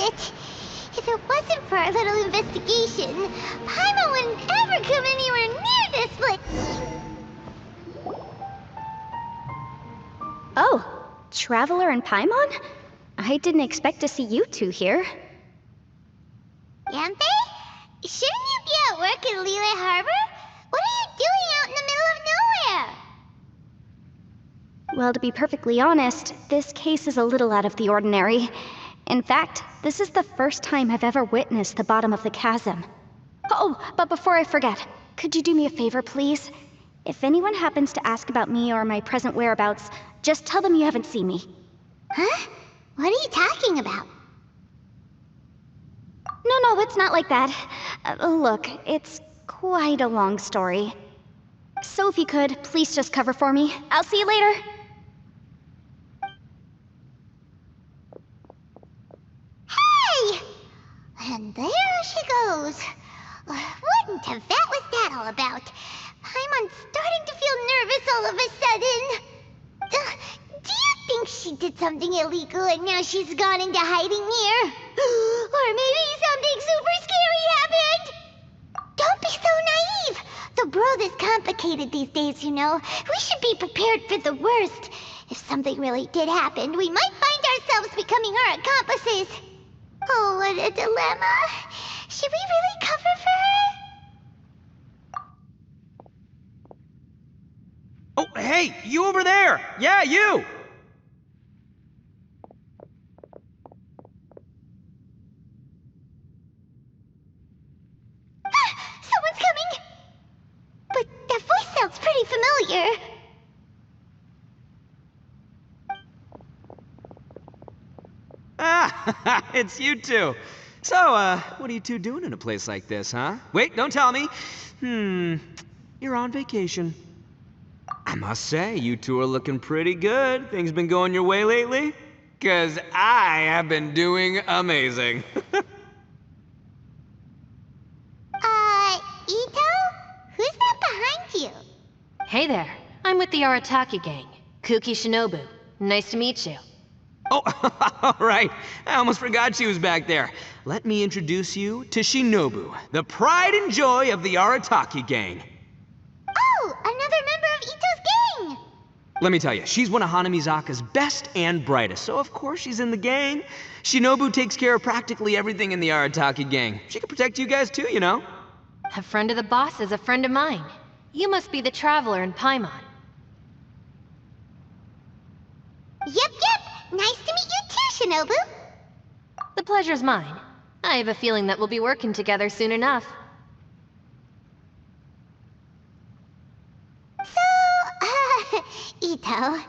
it. If it wasn't for our little investigation, Paimon wouldn't ever come anywhere near this place. Oh, Traveler and Paimon? I didn't expect to see you two here. Yantei? Shouldn't you be at work in Liyue Harbor? What are you doing out in the middle of nowhere? Well, to be perfectly honest, this case is a little out of the ordinary. In fact, this is the first time I've ever witnessed the bottom of the chasm. Oh, but before I forget, could you do me a favor, please? If anyone happens to ask about me or my present whereabouts, just tell them you haven't seen me. Huh? What are you talking about? No, it's not like that. Look, it's quite a long story. So if you could, please just cover for me. I'll see you later. Hey! And there she goes. What in Tibet was that all about? Paimon's starting to feel nervous all of a sudden. Do you think she did something illegal and now she's gone into hiding here? Or maybe something super scary happened? Don't be so naive. The world is complicated these days, you know. We should be prepared for the worst. If something really did happen, we might find ourselves becoming her accomplices. Oh, what a dilemma. Should we really cover for her? Oh, hey, you over there! Yeah, you! Someone's coming! But that voice sounds pretty familiar. Ah, it's you two. So, what are you two doing in a place like this, huh? Wait, don't tell me. You're on vacation. I must say, you two are looking pretty good. Things been going your way lately? 'Cause I have been doing amazing. Ito? Who's that behind you? Hey there, I'm with the Arataki gang. Kuki Shinobu. Nice to meet you. Oh, all right. I almost forgot she was back there. Let me introduce you to Shinobu, the pride and joy of the Arataki gang. Oh, another member of Ito's gang! Let me tell you, she's one of Hanamizaka's best and brightest, so of course she's in the gang. Shinobu takes care of practically everything in the Arataki gang. She can protect you guys too, you know. A friend of the boss is a friend of mine. You must be the Traveler in Paimon. Yep. Nice to meet you too, Shinobu. The pleasure's mine. I have a feeling that we'll be working together soon enough. So, Ito,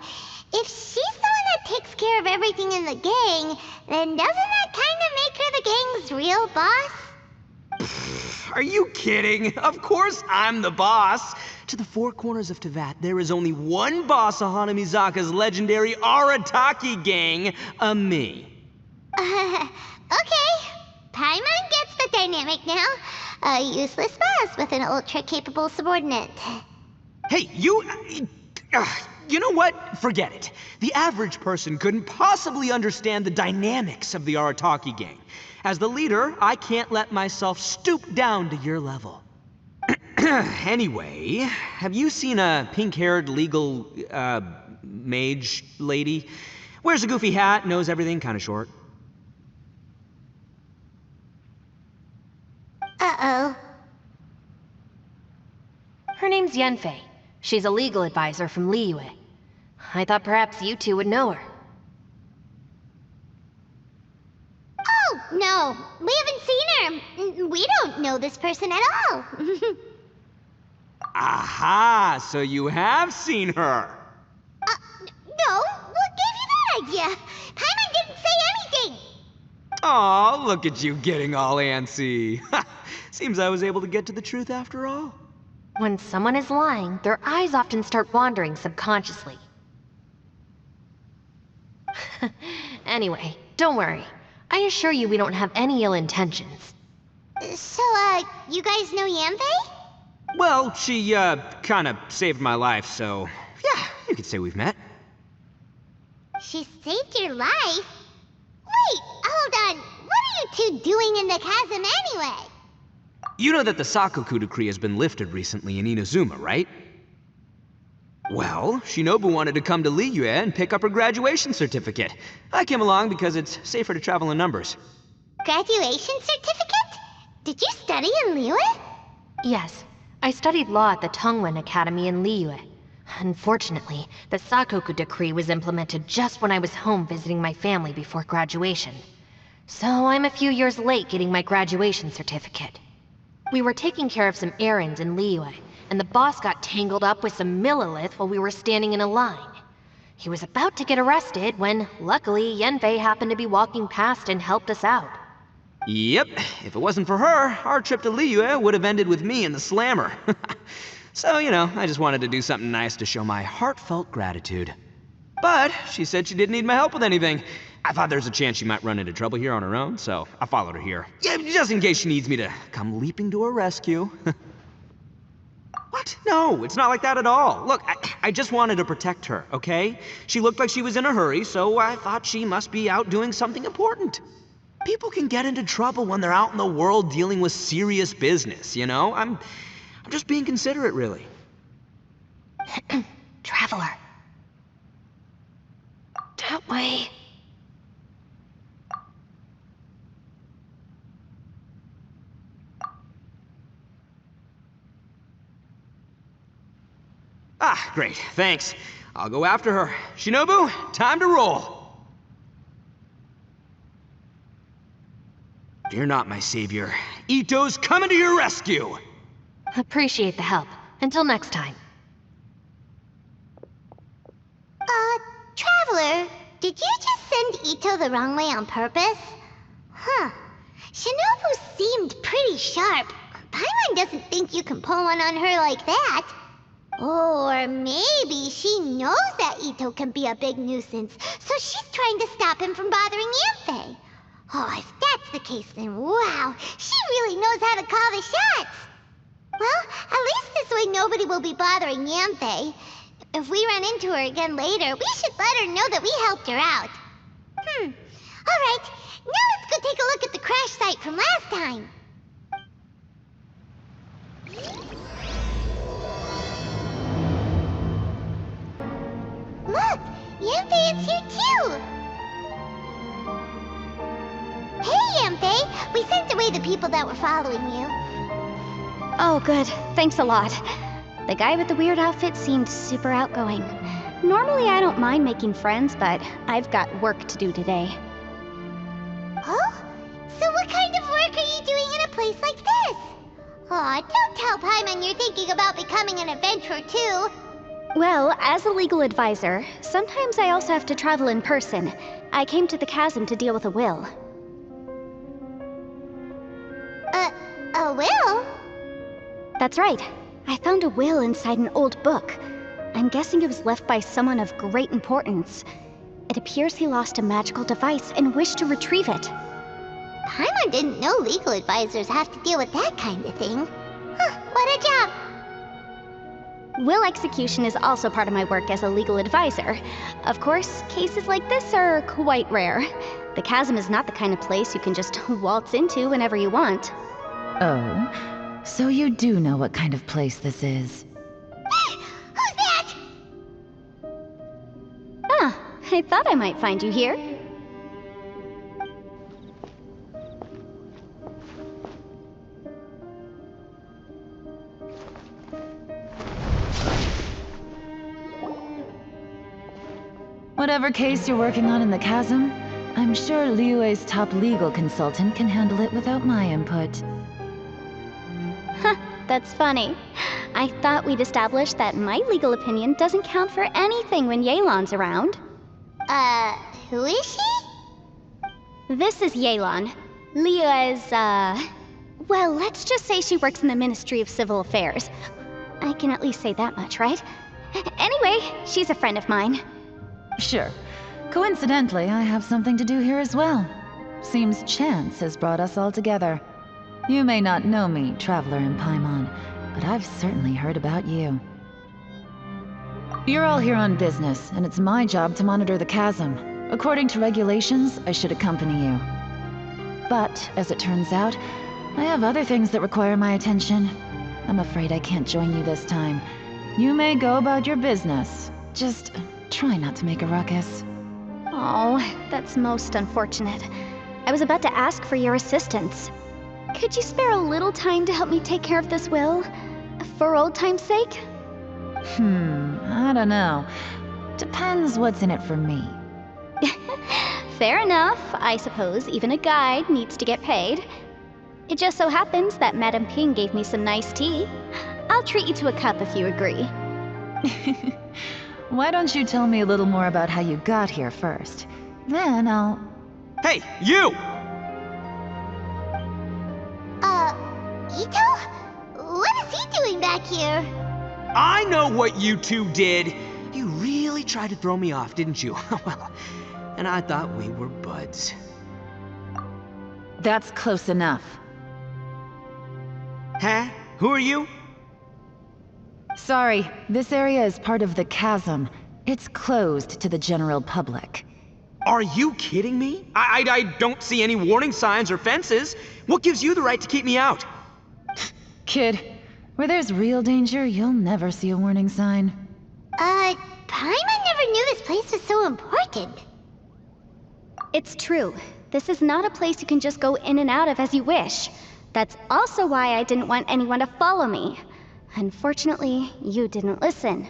if she's the one that takes care of everything in the gang, then doesn't that kind of make her the gang's real boss? Are you kidding? Of course I'm the boss. To the four corners of Teyvat, there is only one boss of Hanamizaka's legendary Arataki gang, me. Okay. Paimon gets the dynamic now. A useless boss with an ultra-capable subordinate. Hey, you know what? Forget it. The average person couldn't possibly understand the dynamics of the Arataki gang. As the leader, I can't let myself stoop down to your level. Anyway, have you seen a pink-haired legal, mage lady? Wears a goofy hat, knows everything, kinda short. Uh-oh. Her name's Yenfei. She's a legal advisor from Liyue. I thought perhaps you two would know her. Oh, no. We haven't seen her. We don't know this person at all. Aha! So you have seen her! No. What gave you that idea? Paimon didn't say anything. Aw, look at you getting all antsy. Seems I was able to get to the truth after all. When someone is lying, their eyes often start wandering subconsciously. Anyway, don't worry. I assure you we don't have any ill intentions. So, you guys know Yanfei? Well, she, kinda saved my life, so yeah, you could say we've met. She saved your life? Wait, hold on. What are you two doing in the chasm anyway? You know that the Sakoku decree has been lifted recently in Inazuma, right? Well, Shinobu wanted to come to Liyue and pick up her graduation certificate. I came along because it's safer to travel in numbers. Graduation certificate? Did you study in Liyue? Yes, I studied law at the Tongwen Academy in Liyue. Unfortunately, the Sakoku decree was implemented just when I was home visiting my family before graduation. So I'm a few years late getting my graduation certificate. We were taking care of some errands in Liyue, and the boss got tangled up with some Millilith while we were standing in a line. He was about to get arrested when, luckily, Yanfei happened to be walking past and helped us out. Yep, if it wasn't for her, our trip to Liyue would have ended with me in the slammer. So, I just wanted to do something nice to show my heartfelt gratitude. But she said she didn't need my help with anything. I thought there's a chance she might run into trouble here on her own, so I followed her here. Yeah, just in case she needs me to come leaping to her rescue. What? No, it's not like that at all. Look, I just wanted to protect her, okay? She looked like she was in a hurry, so I thought she must be out doing something important. People can get into trouble when they're out in the world dealing with serious business, I'm just being considerate, really. Traveler. That way. Ah, great, thanks. I'll go after her. Shinobu, time to roll. Fear not, my savior. Ito's coming to your rescue! Appreciate the help. Until next time. Traveler, did you just send Ito the wrong way on purpose? Huh. Shinobu seemed pretty sharp. Paimon doesn't think you can pull one on her like that. Or maybe she knows that Ito can be a big nuisance, so she's trying to stop him from bothering Yanfei. Oh, if that's the case, then wow, she really knows how to call the shots. Well, at least this way nobody will be bothering Yanfei. If we run into her again later, we should let her know that we helped her out. Alright, now let's go take a look at the crash site from last time. Look, Yanfei is here too! Hey, Yanfei! We sent away the people that were following you. Oh, good. Thanks a lot. The guy with the weird outfit seemed super outgoing. Normally I don't mind making friends, but I've got work to do today. Oh? So what kind of work are you doing in a place like this? Aw, don't tell Paimon you're thinking about becoming an adventurer too. Well, as a legal advisor, sometimes I also have to travel in person. I came to the chasm to deal with a will. A will? That's right. I found a will inside an old book. I'm guessing it was left by someone of great importance. It appears he lost a magical device and wished to retrieve it. Paimon didn't know legal advisors have to deal with that kind of thing. Huh, what a job! Will execution is also part of my work as a legal advisor. Of course, cases like this are quite rare. The chasm is not the kind of place you can just waltz into whenever you want. Oh, so you do know what kind of place this is. Who's that? Ah, I thought I might find you here. Whatever case you're working on in the chasm, I'm sure Liyue's top legal consultant can handle it without my input. Huh, that's funny. I thought we'd established that my legal opinion doesn't count for anything when Yelan's around. Who is she? This is Yelan. Liyue's, well, let's just say she works in the Ministry of Civil Affairs. I can at least say that much, right? Anyway, she's a friend of mine. Sure. Coincidentally, I have something to do here as well. Seems chance has brought us all together. You may not know me, Traveler in Paimon, but I've certainly heard about you. You're all here on business, and it's my job to monitor the chasm. According to regulations, I should accompany you. But, as it turns out, I have other things that require my attention. I'm afraid I can't join you this time. You may go about your business. Just try not to make a ruckus. Oh, that's most unfortunate. I was about to ask for your assistance. Could you spare a little time to help me take care of this will? For old time's sake? I don't know. Depends what's in it for me. Fair enough. I suppose even a guide needs to get paid. It just so happens that Madame Ping gave me some nice tea. I'll treat you to a cup if you agree. Why don't you tell me a little more about how you got here first? Then I'll... Hey, you! Ito? What is he doing back here? I know what you two did. You really tried to throw me off, didn't you? Well, and I thought we were buds. That's close enough. Huh? Who are you? Sorry, this area is part of the chasm. It's closed to the general public. Are you kidding me? I don't see any warning signs or fences. What gives you the right to keep me out? Kid, where there's real danger, you'll never see a warning sign. Paimon never knew this place was so important. It's true. This is not a place you can just go in and out of as you wish. That's also why I didn't want anyone to follow me. Unfortunately, you didn't listen.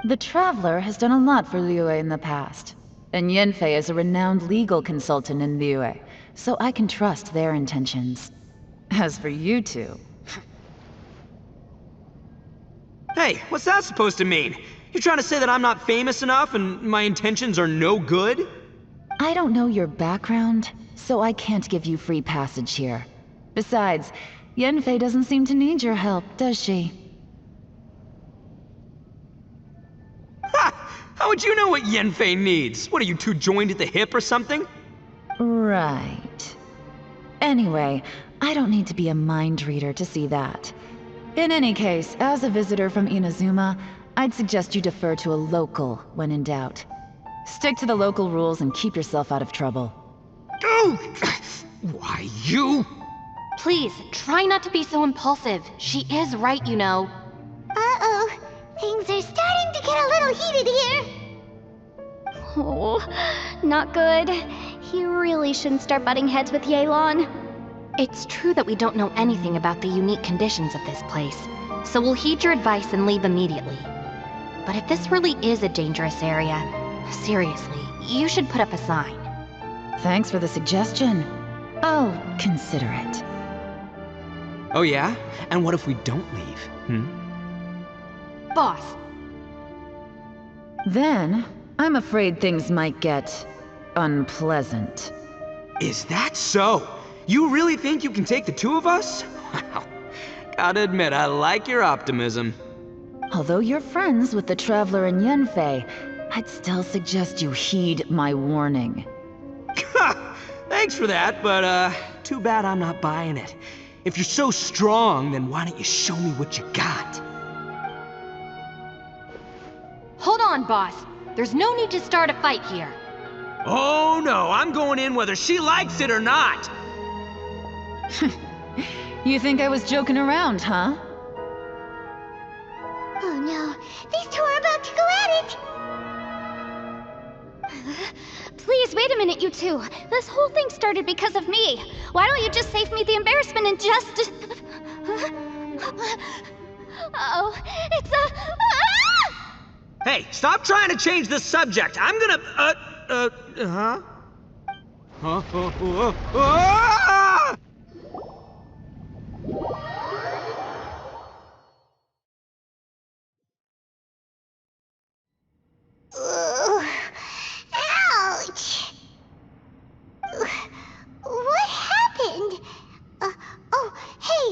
The Traveler has done a lot for Liyue in the past. And Yanfei is a renowned legal consultant in Liyue, so I can trust their intentions. As for you two... Hey, what's that supposed to mean? You're trying to say that I'm not famous enough and my intentions are no good? I don't know your background, so I can't give you free passage here. Besides, Yanfei doesn't seem to need your help, does she? Ha! How would you know what Yanfei needs? What, are you two joined at the hip or something? Right. Anyway, I don't need to be a mind reader to see that. In any case, as a visitor from Inazuma, I'd suggest you defer to a local when in doubt. Stick to the local rules and keep yourself out of trouble. Oh! Why, you... Please, try not to be so impulsive. She is right, you know. Uh-oh. Things are starting to get a little heated here. Oh, not good. He really shouldn't start butting heads with Yelan. It's true that we don't know anything about the unique conditions of this place, so we'll heed your advice and leave immediately. But if this really is a dangerous area, seriously, you should put up a sign. Thanks for the suggestion. I'll consider it. Oh yeah? And what if we don't leave? Boss, Then, I'm afraid things might get... unpleasant. Is that so? You really think you can take the two of us? Wow. Gotta admit, I like your optimism. Although you're friends with the Traveler and Yanfei, I'd still suggest you heed my warning. Thanks for that, but too bad I'm not buying it. If you're so strong, then why don't you show me what you got? hold on, boss. There's no need to start a fight here. Oh no, I'm going in whether she likes it or not. You think I was joking around, huh? Oh no, these two are about to go at it! Please, wait a minute, you two. This whole thing started because of me. Why don't you just save me the embarrassment and just... Oh, it's a... Ah! Hey, stop trying to change the subject. I'm gonna, huh? Ah! Ugh. Ouch! What happened? Oh, hey,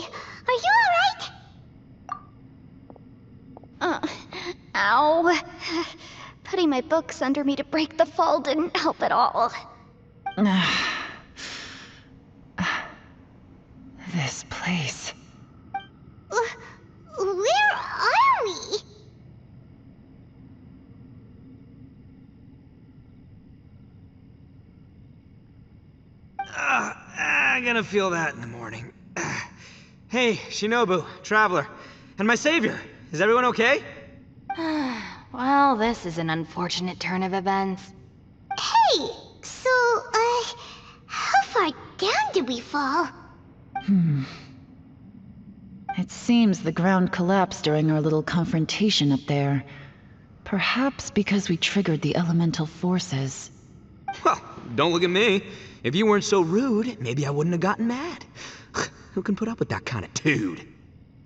are you alright? Ow. Putting my books under me to break the fall didn't help at all. This place... Where are we? I'm gonna feel that in the morning. Hey, Shinobu, Traveler, and my savior. Is everyone okay? Well, this is an unfortunate turn of events. Hey, so, how far down did we fall? It seems the ground collapsed during our little confrontation up there. Perhaps because we triggered the elemental forces. Well, don't look at me. If you weren't so rude, maybe I wouldn't have gotten mad. Who can put up with that kind of dude?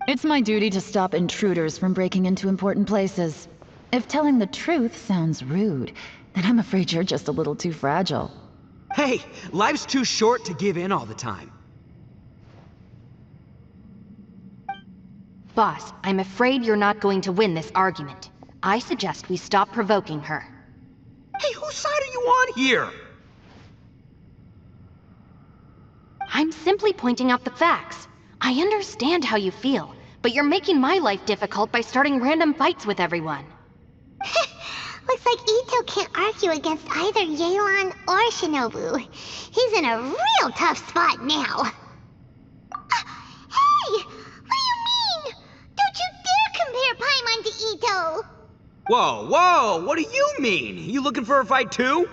It's my duty to stop intruders from breaking into important places. If telling the truth sounds rude, then I'm afraid you're just a little too fragile. Hey, life's too short to give in all the time. Boss, I'm afraid you're not going to win this argument. I suggest we stop provoking her. Hey, whose side are you on here? I'm simply pointing out the facts. I understand how you feel, but you're making my life difficult by starting random fights with everyone. Looks like Ito can't argue against either Yelan or Shinobu. He's in a real tough spot now. Hey! What do you mean? Don't you dare compare Paimon to Ito! Whoa, what do you mean? You looking for a fight too?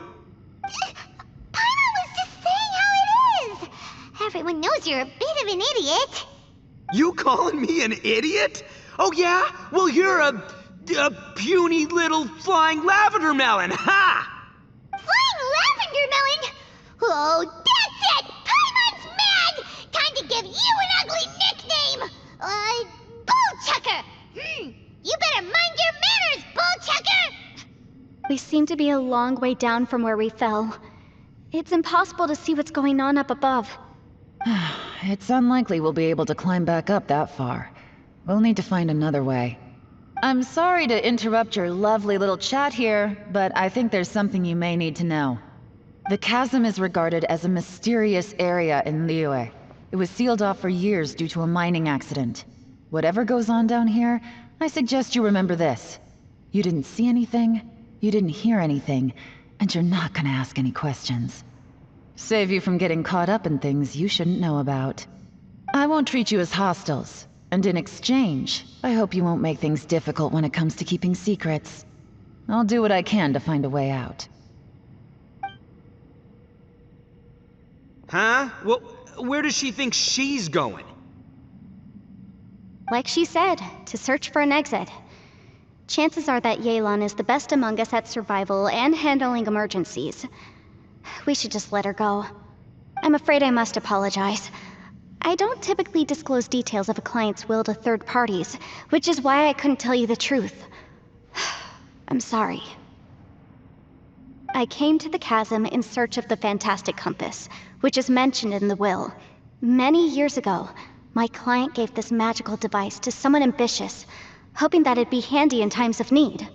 Paimon was just saying how it is! Everyone knows you're a bit of an idiot. You calling me an idiot? Oh yeah? Well, you're a puny little flying lavender melon, ha! Flying lavender melon? Oh, that's it! Paimon's mad! Time to give you an ugly nickname! Bullchucker! You better mind your manners, Bullchucker! We seem to be a long way down from where we fell. It's impossible to see what's going on up above. It's unlikely we'll be able to climb back up that far. We'll need to find another way. I'm sorry to interrupt your lovely little chat here, but I think there's something you may need to know. The chasm is regarded as a mysterious area in Liyue. It was sealed off for years due to a mining accident. Whatever goes on down here, I suggest you remember this. You didn't see anything, you didn't hear anything, and you're not gonna ask any questions. Save you from getting caught up in things you shouldn't know about. I won't treat you as hostiles, and in exchange, I hope you won't make things difficult when it comes to keeping secrets. I'll do what I can to find a way out. Huh? Well, where does she think she's going? Like she said, to search for an exit. Chances are that Yelan is the best among us at survival and handling emergencies. We should just let her go. I'm afraid I must apologize. I don't typically disclose details of a client's will to third parties, which is why I couldn't tell you the truth. I'm sorry. I came to the chasm in search of the fantastic compass, which is mentioned in the will. Many years ago, my client gave this magical device to someone ambitious, hoping that it'd be handy in times of need.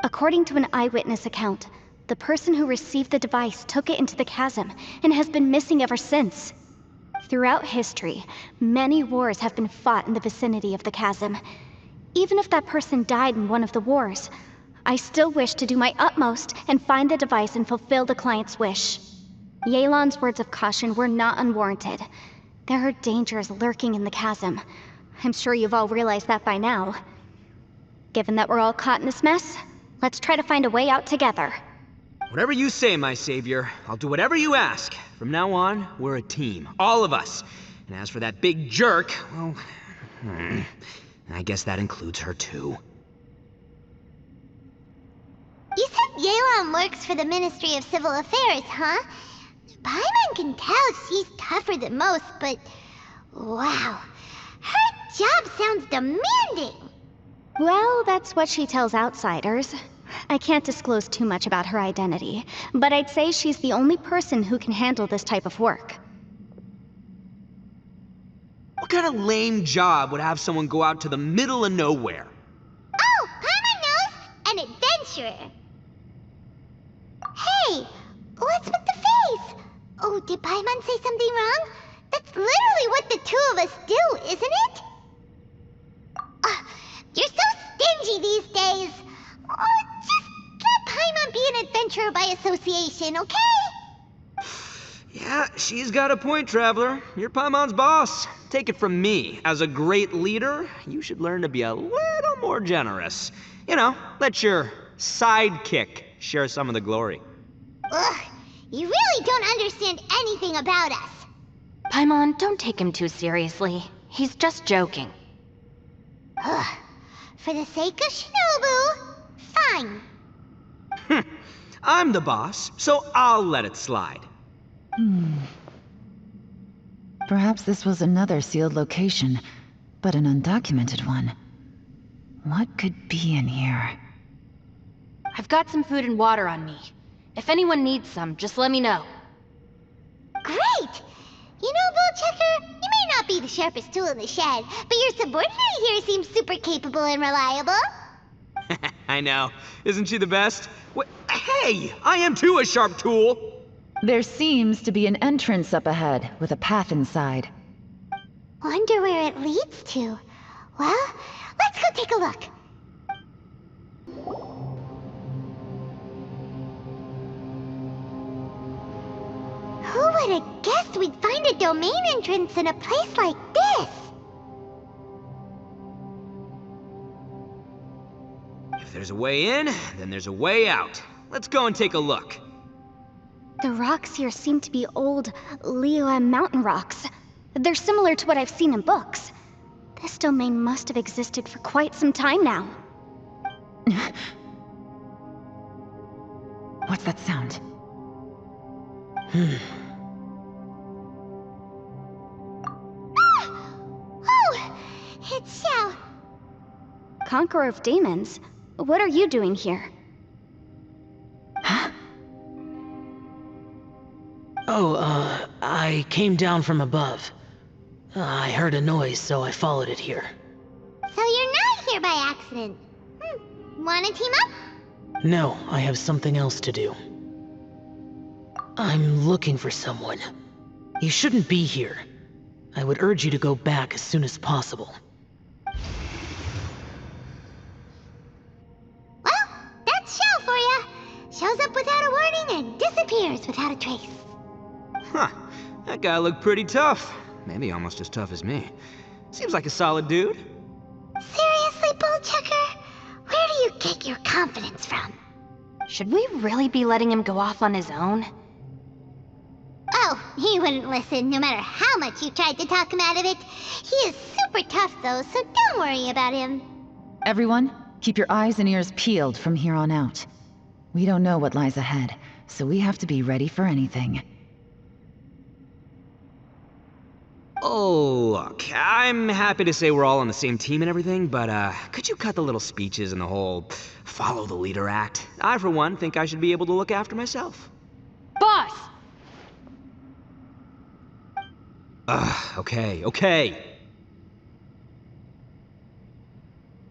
According to an eyewitness account, the person who received the device took it into the chasm and has been missing ever since. Throughout history, many wars have been fought in the vicinity of the chasm. Even if that person died in one of the wars, I still wish to do my utmost and find the device and fulfill the client's wish. Yelan's words of caution were not unwarranted. There are dangers lurking in the chasm. I'm sure you've all realized that by now. Given that we're all caught in this mess, let's try to find a way out together. Whatever you say, my savior. I'll do whatever you ask. From now on, we're a team. All of us. And as for that big jerk, well, I guess that includes her too. You said Yelan works for the Ministry of Civil Affairs, huh? Paimon can tell she's tougher than most, but... wow. Her job sounds demanding! Well, that's what she tells outsiders. I can't disclose too much about her identity, but I'd say she's the only person who can handle this type of work. What kind of lame job would have someone go out to the middle of nowhere? Oh, Paimon knows! An adventurer! Hey! What's with the face? Oh, did Paimon say something wrong? That's literally what the two of us do, isn't it? You're so stingy these days! Just let Paimon be an adventurer by association, okay? Yeah, she's got a point, Traveler. You're Paimon's boss. Take it from me. As a great leader, you should learn to be a little more generous. You know, let your sidekick share some of the glory. Ugh, you really don't understand anything about us. Paimon, don't take him too seriously. He's just joking. Ugh, for the sake of Shinobu, fine. I'm the boss, so I'll let it slide. Perhaps this was another sealed location, but an undocumented one. What could be in here? I've got some food and water on me. If anyone needs some, just let me know. Great! You know, Bullchecker, you may not be the sharpest tool in the shed, but your subordinate here seems super capable and reliable. I know. Isn't she the best? Hey! I am too a sharp tool! There seems to be an entrance up ahead, with a path inside. Wonder where it leads to. Well, let's go take a look. Who would have guessed we'd find a domain entrance in a place like this? If there's a way in, then there's a way out. Let's go and take a look. The rocks here seem to be old Liyue mountain rocks. They're similar to what I've seen in books. This domain must have existed for quite some time now. What's that sound? Oh, it's Xiao. Conqueror of Demons, what are you doing here? Huh? Oh, I came down from above. I heard a noise, so I followed it here. So you're not here by accident. Wanna team up? No, I have something else to do. I'm looking for someone. You shouldn't be here. I would urge you to go back as soon as possible. Well, that's Xiao for ya. Shows up without a warning and disappears without a trace. Huh. That guy looked pretty tough. Maybe almost as tough as me. Seems like a solid dude. Seriously, Bullchecker? Where do you get your confidence from? Should we really be letting him go off on his own? Oh, he wouldn't listen no matter how much you tried to talk him out of it. He is super tough though, so don't worry about him. Everyone, keep your eyes and ears peeled from here on out. We don't know what lies ahead, so we have to be ready for anything. Oh, look, I'm happy to say we're all on the same team and everything, but could you cut the little speeches and the whole follow the leader act? I, for one, think I should be able to look after myself. Boss! Okay.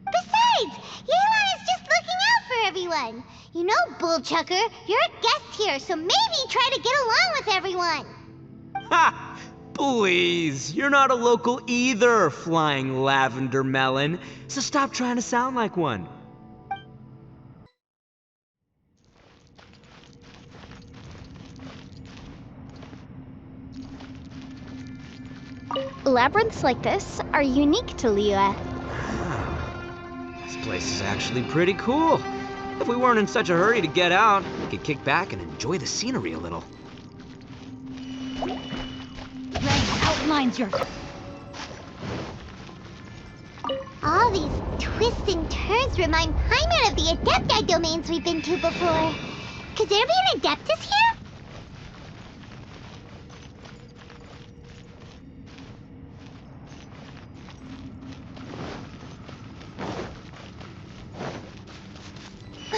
Besides, Yelan is just looking out for everyone. You know, Bullchucker, you're a guest here, so maybe try to get along with everyone. Ha! Please, you're not a local either, flying lavender melon, so stop trying to sound like one. Labyrinths like this are unique to Liyue. This place is actually pretty cool. If we weren't in such a hurry to get out, we could kick back and enjoy the scenery a little. Outlines your... All these twists and turns remind Paimon of the Adepti domains we've been to before. Could there be an Adeptus here?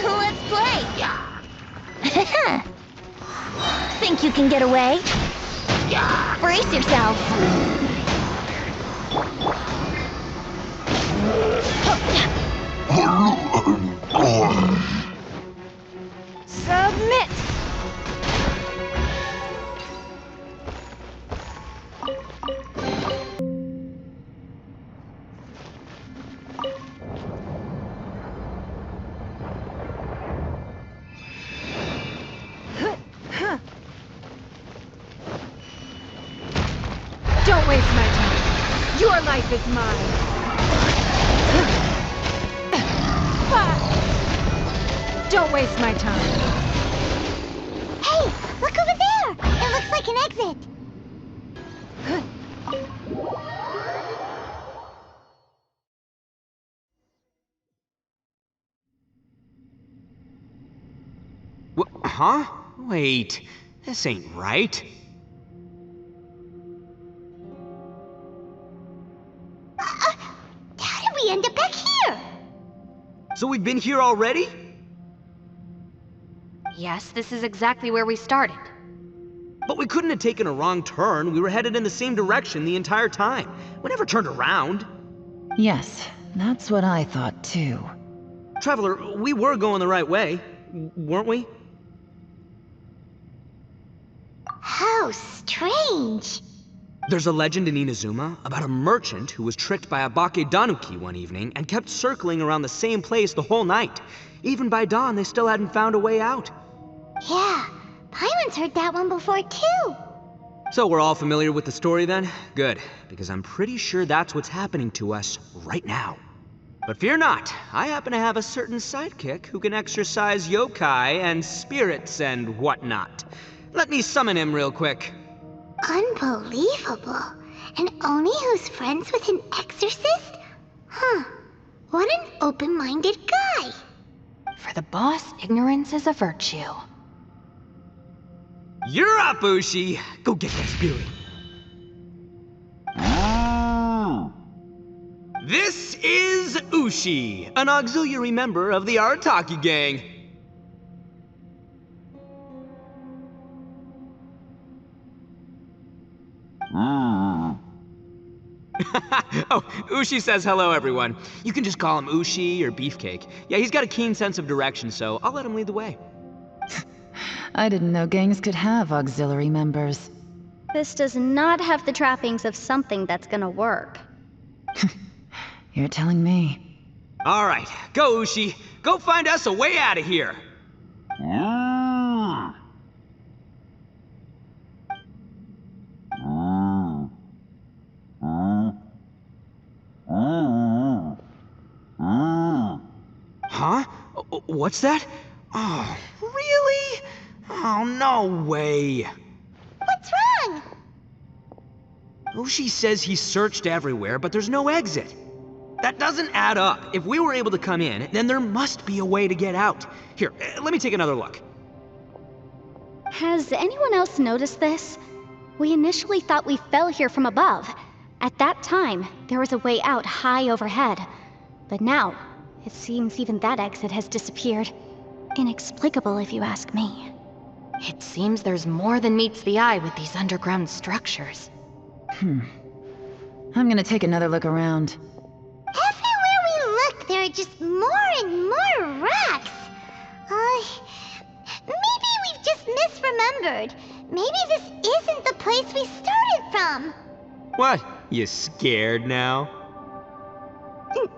Let's play! Think you can get away? Brace yourself! Submit! waste my time. Your life is mine. Don't waste my time. Hey, look over there! It looks like an exit. Huh? Wait, this ain't right. How did we end up back here? So we've been here already? Yes, this is exactly where we started. But we couldn't have taken a wrong turn. We were headed in the same direction the entire time. We never turned around. Yes, that's what I thought too. Traveler, we were going the right way, weren't we? How strange. There's a legend in Inazuma about a merchant who was tricked by a Bakedanuki one evening and kept circling around the same place the whole night. Even by dawn, they still hadn't found a way out. Yeah, Paimon's heard that one before too. So we're all familiar with the story then? Good, because I'm pretty sure that's what's happening to us right now. But fear not, I happen to have a certain sidekick who can exercise yokai and spirits and whatnot. Let me summon him real quick. Unbelievable. And Oni who's friends with an exorcist? Huh. What an open-minded guy. For the boss, ignorance is a virtue. You're up, Ushi! Go get that spirit. This is Ushi, an auxiliary member of the Arataki gang. Oh, Ushi says hello, everyone. You can just call him Ushi or Beefcake. Yeah, he's got a keen sense of direction, so I'll let him lead the way. I didn't know gangs could have auxiliary members. This does not have the trappings of something that's gonna work. You're telling me. All right, go, Ushi. Go find us a way out of here. Huh? What's that? Oh, really? Oh, no way. What's wrong? Ushi says he searched everywhere, but there's no exit. That doesn't add up. If we were able to come in, then there must be a way to get out. Here, let me take another look. Has anyone else noticed this? We initially thought we fell here from above. At that time, there was a way out high overhead. But now, it seems even that exit has disappeared. Inexplicable, if you ask me. It seems there's more than meets the eye with these underground structures. I'm gonna take another look around. Everywhere we look, there are just more and more rocks. Maybe we've just misremembered. Maybe this isn't the place we started from. What? You scared now?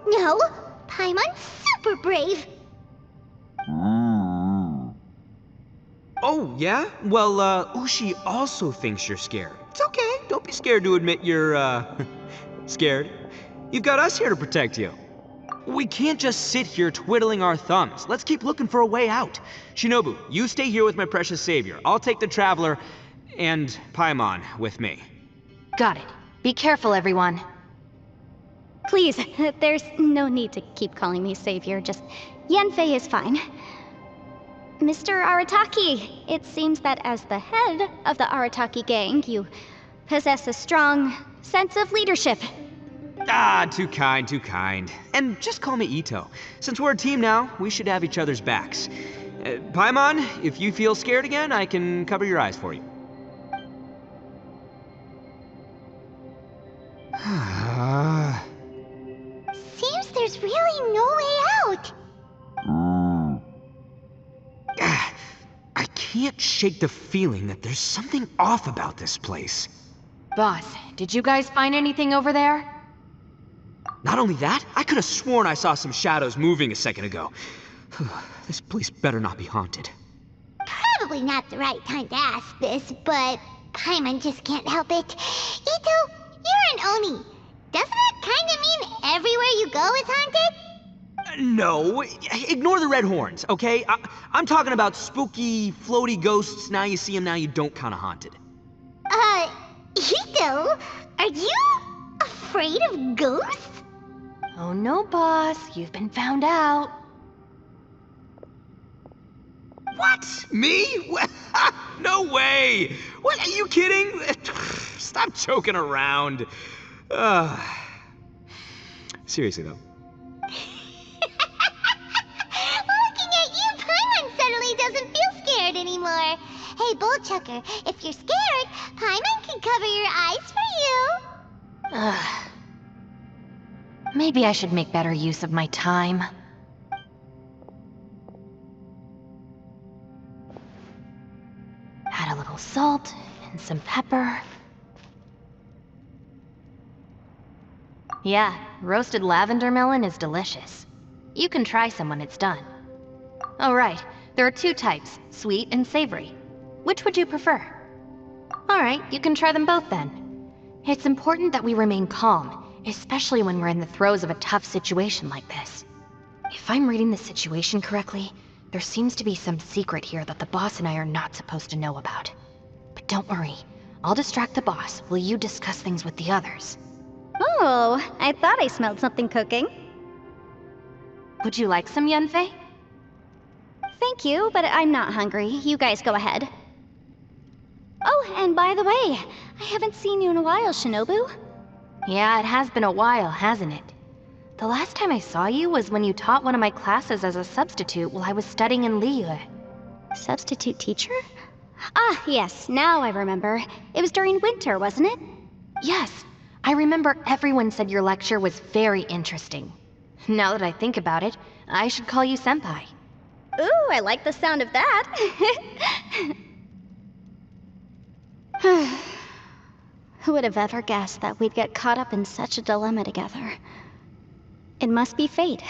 No, Paimon's super brave. Oh, yeah? Well, Ushi also thinks you're scared. It's okay. Don't be scared to admit you're, scared. You've got us here to protect you. We can't just sit here twiddling our thumbs. Let's keep looking for a way out. Shinobu, you stay here with my precious savior. I'll take the Traveler and Paimon with me. Got it. Be careful, everyone. Please, there's no need to keep calling me savior, just Yanfei is fine. Mr. Arataki, it seems that as the head of the Arataki gang, you possess a strong sense of leadership. Ah, too kind, too kind. And just call me Ito. Since we're a team now, we should have each other's backs. Paimon, if you feel scared again, I can cover your eyes for you. Seems there's really no way out. I can't shake the feeling that there's something off about this place. Boss, did you guys find anything over there? Not only that, I could have sworn I saw some shadows moving a second ago. This place better not be haunted. Probably not the right time to ask this, but Paimon just can't help it. Ito, You're an Oni. Doesn't that kinda mean everywhere you go is haunted? No, ignore the red horns, okay? I'm talking about spooky, floaty ghosts. Now you see them, now you don't kinda haunted. Ito, are you afraid of ghosts? Oh no, boss. You've been found out. What? Me? No way! What, are you kidding? Stop joking around. Seriously, though. Looking at you, Paimon suddenly doesn't feel scared anymore. Hey, Bullchucker, if you're scared, Paimon can cover your eyes for you. Ugh. Maybe I should make better use of my time. Add a little salt and some pepper. Yeah, roasted lavender melon is delicious. You can try some when it's done. Oh right, there are 2 types, sweet and savory. Which would you prefer? Alright, you can try them both then. It's important that we remain calm, especially when we're in the throes of a tough situation like this. If I'm reading the situation correctly, there seems to be some secret here that the boss and I are not supposed to know about. But don't worry, I'll distract the boss while you discuss things with the others. Oh, I thought I smelled something cooking. Would you like some, Yunfei? Thank you, but I'm not hungry. You guys go ahead. Oh, and by the way, I haven't seen you in a while, Shinobu. Yeah, it has been a while, hasn't it? The last time I saw you was when you taught one of my classes as a substitute while I was studying in Liyue. Substitute teacher? Ah, yes, now I remember. It was during winter, wasn't it? Yes, I remember everyone said your lecture was very interesting. Now that I think about it, I should call you Senpai. Ooh, I like the sound of that. Who would have ever guessed that we'd get caught up in such a dilemma together? It must be fate.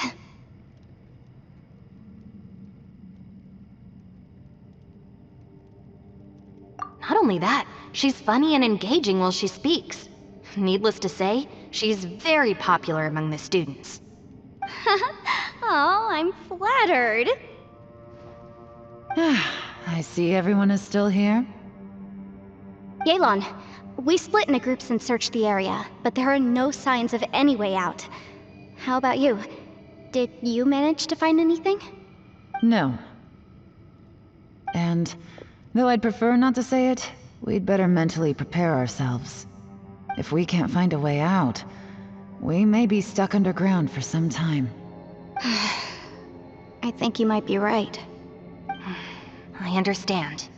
Not only that, she's funny and engaging while she speaks. Needless to say, she's very popular among the students. Oh, I'm flattered. I see everyone is still here. Yelan, we split into groups and searched the area, but there are no signs of any way out. How about you? Did you manage to find anything? No. And, though I'd prefer not to say it, we'd better mentally prepare ourselves. If we can't find a way out, we may be stuck underground for some time. I think you might be right. I understand.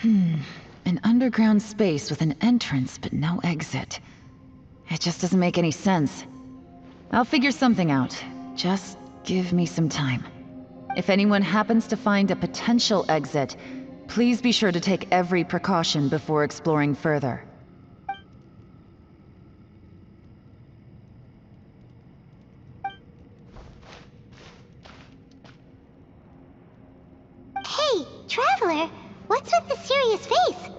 An underground space with an entrance but no exit. It just doesn't make any sense. I'll figure something out. Just give me some time. If anyone happens to find a potential exit, please be sure to take every precaution before exploring further. Hey, Traveler, what's with the serious face?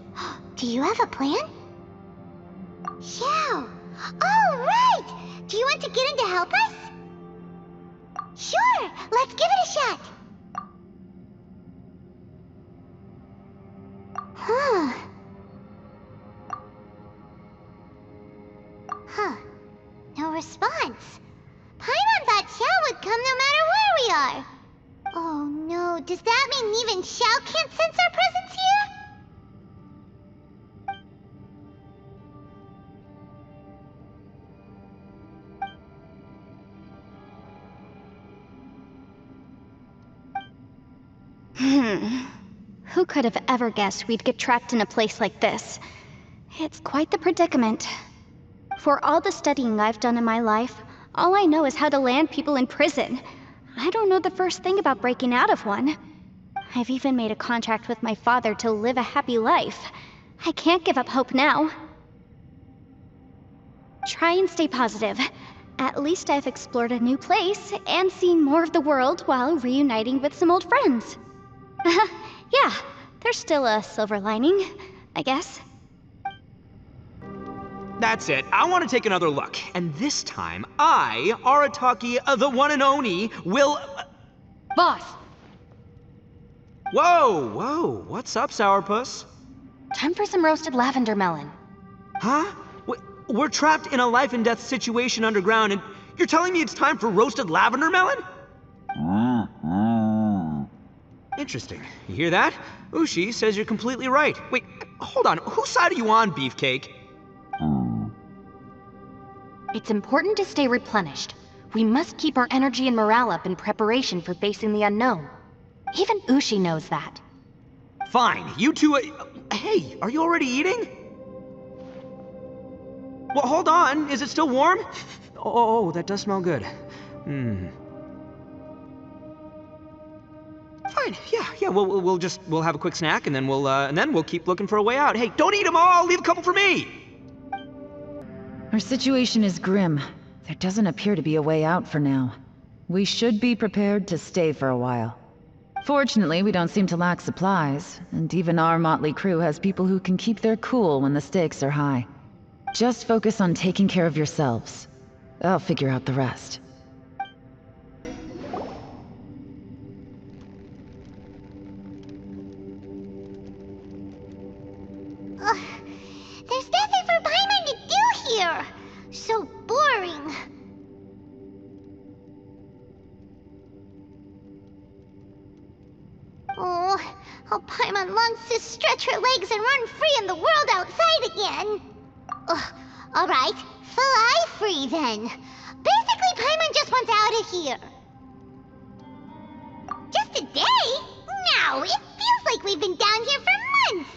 Do you have a plan? Xiao! Oh, right! Do you want to get in to help us? Sure, let's give it a shot. Huh. No response. Paimon thought Xiao would come no matter where we are. Oh no, does that mean even Xiao can't sense our presence here? Who could have ever guessed we'd get trapped in a place like this? It's quite the predicament. For all the studying I've done in my life, all I know is how to land people in prison. I don't know the first thing about breaking out of one. I've even made a contract with my father to live a happy life. I can't give up hope now. Try and stay positive. At least I've explored a new place and seen more of the world while reuniting with some old friends. Yeah, there's still a silver lining, I guess. That's it. I want to take another look. And this time, I, Arataki, the one and only, will... Boss, Whoa, whoa. What's up, Sourpuss? time for some roasted lavender melon. Huh? We're trapped in a life and death situation underground, and you're telling me it's time for roasted lavender melon? Interesting. You hear that? Ushi says you're completely right. Wait, hold on. Whose side are you on, Beefcake? It's important to stay replenished. We must keep our energy and morale up in preparation for facing the unknown. Even Ushi knows that. Fine, you two... hey, are you already eating? Well, hold on. Is it still warm? Oh, that does smell good. Fine. Yeah. We'll have a quick snack, and then we'll keep looking for a way out. Hey, don't eat them all. Leave a couple for me. Our situation is grim. There doesn't appear to be a way out for now. We should be prepared to stay for a while. Fortunately, we don't seem to lack supplies, and even our motley crew has people who can keep their cool when the stakes are high. Just focus on taking care of yourselves. I'll figure out the rest. There's nothing for Paimon to do here. So boring. Oh, how Paimon longs to stretch her legs and run free in the world outside again. Alright, fly free then. Basically, Paimon just wants out of here. Just a day? No, it feels like we've been down here for months.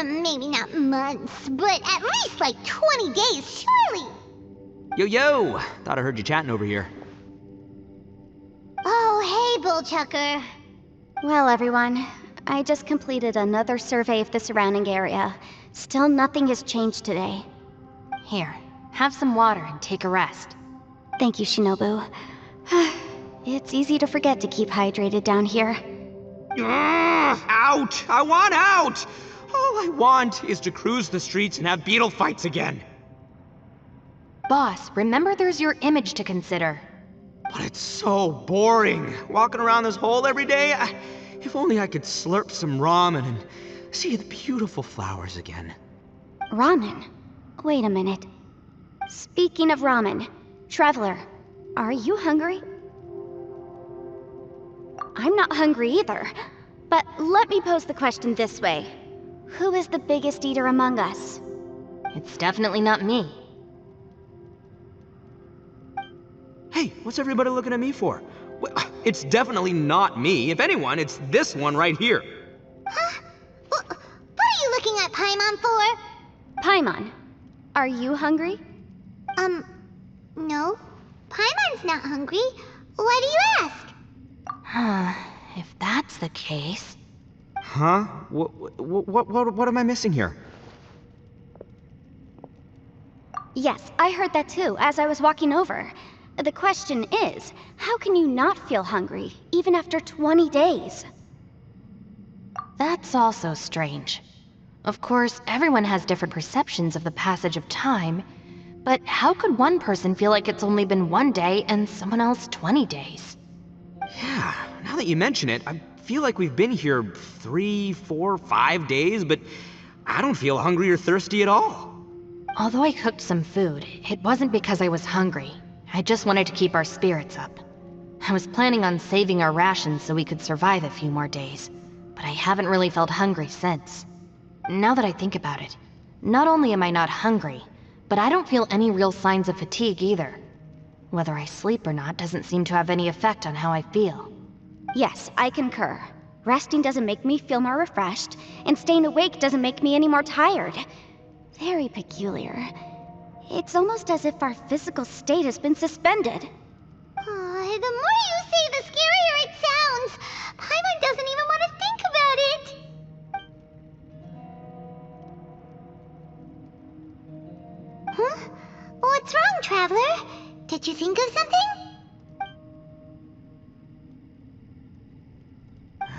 Maybe not months, but at least like 20 days, surely. Yo! Thought I heard you chatting over here. Oh, hey, Bullchucker. Well, everyone, I just completed another survey of the surrounding area. Still nothing has changed today. Here, have some water and take a rest. Thank you, Shinobu. It's easy to forget to keep hydrated down here. Out! I want out! All I want is to cruise the streets and have beetle fights again. Boss, remember there's your image to consider. But it's so boring, walking around this hole every day. If only I could slurp some ramen and see the beautiful flowers again. Ramen? Wait a minute. Speaking of ramen, Traveler, are you hungry? I'm not hungry either. But let me pose the question this way. Who is the biggest eater among us? It's definitely not me. Hey, what's everybody looking at me for? Well, it's definitely not me. If anyone, it's this one right here. Huh? What are you looking at Paimon for? Paimon, are you hungry? No. Paimon's not hungry. Why do you ask? If that's the case... Huh? What am I missing here? Yes, I heard that too, as I was walking over. The question is, how can you not feel hungry, even after 20 days? That's also strange. Of course, everyone has different perceptions of the passage of time, but how could one person feel like it's only been 1 day and someone else 20 days? Yeah, now that you mention it, I feel like we've been here 3, 4, 5 days, but I don't feel hungry or thirsty at all. Although I cooked some food, it wasn't because I was hungry. I just wanted to keep our spirits up. I was planning on saving our rations so we could survive a few more days, but I haven't really felt hungry since. Now that I think about it, not only am I not hungry, but I don't feel any real signs of fatigue either. Whether I sleep or not doesn't seem to have any effect on how I feel. Yes, I concur. Resting doesn't make me feel more refreshed, and staying awake doesn't make me any more tired. Very peculiar. It's almost as if our physical state has been suspended. The more you say, the scarier it sounds. Paimon doesn't even want to think about it. Huh? What's wrong, Traveler? Did you think of something?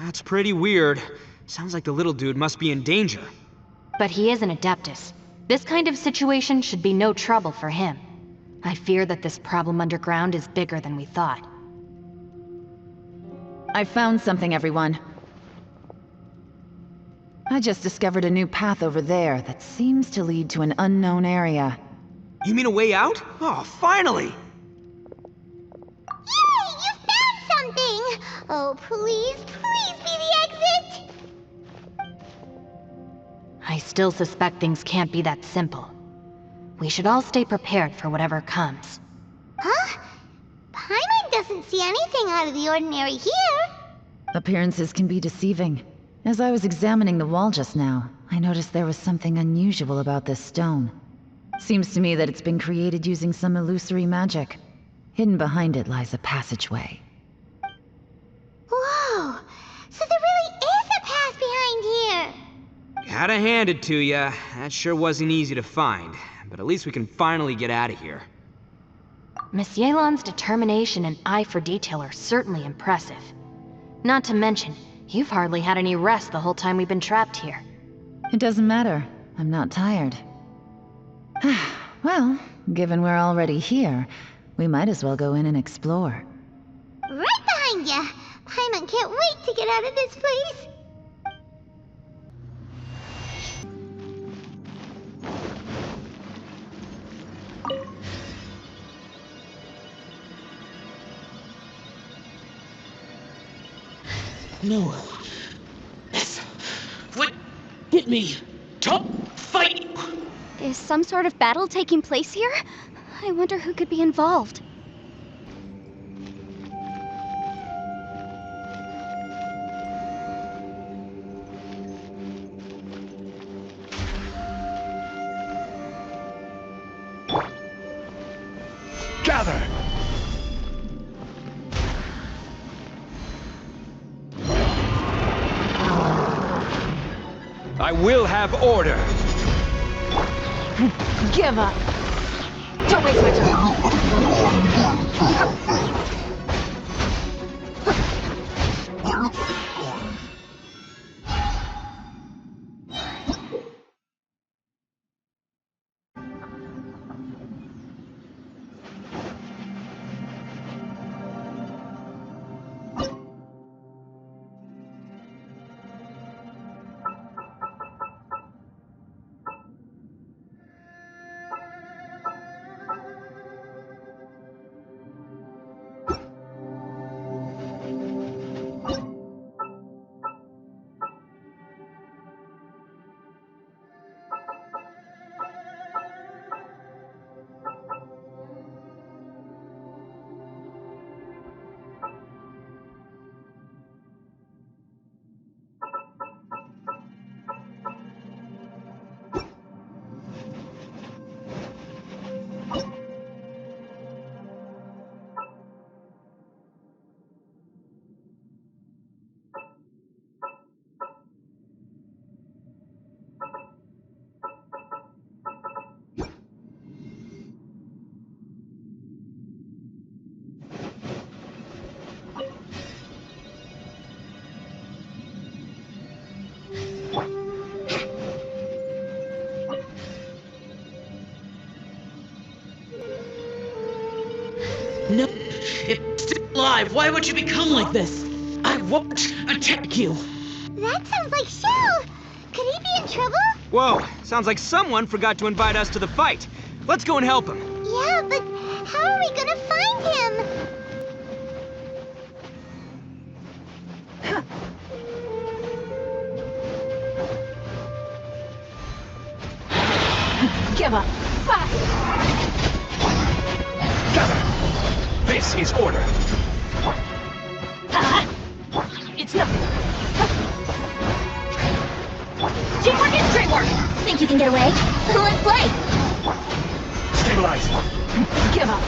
That's pretty weird. Sounds like the little dude must be in danger. But he is an Adeptus. This kind of situation should be no trouble for him. I fear that this problem underground is bigger than we thought. I found something, everyone. I just discovered a new path over there that seems to lead to an unknown area. You mean a way out? Oh, finally! Yay! You found something! Oh, please, please be the exit! I still suspect things can't be that simple. We should all stay prepared for whatever comes. Huh? Paimon doesn't see anything out of the ordinary here. Appearances can be deceiving. As I was examining the wall just now, I noticed there was something unusual about this stone. Seems to me that it's been created using some illusory magic. Hidden behind it lies a passageway. Whoa! So there really is a path behind here! Gotta hand it to ya. That sure wasn't easy to find. But at least we can finally get out of here. Miss Yelan's determination and eye for detail are certainly impressive. Not to mention, you've hardly had any rest the whole time we've been trapped here. It doesn't matter. I'm not tired. Well, given we're already here, we might as well go in and explore. Right behind ya! Paimon can't wait to get out of this place! No. Yes. What? Hit me. Top fight. Is some sort of battle taking place here? I wonder who could be involved. Gather! I will have order! Give up! Don't waste my time! No. It's still alive. Why would you become like this? I won't attack you. That sounds like Shell! Could he be in trouble? Whoa, sounds like someone forgot to invite us to the fight. Let's go and help him. Yeah, but how are we gonna find him? Give up! Fast! Gather! This is order! It's nothing! Teamwork is great work! Think you can get away? Let's play! Stabilize! Give up!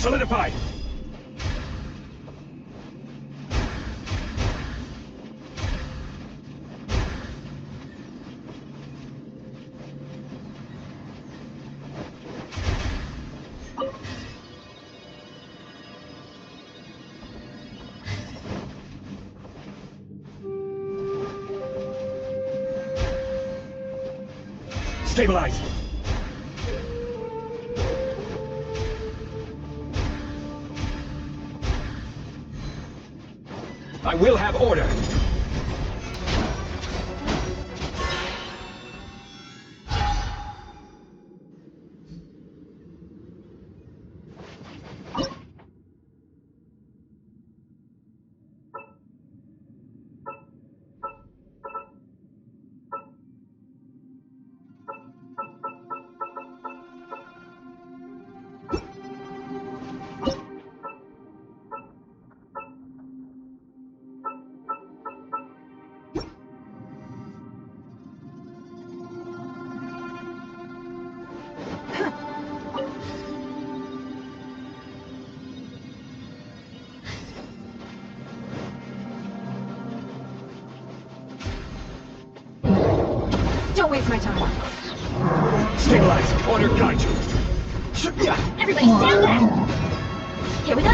Solidified! Stabilize! I will have order! Don't waste my time. Stabilize! Order guide you! Everybody stand back! Here we go!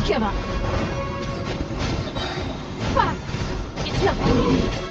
Give up. Fine. It's nothing.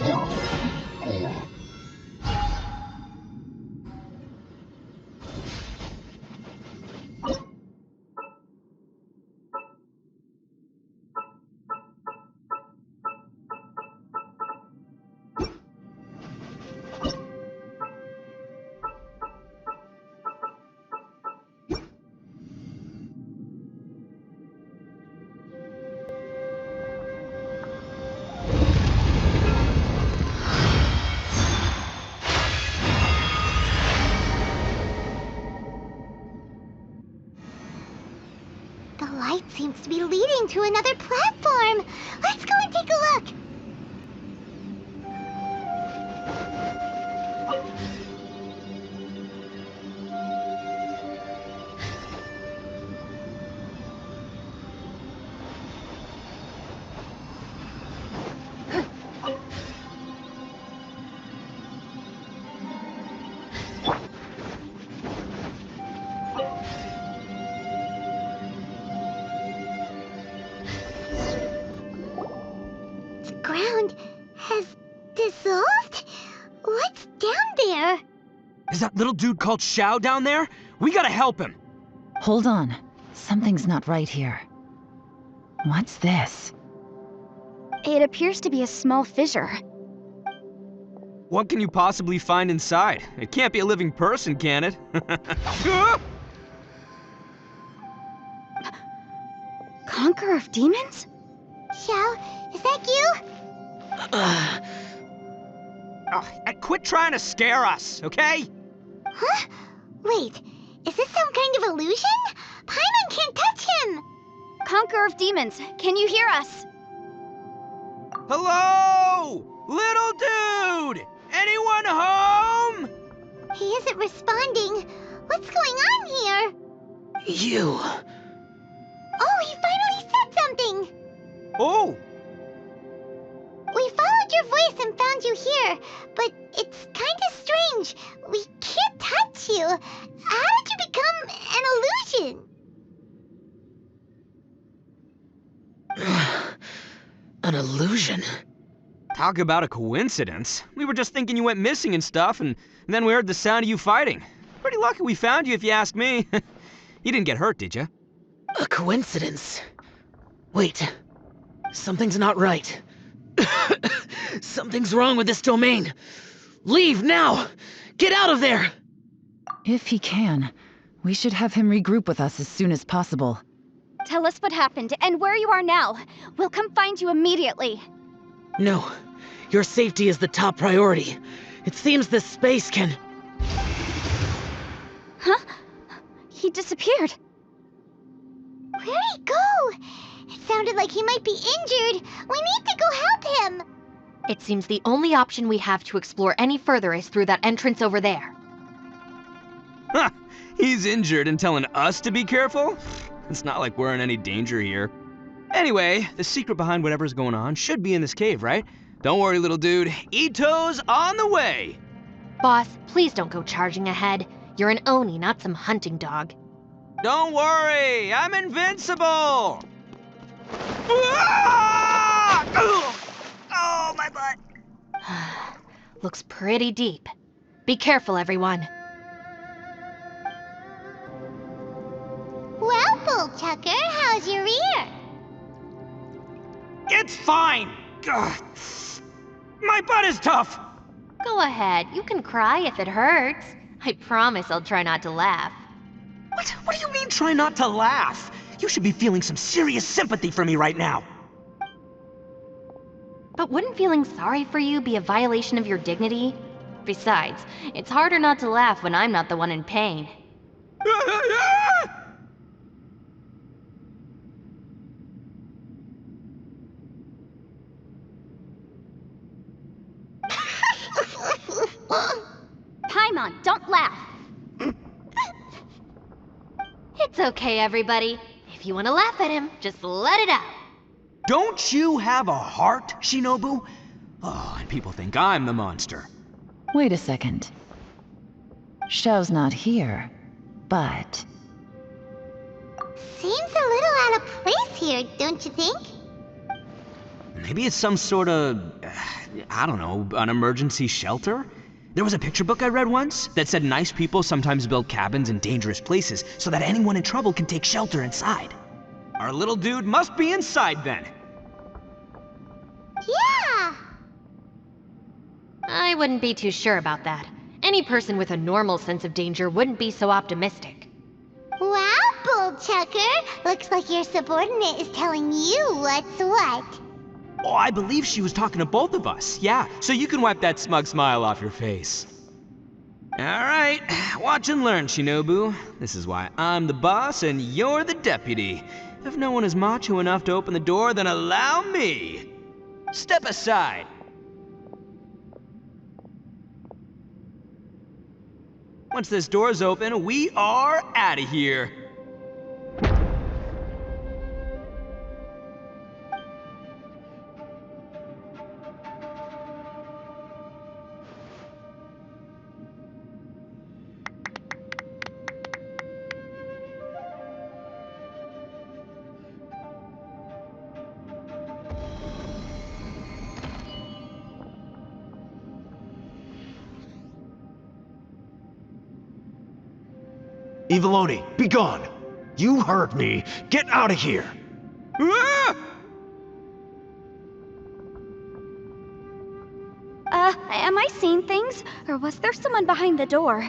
The light seems to be leading to another platform. Let's go and take a look. The ground has dissolved? What's down there? Is that little dude called Xiao down there? We gotta help him! Hold on. Something's not right here. What's this? It appears to be a small fissure. What can you possibly find inside? It can't be a living person, can it? Conqueror of demons? Xiao, is that you? Oh, quit trying to scare us, okay? Huh? Wait, is this some kind of illusion? Paimon can't touch him! Conqueror of demons, can you hear us? Hello? Little dude! Anyone home? He isn't responding. What's going on here? You. Oh, he finally said something! Oh! We followed your voice and found you here, but it's kinda strange. We can't touch you. How did you become an illusion? An illusion? Talk about a coincidence. We were just thinking you went missing and stuff, and then we heard the sound of you fighting. Pretty lucky we found you, if you ask me. You didn't get hurt, did you? A coincidence? Wait. Something's not right. Something's wrong with this domain. Leave now! Get out of there! If he can, we should have him regroup with us as soon as possible. Tell us what happened and where you are now. We'll come find you immediately. No. Your safety is the top priority. It seems this space can... Huh? He disappeared. Where'd he go? It sounded like he might be injured. We need to go help him. It seems the only option we have to explore any further is through that entrance over there. Huh! He's injured and telling us to be careful? It's not like we're in any danger here. Anyway, the secret behind whatever's going on should be in this cave, right? Don't worry, little dude. Ito's on the way! Boss, please don't go charging ahead. You're an Oni, not some hunting dog. Don't worry, I'm invincible! Ah! Oh, my butt! Looks pretty deep. Be careful, everyone. Well, Bullchucker, how's your ear? It's fine! Ugh. My butt is tough! Go ahead, you can cry if it hurts. I promise I'll try not to laugh. What do you mean, try not to laugh? You should be feeling some serious sympathy for me right now. But wouldn't feeling sorry for you be a violation of your dignity? Besides, it's harder not to laugh when I'm not the one in pain. Paimon, don't laugh. It's okay, everybody. If you want to laugh at him, just let it out. Don't you have a heart, Shinobu? Oh, and people think I'm the monster. Wait a second. Xiao's not here, but... Seems a little out of place here, don't you think? Maybe it's some sort of, I don't know, an emergency shelter? There was a picture book I read once that said nice people sometimes build cabins in dangerous places so that anyone in trouble can take shelter inside. Our little dude must be inside then. Yeah! I wouldn't be too sure about that. Any person with a normal sense of danger wouldn't be so optimistic. Wow, Bullchucker! Looks like your subordinate is telling you what's what. Oh, I believe she was talking to both of us. Yeah, so you can wipe that smug smile off your face. All right, watch and learn, Shinobu. This is why I'm the boss and you're the deputy. If no one is macho enough to open the door, then allow me. Step aside. Once this door's open, we are out of here. Eviloni, be gone! You heard me! Get out of here! Ah! Am I seeing things? Or was there someone behind the door?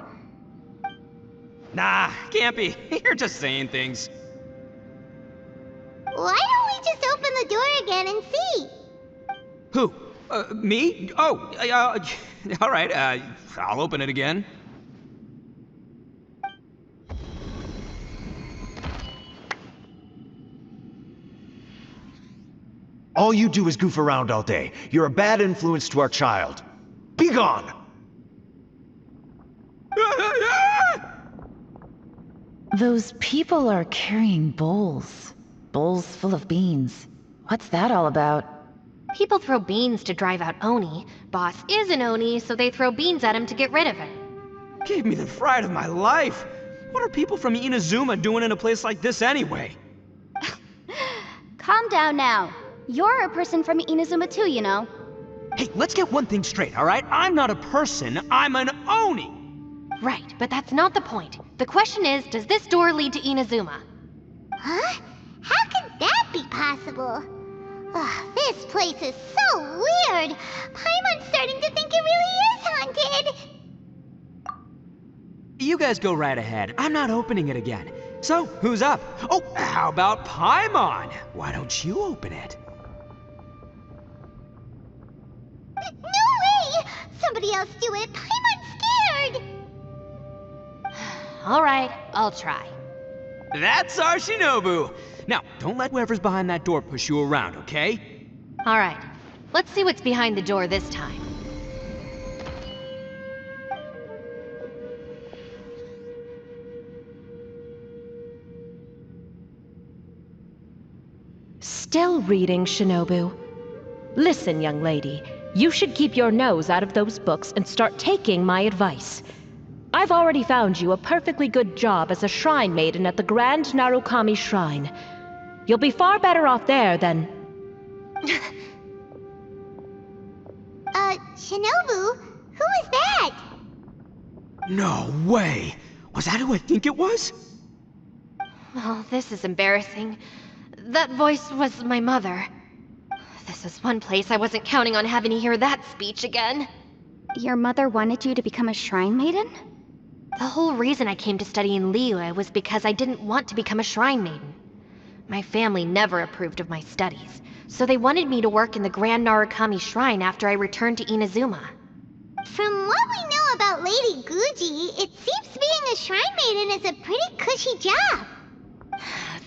Nah, can't be. You're just saying things. Why don't we just open the door again and see? Who? Me? Oh, all right, I'll open it again. All you do is goof around all day. You're a bad influence to our child. Be gone! Those people are carrying bowls. Bowls full of beans. What's that all about? People throw beans to drive out Oni. Boss is an Oni, so they throw beans at him to get rid of him. Gave me the fright of my life. What are people from Inazuma doing in a place like this anyway? Calm down now. You're a person from Inazuma too, you know. Hey, let's get one thing straight, all right? I'm not a person, I'm an Oni! Right, but that's not the point. The question is, does this door lead to Inazuma? Huh? How could that be possible? Ugh, this place is so weird. Paimon's starting to think it really is haunted. You guys go right ahead. I'm not opening it again. So, who's up? Oh, how about Paimon? Why don't you open it? No way! Somebody else do it. Paimon's scared. All right, I'll try. That's our Shinobu! Now, don't let whoever's behind that door push you around, okay? All right, let's see what's behind the door this time. Still reading, Shinobu. Listen, young lady, you should keep your nose out of those books and start taking my advice. I've already found you a perfectly good job as a shrine maiden at the Grand Narukami Shrine. You'll be far better off there than... Shinobu? Who is that? No way! Was that who I think it was? Oh, this is embarrassing. That voice was my mother. This is one place I wasn't counting on having to hear that speech again. Your mother wanted you to become a shrine maiden? The whole reason I came to study in Liyue was because I didn't want to become a shrine maiden. My family never approved of my studies, so they wanted me to work in the Grand Narukami Shrine after I returned to Inazuma. From what we know about Lady Guji, it seems being a shrine maiden is a pretty cushy job.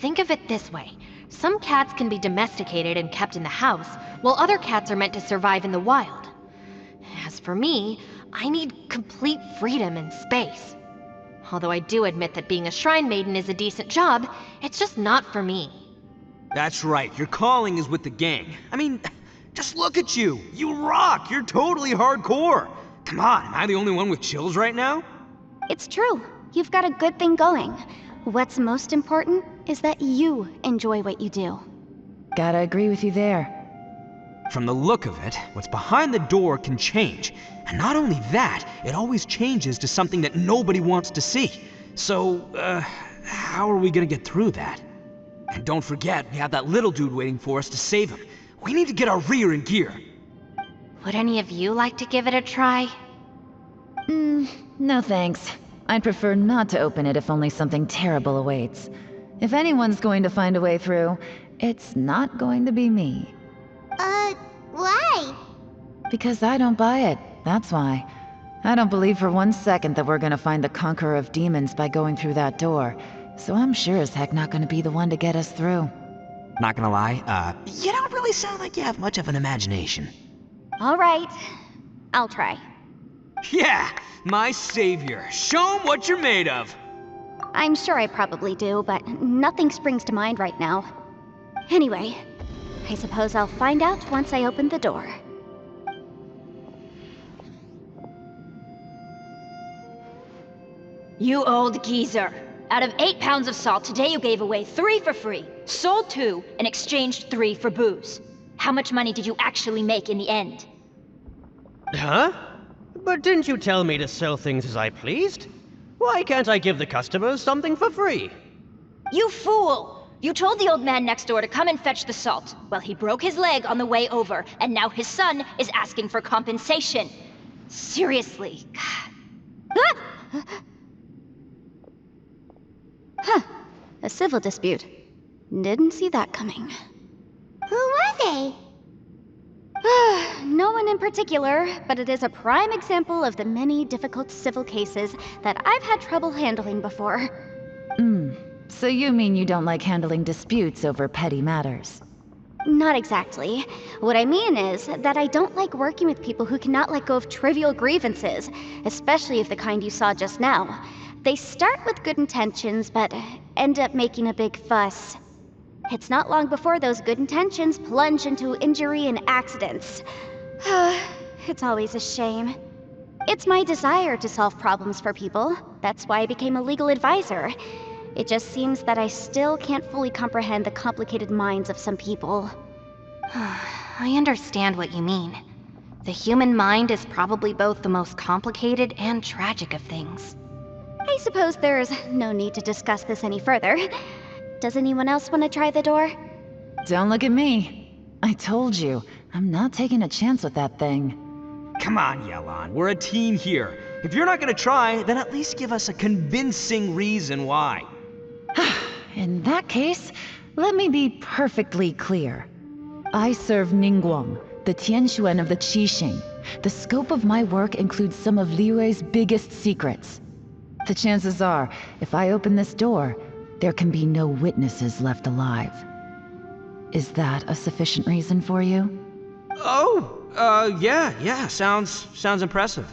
Think of it this way. Some cats can be domesticated and kept in the house, while other cats are meant to survive in the wild. As for me, I need complete freedom and space. Although I do admit that being a shrine maiden is a decent job, it's just not for me. That's right, your calling is with the gang. I mean, just look at you. You rock, you're totally hardcore. Come on, am I the only one with chills right now? It's true. You've got a good thing going. What's most important is that you enjoy what you do. Gotta agree with you there. From the look of it, what's behind the door can change. And not only that, it always changes to something that nobody wants to see. So, how are we gonna get through that? And don't forget, we have that little dude waiting for us to save him. We need to get our rear in gear. Would any of you like to give it a try? No thanks. I'd prefer not to open it if only something terrible awaits. If anyone's going to find a way through, it's not going to be me. Why? Because I don't buy it, that's why. I don't believe for 1 second that we're gonna find the Conqueror of Demons by going through that door. So I'm sure as heck not gonna be the one to get us through. Not gonna lie, you don't really sound like you have much of an imagination. All right, I'll try. Yeah, my savior. Show 'em what you're made of. I'm sure I probably do, but nothing springs to mind right now. Anyway, I suppose I'll find out once I open the door. You old geezer. Out of 8 pounds of salt, today you gave away 3 for free, sold 2, and exchanged 3 for booze. How much money did you actually make in the end? Huh? But didn't you tell me to sell things as I pleased? Why can't I give the customers something for free? You fool! You told the old man next door to come and fetch the salt. Well, he broke his leg on the way over, and now his son is asking for compensation. Seriously. Huh, a civil dispute. Didn't see that coming. Who were they? No one in particular, but it is a prime example of the many difficult civil cases that I've had trouble handling before. So you mean you don't like handling disputes over petty matters? Not exactly. What I mean is that I don't like working with people who cannot let go of trivial grievances, especially of the kind you saw just now. They start with good intentions, but end up making a big fuss. It's not long before those good intentions plunge into injury and accidents. It's always a shame. It's my desire to solve problems for people. That's why I became a legal advisor. It just seems that I still can't fully comprehend the complicated minds of some people. I understand what you mean. The human mind is probably both the most complicated and tragic of things. I suppose there's no need to discuss this any further. Does anyone else want to try the door? Don't look at me. I told you, I'm not taking a chance with that thing. Come on, Yelan, we're a team here. If you're not gonna try, then at least give us a convincing reason why. In that case, let me be perfectly clear. I serve Ningguang, the Tianxuan of the Qixing. The scope of my work includes some of Liyue's biggest secrets. The chances are, if I open this door, there can be no witnesses left alive. Is that a sufficient reason for you? Yeah, sounds impressive.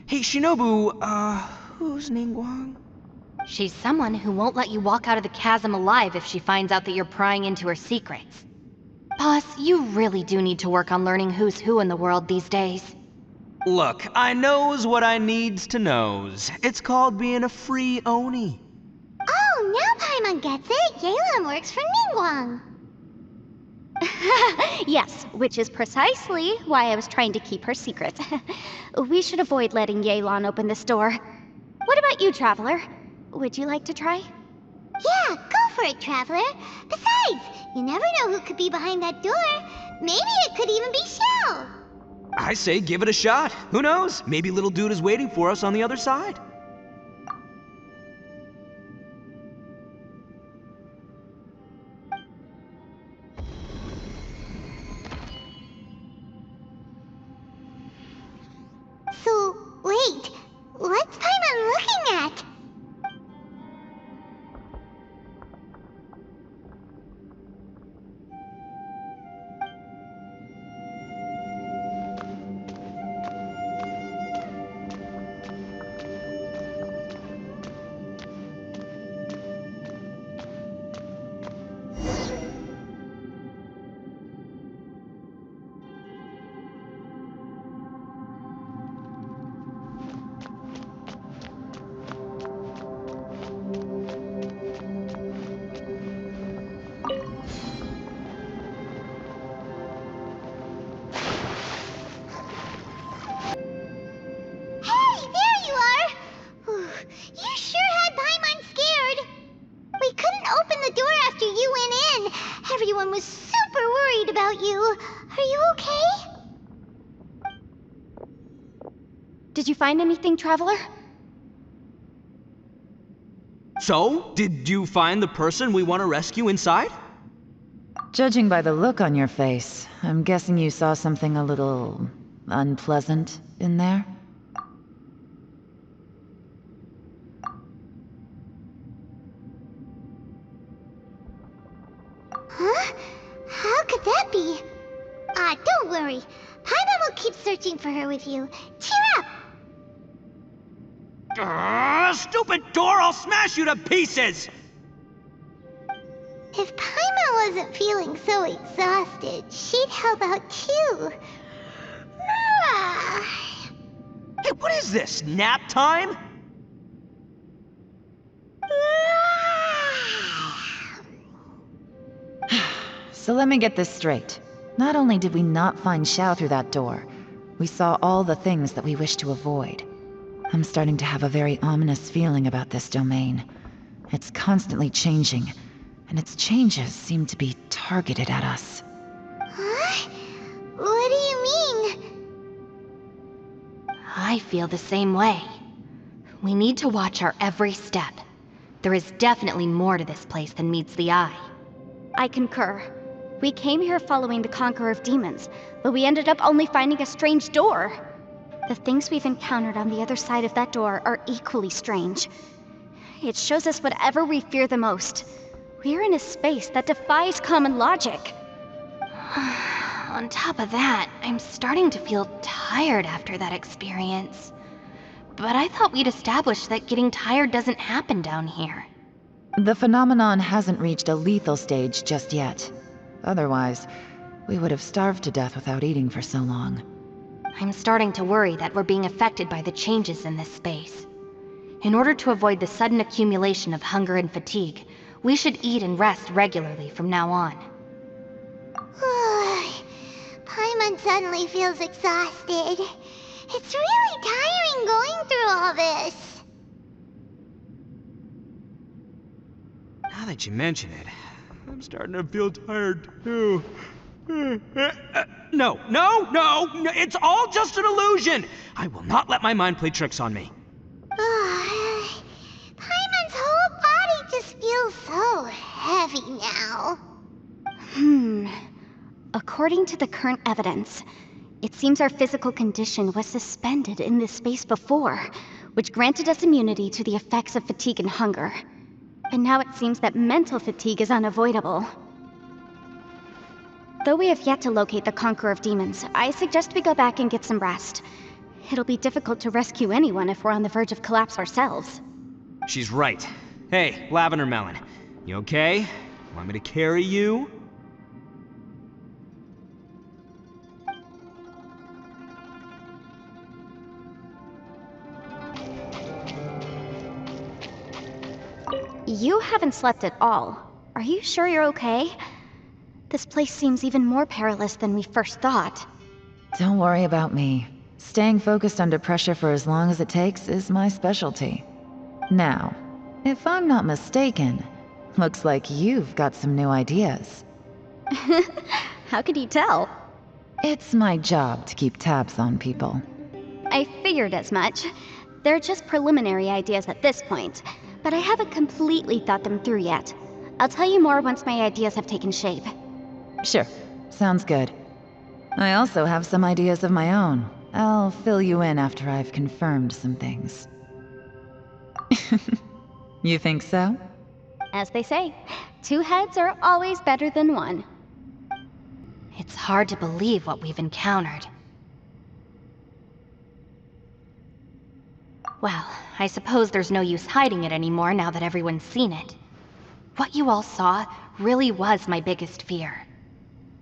Hey, Shinobu, who's Ningguang? She's someone who won't let you walk out of the chasm alive if she finds out that you're prying into her secrets. Boss, you really do need to work on learning who's who in the world these days. Look, I knows what I needs to knows. It's called being a free Oni. Oh, now Paimon gets it. Yelan works for Ningguang. Yes, which is precisely why I was trying to keep her secret. We should avoid letting Yelan open this door. What about you, Traveler? Would you like to try? Yeah, go for it, Traveler. Besides, you never know who could be behind that door. Maybe it could even be Shell. I say give it a shot. Who knows? Maybe little dude is waiting for us on the other side. So, wait. What's Paimon looking at? Everyone was super worried about you. Are you okay? Did you find anything, Traveler? So, did you find the person we want to rescue inside? Judging by the look on your face, I'm guessing you saw something a little unpleasant in there? Huh? How could that be? Don't worry. Paimon will keep searching for her with you. Cheer up! Stupid door! I'll smash you to pieces! If Paimon wasn't feeling so exhausted, she'd help out too. Hey, what is this? Nap time? So let me get this straight. Not only did we not find Xiao through that door, we saw all the things that we wish to avoid. I'm starting to have a very ominous feeling about this domain. It's constantly changing, and its changes seem to be targeted at us. Huh? What do you mean? I feel the same way. We need to watch our every step. There is definitely more to this place than meets the eye. I concur. We came here following the Conqueror of Demons, but we ended up only finding a strange door. The things we've encountered on the other side of that door are equally strange. It shows us whatever we fear the most. We're in a space that defies common logic. On top of that, I'm starting to feel tired after that experience. But I thought we'd established that getting tired doesn't happen down here. The phenomenon hasn't reached a lethal stage just yet. Otherwise, we would have starved to death without eating for so long. I'm starting to worry that we're being affected by the changes in this space. In order to avoid the sudden accumulation of hunger and fatigue, we should eat and rest regularly from now on. Paimon suddenly feels exhausted. It's really tiring going through all this. Now that you mention it, I'm starting to feel tired too. No, it's all just an illusion! I will not let my mind play tricks on me. Paimon's whole body just feels so heavy now. According to the current evidence, it seems our physical condition was suspended in this space before, which granted us immunity to the effects of fatigue and hunger. But now it seems that mental fatigue is unavoidable. Though we have yet to locate the Conqueror of Demons, I suggest we go back and get some rest. It'll be difficult to rescue anyone if we're on the verge of collapse ourselves. She's right. Hey, Lavender Melon. You okay? Want me to carry you? You haven't slept at all. Are you sure you're okay? This place seems even more perilous than we first thought. Don't worry about me. Staying focused under pressure for as long as it takes is my specialty. Now, if I'm not mistaken, looks like you've got some new ideas. How could you tell? It's my job to keep tabs on people. I figured as much. They're just preliminary ideas at this point, but I haven't completely thought them through yet. I'll tell you more once my ideas have taken shape. Sure, sounds good. I also have some ideas of my own. I'll fill you in after I've confirmed some things. You think so? As they say, 2 heads are always better than 1. It's hard to believe what we've encountered. Well, I suppose there's no use hiding it anymore now that everyone's seen it. What you all saw really was my biggest fear.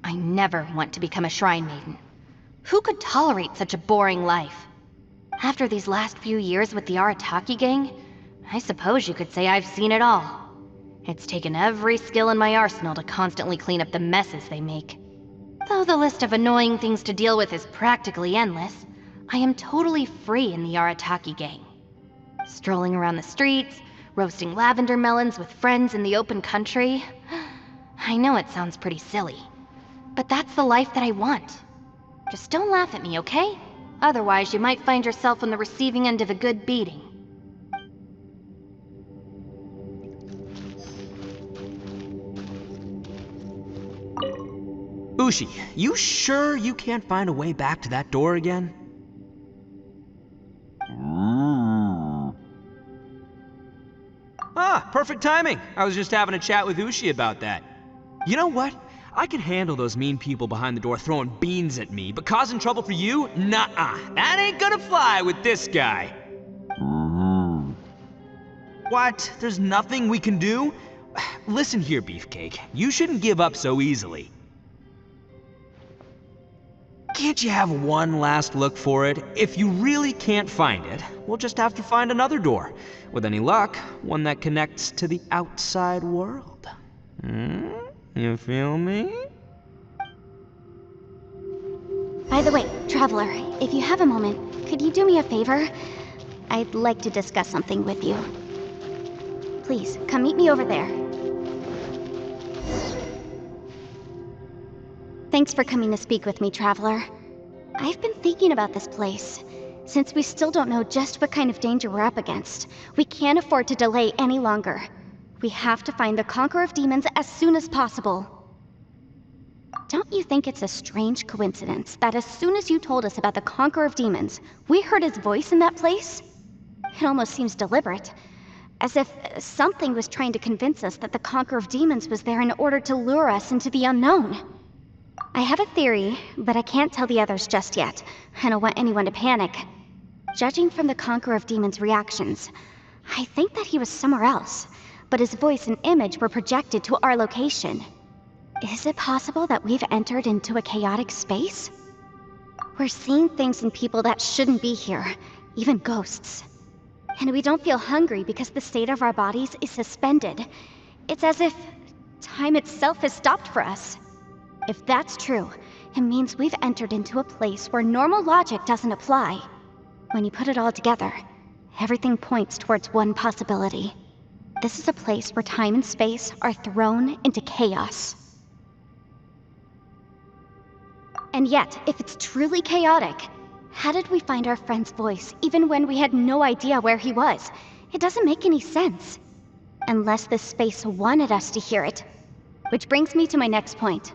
I never want to become a Shrine Maiden. Who could tolerate such a boring life? After these last few years with the Arataki gang, I suppose you could say I've seen it all. It's taken every skill in my arsenal to constantly clean up the messes they make. Though the list of annoying things to deal with is practically endless, I am totally free in the Arataki gang. Strolling around the streets, roasting lavender melons with friends in the open country. I know it sounds pretty silly, but that's the life that I want. Just don't laugh at me, okay? Otherwise, you might find yourself on the receiving end of a good beating. Ushi, you sure you can't find a way back to that door again? Ah, perfect timing. I was just having a chat with Ushi about that. You know what? I can handle those mean people behind the door throwing beans at me, but causing trouble for you? Nuh-uh. That ain't gonna fly with this guy. What? There's nothing we can do? Listen here, Beefcake. You shouldn't give up so easily. Can't you have one last look for it? If you really can't find it, we'll just have to find another door. With any luck, one that connects to the outside world. You feel me? By the way, Traveler, if you have a moment, could you do me a favor? I'd like to discuss something with you. Please, come meet me over there. Thanks for coming to speak with me, Traveler. I've been thinking about this place. Since we still don't know just what kind of danger we're up against, we can't afford to delay any longer. We have to find the Conqueror of Demons as soon as possible. Don't you think it's a strange coincidence that as soon as you told us about the Conqueror of Demons, we heard his voice in that place? It almost seems deliberate. As if something was trying to convince us that the Conqueror of Demons was there in order to lure us into the unknown. I have a theory, but I can't tell the others just yet. I don't want anyone to panic. Judging from the Conqueror of Demons' reactions, I think that he was somewhere else, but his voice and image were projected to our location. Is it possible that we've entered into a chaotic space? We're seeing things in people that shouldn't be here, even ghosts. And we don't feel hungry because the state of our bodies is suspended. It's as if time itself has stopped for us. If that's true, it means we've entered into a place where normal logic doesn't apply. When you put it all together, everything points towards one possibility. This is a place where time and space are thrown into chaos. And yet, if it's truly chaotic, how did we find our friend's voice even when we had no idea where he was? It doesn't make any sense. Unless this space wanted us to hear it. Which brings me to my next point.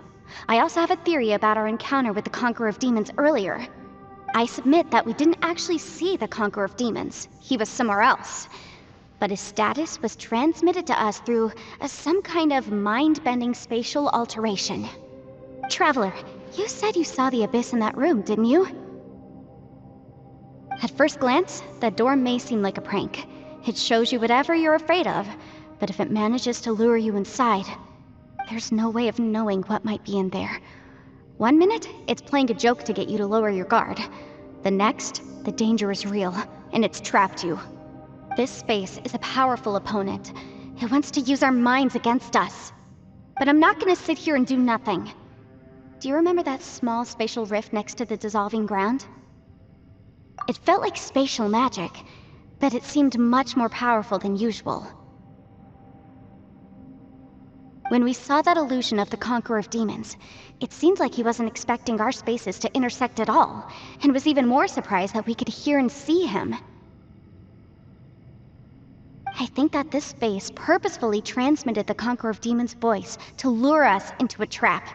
I also have a theory about our encounter with the Conqueror of Demons earlier. I submit that we didn't actually see the Conqueror of Demons. He was somewhere else. But his status was transmitted to us through some kind of mind-bending spatial alteration. Traveler, you said you saw the abyss in that room, didn't you? At first glance, the door may seem like a prank. It shows you whatever you're afraid of. But if it manages to lure you inside, there's no way of knowing what might be in there. One minute, it's playing a joke to get you to lower your guard. The next, the danger is real, and it's trapped you. This space is a powerful opponent. It wants to use our minds against us. But I'm not gonna sit here and do nothing. Do you remember that small spatial rift next to the dissolving ground? It felt like spatial magic, but it seemed much more powerful than usual. When we saw that illusion of the Conqueror of Demons, it seemed like he wasn't expecting our spaces to intersect at all, and was even more surprised that we could hear and see him. I think that this space purposefully transmitted the Conqueror of Demons' voice to lure us into a trap.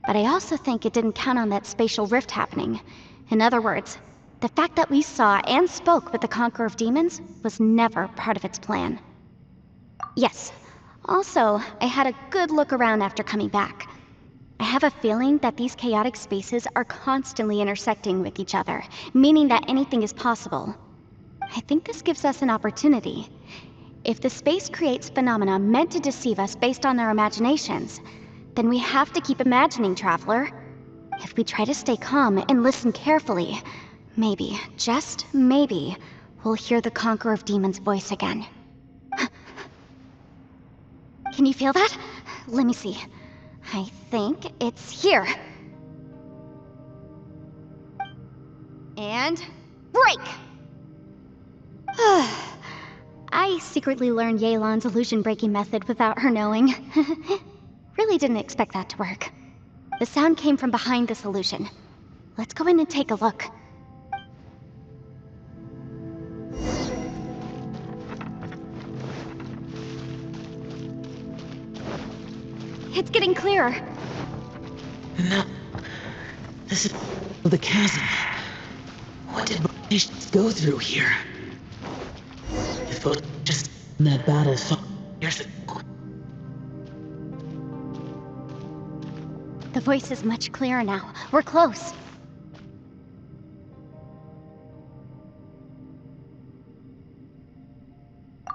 But I also think it didn't count on that spatial rift happening. In other words, the fact that we saw and spoke with the Conqueror of Demons was never part of its plan. Yes. Also, I had a good look around after coming back. I have a feeling that these chaotic spaces are constantly intersecting with each other, meaning that anything is possible. I think this gives us an opportunity. If the space creates phenomena meant to deceive us based on our imaginations, then we have to keep imagining, Traveler. If we try to stay calm and listen carefully, maybe, just maybe, we'll hear the Conqueror of Demons' voice again. Can you feel that? Let me see. I think it's here. And break! I secretly learned Yelan's illusion-breaking method without her knowing. Really didn't expect that to work. The sound came from behind this illusion. Let's go in and take a look. It's getting clearer. No. This is the chasm. What did British go through here? If it was just in that battle 5 years ago. The voice is much clearer now. We're close.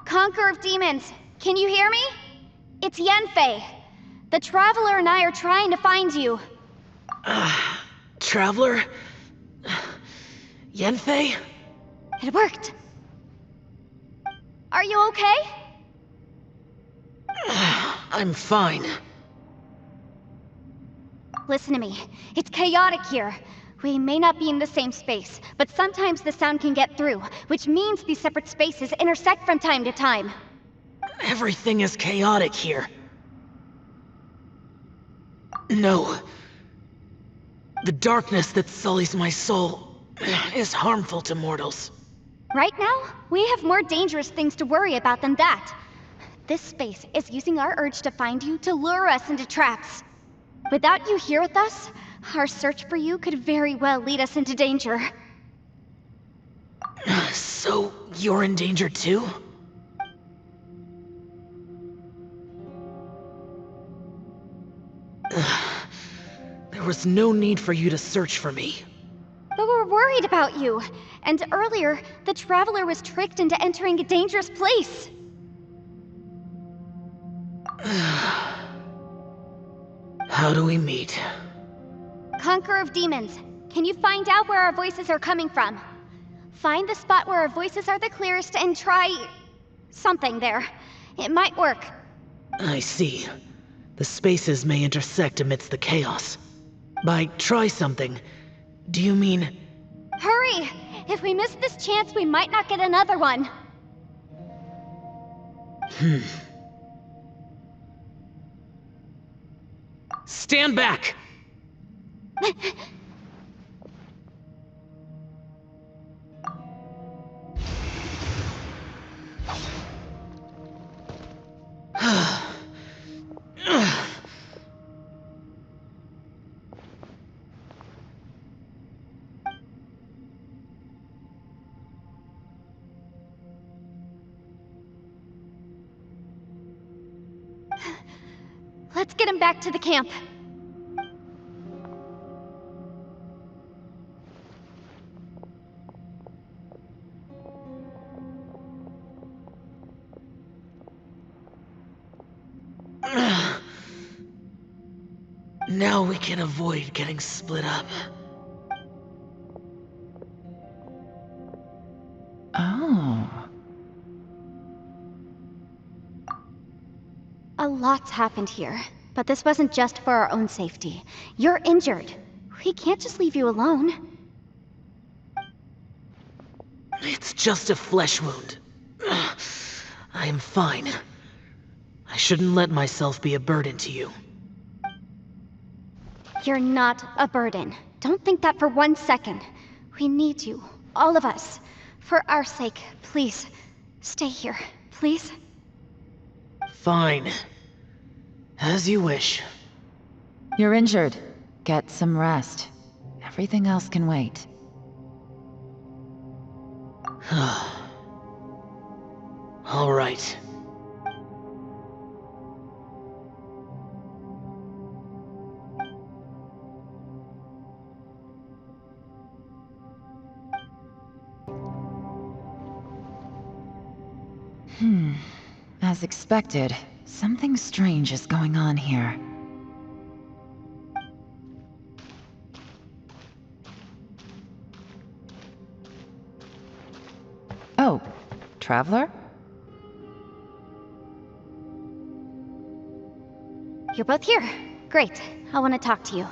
Conqueror of Demons, can you hear me? It's Yenfei. The Traveler and I are trying to find you. Traveler? Yenfei? It worked. Are you okay? I'm fine. Listen to me. It's chaotic here. We may not be in the same space, but sometimes the sound can get through, which means these separate spaces intersect from time to time. Everything is chaotic here. No. The darkness that sullies my soul is harmful to mortals. Right now, we have more dangerous things to worry about than that. This space is using our urge to find you to lure us into traps. Without you here with us, our search for you could very well lead us into danger. So, you're in danger too? There was no need for you to search for me. But we're worried about you. And earlier, the Traveler was tricked into entering a dangerous place. How do we meet? Conqueror of Demons, can you find out where our voices are coming from? Find the spot where our voices are the clearest and try... something there. It might work. I see. The spaces may intersect amidst the chaos. By try something, do you mean... Hurry! If we miss this chance, we might not get another one. Stand back! Let's get him back to the camp. Now we can avoid getting split up. Oh. A lot's happened here, but this wasn't just for our own safety. You're injured. We can't just leave you alone. It's just a flesh wound. I am fine. I shouldn't let myself be a burden to you. You're not a burden. Don't think that for 1 second. We need you, all of us. For our sake, please, stay here, please. Fine. As you wish. You're injured. Get some rest. Everything else can wait. All right. As expected, something strange is going on here. Oh, Traveler? You're both here. Great. I want to talk to you.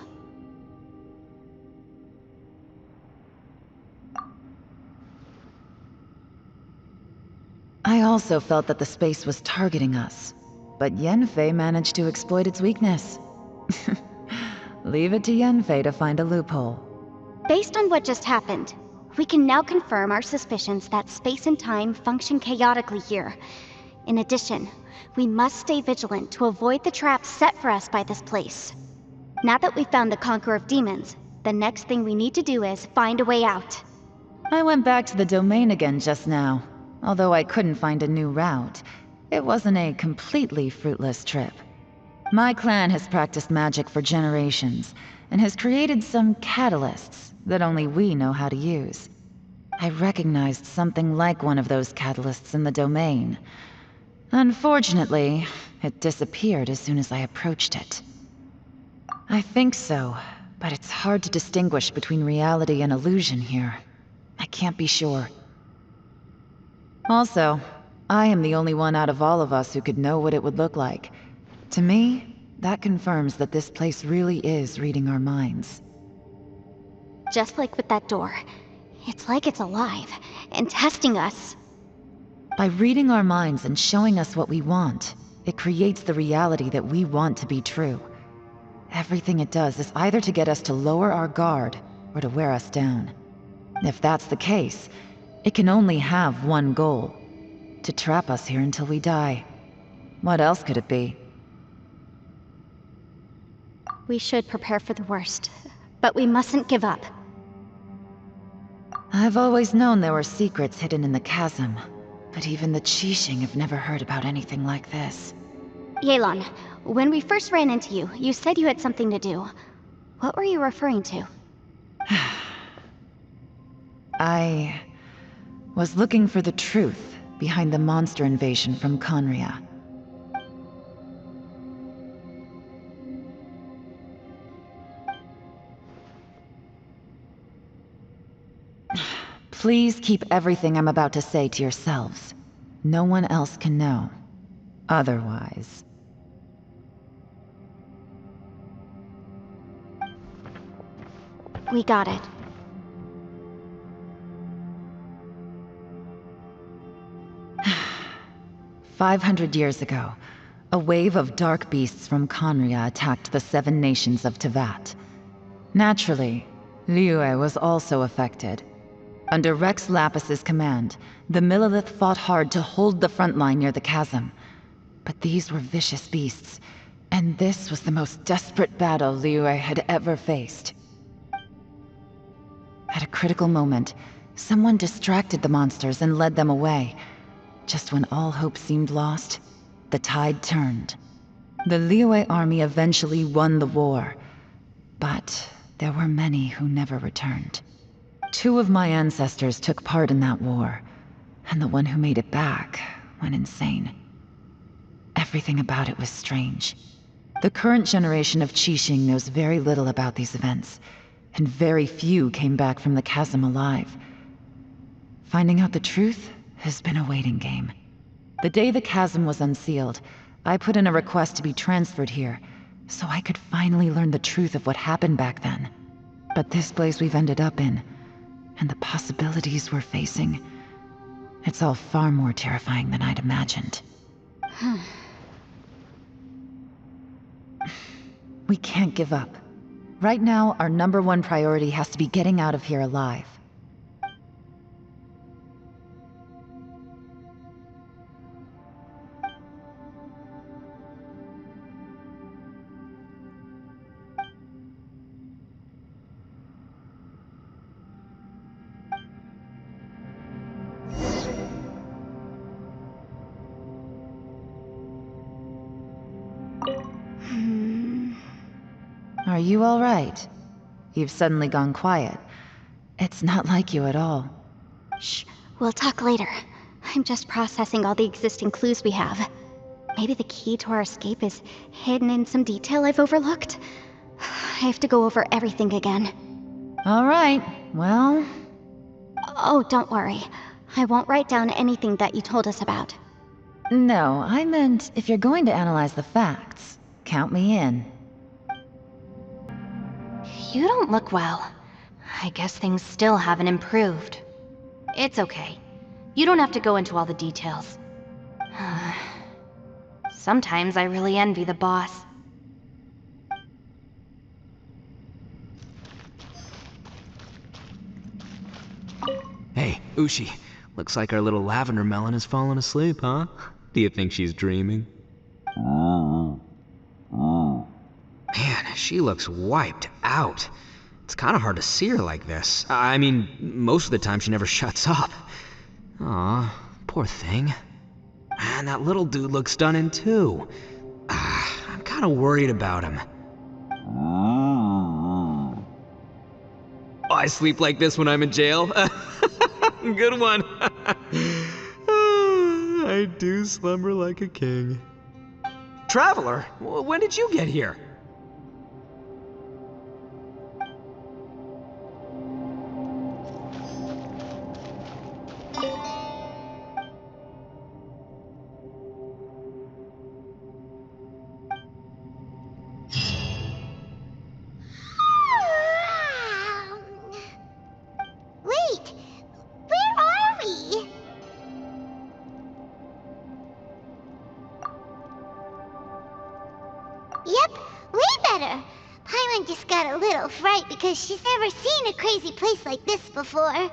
I also felt that the space was targeting us, but Yenfei managed to exploit its weakness. Leave it to Yenfei to find a loophole. Based on what just happened, we can now confirm our suspicions that space and time function chaotically here. In addition, we must stay vigilant to avoid the traps set for us by this place. Now that we've found the Conqueror of Demons, the next thing we need to do is find a way out. I went back to the domain again just now. Although I couldn't find a new route, it wasn't a completely fruitless trip. My clan has practiced magic for generations, and has created some catalysts that only we know how to use. I recognized something like one of those catalysts in the domain. Unfortunately, it disappeared as soon as I approached it. I think so, but it's hard to distinguish between reality and illusion here. I can't be sure. Also, I am the only one out of all of us who could know what it would look like. To me, that confirms that this place really is reading our minds. Just like with that door. It's like it's alive, and testing us. By reading our minds and showing us what we want, it creates the reality that we want to be true. Everything it does is either to get us to lower our guard, or to wear us down. If that's the case, it can only have one goal: to trap us here until we die. What else could it be? We should prepare for the worst, but we mustn't give up. I've always known there were secrets hidden in the chasm, but even the Qixing have never heard about anything like this. Yelan, when we first ran into you, you said you had something to do. What were you referring to? I was looking for the truth behind the monster invasion from Conria. Please keep everything I'm about to say to yourselves. No one else can know. Otherwise... We got it. "500 years ago, a wave of dark beasts from Conria attacked the 7 nations of Tevat. Naturally, Liyue was also affected. Under Rex Lapis's command, the Millelith fought hard to hold the front line near the chasm. But these were vicious beasts, and this was the most desperate battle Liyue had ever faced. At a critical moment, someone distracted the monsters and led them away. Just when all hope seemed lost, the tide turned. The Liyue army eventually won the war, but there were many who never returned. 2 of my ancestors took part in that war, and the one who made it back went insane. Everything about it was strange. The current generation of Qixing knows very little about these events, and very few came back from the chasm alive. Finding out the truth has been a waiting game. The day the chasm was unsealed, I put in a request to be transferred here, so I could finally learn the truth of what happened back then. But this place we've ended up in, and the possibilities we're facing, it's all far more terrifying than I'd imagined. We can't give up. Right now, our #1 priority has to be getting out of here alive. Are you all right? You've suddenly gone quiet. It's not like you at all. Shh, we'll talk later. I'm just processing all the existing clues we have. Maybe the key to our escape is hidden in some detail I've overlooked. I have to go over everything again. All right, well... Oh, don't worry. I won't write down anything that you told us about. No, I meant if you're going to analyze the facts, count me in. You don't look well. I guess things still haven't improved. It's okay. You don't have to go into all the details. Sometimes I really envy the boss. Hey, Ushi. Looks like our little lavender melon has fallen asleep, huh? Do you think she's dreaming? Man, she looks wiped out. It's kind of hard to see her like this. I mean, most of the time she never shuts up. Aw, poor thing. Man, that little dude looks stunning too. I'm kind of worried about him. Oh, I sleep like this when I'm in jail? Good one. I do slumber like a king. Traveler, when did you get here? Wait, where are we? Yep, way better. Paimon just got a little fright because she's never seen a crazy place like this before.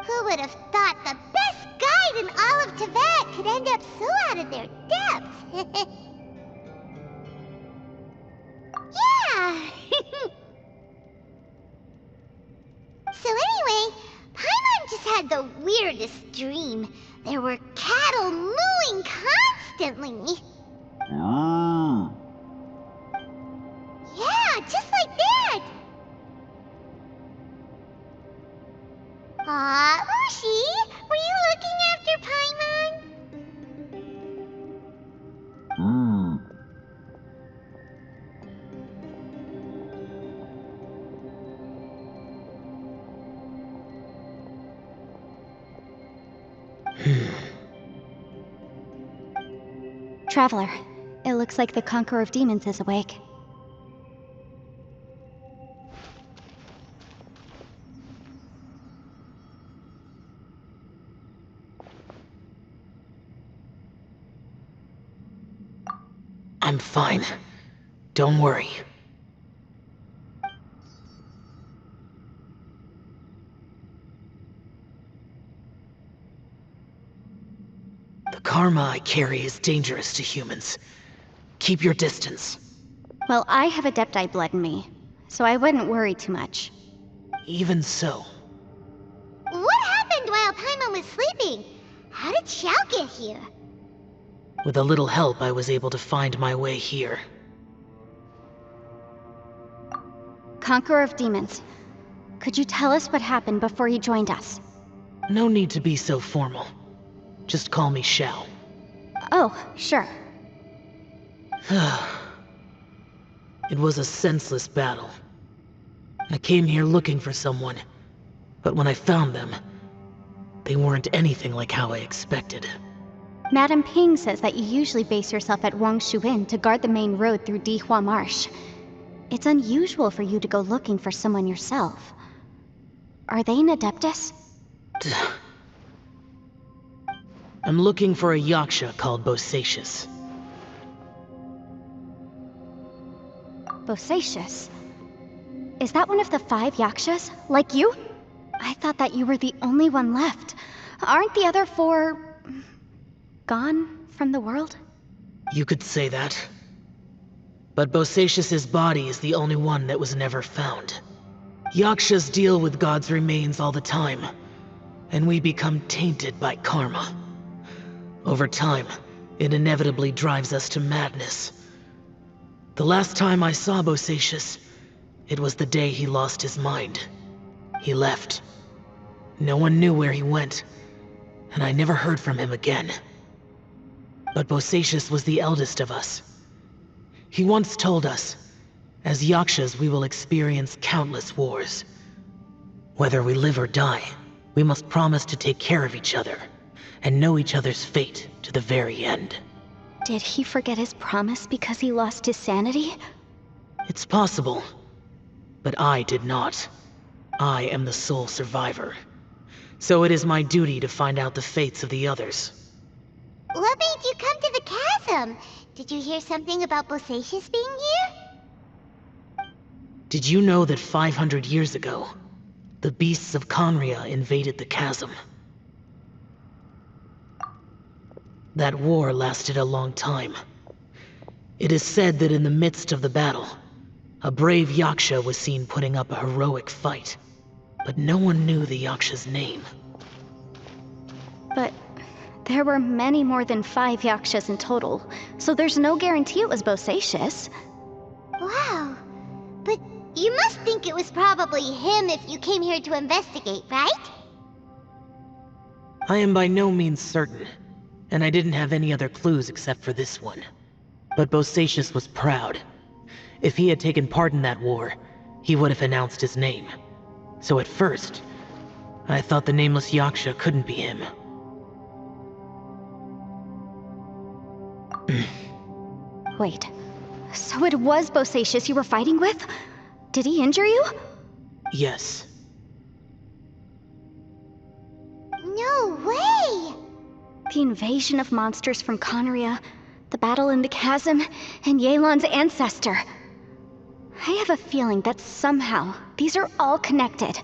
Who would have thought the best guide in all of Tibet could end up so out of their depth? Yeah! So anyway, Paimon just had the weirdest dream. There were cattle mooing constantly. Yeah, just like that. Aw, Ushi, were you looking after Paimon? Traveler, it looks like the Conqueror of Demons is awake. I'm fine. Don't worry. The karma I carry is dangerous to humans. Keep your distance. Well, I have Adepti blood in me, so I wouldn't worry too much. Even so, What happened while Paimon was sleeping? How did Xiao get here? with a little help, I was able to find my way here. Conqueror of Demons, could you tell us what happened before you joined us? No need to be so formal. Just call me Xiao. Oh, sure. It was a senseless battle. I came here looking for someone, but when I found them, they weren't anything like how I expected. Madame Ping says that you usually base yourself at Wangshuin to guard the main road through Dihua Marsh. It's unusual for you to go looking for someone yourself. Are they an Adeptus? I'm looking for a Yaksha called Bosacius. Bosacius? Is that one of the 5 Yakshas? Like you? I thought that you were the only one left. Aren't the other 4... gone from the world? You could say that. But Bosacius's body is the only one that was never found. Yakshas deal with God's remains all the time, and we become tainted by karma. Over time, it inevitably drives us to madness. The last time I saw Bosacius, it was the day he lost his mind. He left. No one knew where he went, and I never heard from him again. But Bosacius was the eldest of us. He once told us, as Yakshas we will experience countless wars. Whether we live or die, we must promise to take care of each other, and know each other's fate to the very end. Did he forget his promise because he lost his sanity? It's possible, but I did not. I am the sole survivor. So it is my duty to find out the fates of the others. What made you come to the chasm? Did you hear something about Bosacius being here? Did you know that 500 years ago, the beasts of Conria invaded the chasm? That war lasted a long time. It is said that in the midst of the battle, a brave Yaksha was seen putting up a heroic fight. But no one knew the Yaksha's name. But there were many more than 5 Yakshas in total, so there's no guarantee it was Bosacius. Wow. But you must think it was probably him if you came here to investigate, right? I am by no means certain, and I didn't have any other clues except for this one. But Bosacius was proud. If he had taken part in that war, he would have announced his name. So at first, I thought the nameless Yaksha couldn't be him. Wait, so it was Bosacius you were fighting with? Did he injure you? Yes. No way! The invasion of monsters from Conria, the battle in the chasm, and Yelan's ancestor. I have a feeling that somehow these are all connected.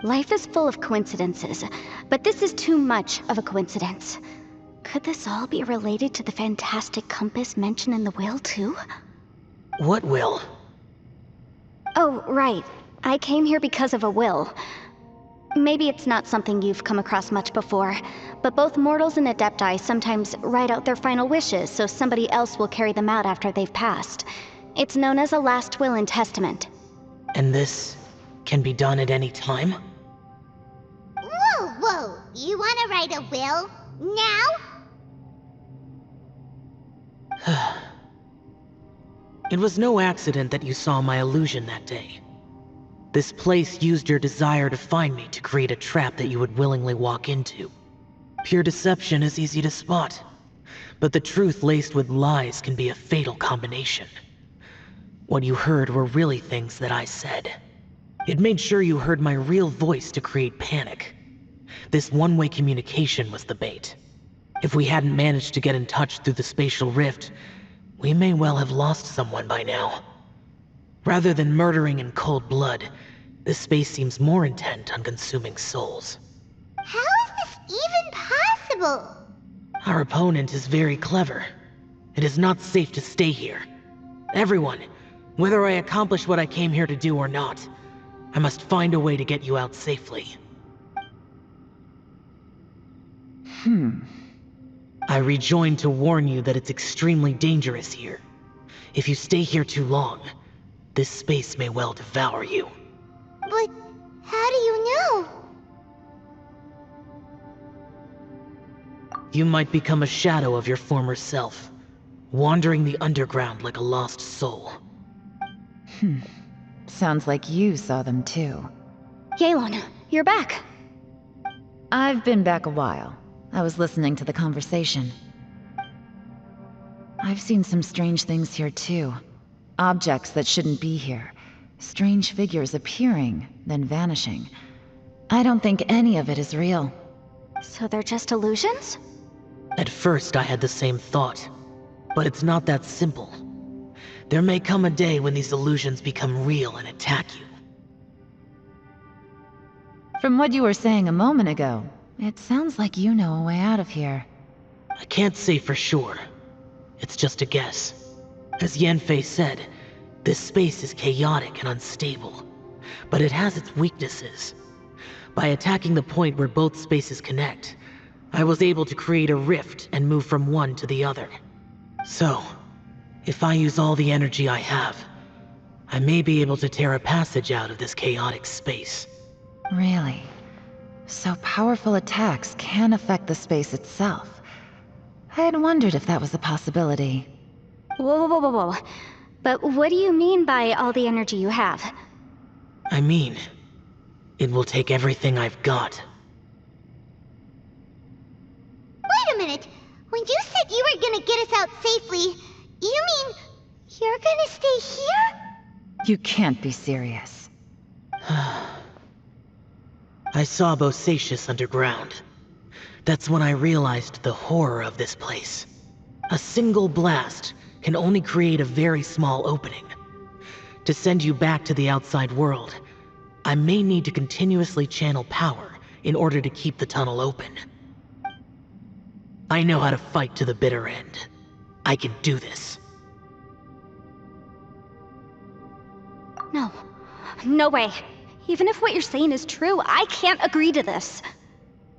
Life is full of coincidences, but this is too much of a coincidence. Could this all be related to the fantastic compass mentioned in the will, too? What will? Oh, right. I came here because of a will. Maybe it's not something you've come across much before, but both mortals and adepti sometimes write out their final wishes so somebody else will carry them out after they've passed. It's known as a last will and testament. And this can be done at any time? Whoa! You wanna write a will? Now? It was no accident that you saw my illusion that day. This place used your desire to find me to create a trap that you would willingly walk into. Pure deception is easy to spot, but the truth laced with lies can be a fatal combination. What you heard were really things that I said. It made sure you heard my real voice to create panic. This one-way communication was the bait. If we hadn't managed to get in touch through the spatial rift, we may well have lost someone by now. Rather than murdering in cold blood, this space seems more intent on consuming souls. How is this even possible? Our opponent is very clever. It is not safe to stay here. Everyone, whether I accomplish what I came here to do or not, I must find a way to get you out safely. I rejoined to warn you that it's extremely dangerous here. If you stay here too long, this space may well devour you. But how do you know? You might become a shadow of your former self. wandering the underground like a lost soul. Sounds like you saw them too. Yelan, you're back. I've been back a while. I was listening to the conversation. I've seen some strange things here too. Objects that shouldn't be here. Strange figures appearing, then vanishing. I don't think any of it is real. So they're just illusions? At first, I had the same thought. But it's not that simple. There may come a day when these illusions become real and attack you. From what you were saying a moment ago, it sounds like you know a way out of here. I can't say for sure. It's just a guess. As Yanfei said, this space is chaotic and unstable. But it has its weaknesses. By attacking the point where both spaces connect, I was able to create a rift and move from one to the other. So, if I use all the energy I have, I may be able to tear a passage out of this chaotic space. Really? So powerful attacks can affect the space itself. I had wondered if that was a possibility. Whoa. But what do you mean by all the energy you have? I mean, it will take everything I've got. Wait a minute! When you said you were gonna get us out safely, you mean you're gonna stay here? You can't be serious. I saw Bosacius underground. That's when I realized the horror of this place. A single blast can only create a very small opening. To send you back to the outside world, I may need to continuously channel power in order to keep the tunnel open. I know how to fight to the bitter end. I can do this. No way. Even if what you're saying is true, I can't agree to this.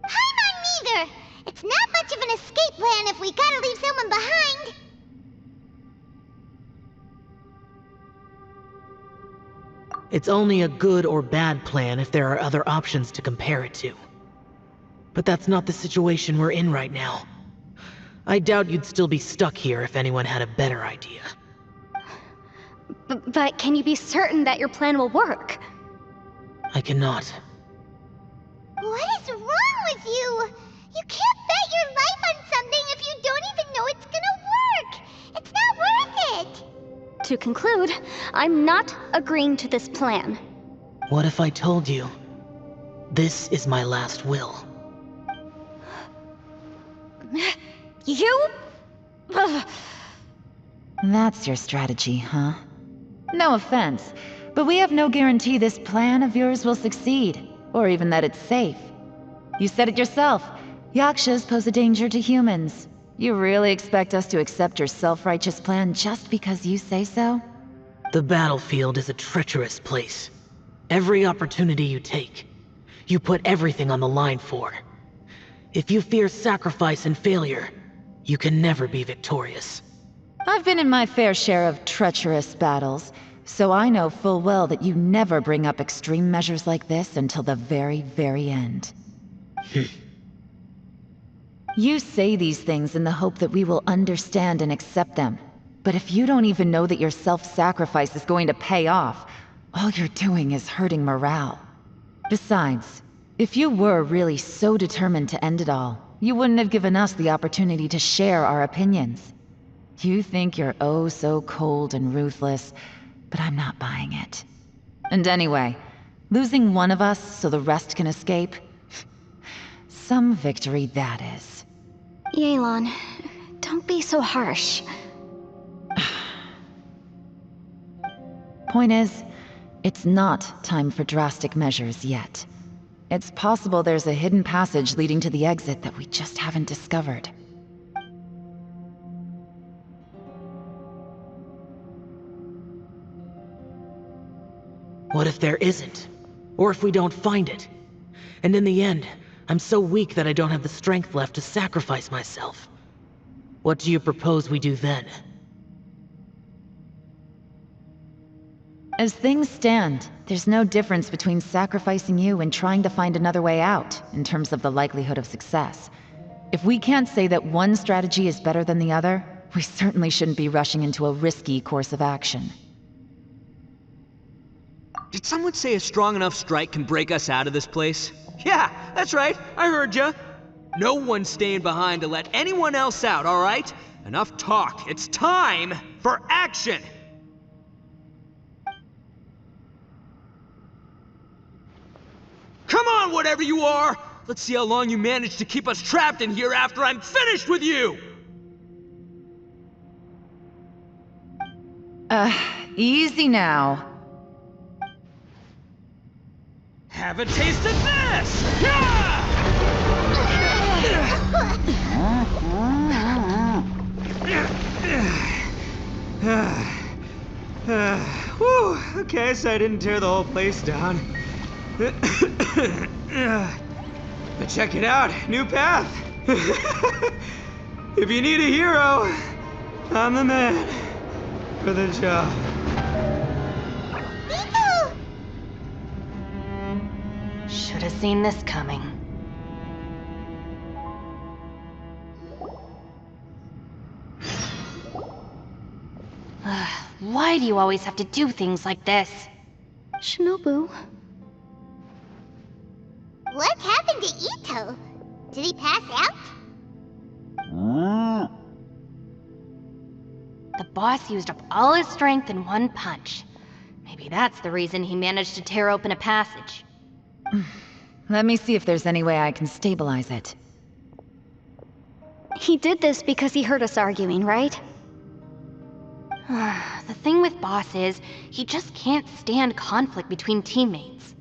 I'm not neither! It's not much of an escape plan if we gotta leave someone behind! It's only a good or bad plan if there are other options to compare it to. But that's not the situation we're in right now. I doubt you'd still be stuck here if anyone had a better idea. But can you be certain that your plan will work? I cannot. What is wrong with you? You can't bet your life on something if you don't even know it's gonna work! It's not worth it! To conclude, I'm not agreeing to this plan. What if I told you, this is my last will? You? Ugh. That's your strategy, huh? No offense, but we have no guarantee this plan of yours will succeed, or even that it's safe. You said it yourself. Yakshas pose a danger to humans. You really expect us to accept your self-righteous plan just because you say so? The battlefield is a treacherous place. Every opportunity you take, you put everything on the line for. If you fear sacrifice and failure, you can never be victorious. I've been in my fair share of treacherous battles, so I know full well that you never bring up extreme measures like this until the very, very end. You say these things in the hope that we will understand and accept them. But if you don't even know that your self-sacrifice is going to pay off, all you're doing is hurting morale. Besides, if you were really so determined to end it all, you wouldn't have given us the opportunity to share our opinions. You think you're oh so cold and ruthless, but I'm not buying it. And anyway, losing one of us so the rest can escape? Some victory that is. Yelan, don't be so harsh. Point is, it's not time for drastic measures yet. It's possible there's a hidden passage leading to the exit that we just haven't discovered. What if there isn't? Or if we don't find it? And in the end, I'm so weak that I don't have the strength left to sacrifice myself. What do you propose we do then? As things stand, there's no difference between sacrificing you and trying to find another way out, in terms of the likelihood of success. If we can't say that one strategy is better than the other, We certainly shouldn't be rushing into a risky course of action. Did someone say a strong enough strike can break us out of this place? Yeah, that's right, I heard ya. No one's staying behind to let anyone else out, alright? Enough talk, it's time for action! Come on, whatever you are! Let's see how long you manage to keep us trapped in here after I'm finished with you! Easy now. Have a taste of this! Yeah! Whew, okay, so I didn't tear the whole place down. But check it out, new path. If you need a hero, I'm the man for the job. Should have seen this coming. Why do you always have to do things like this? Shinobu. What happened to Ito? Did he pass out? The boss used up all his strength in one punch. Maybe that's the reason he managed to tear open a passage. Let me see if there's any way I can stabilize it. He did this because he heard us arguing, right? The thing with Boss is, he just can't stand conflict between teammates.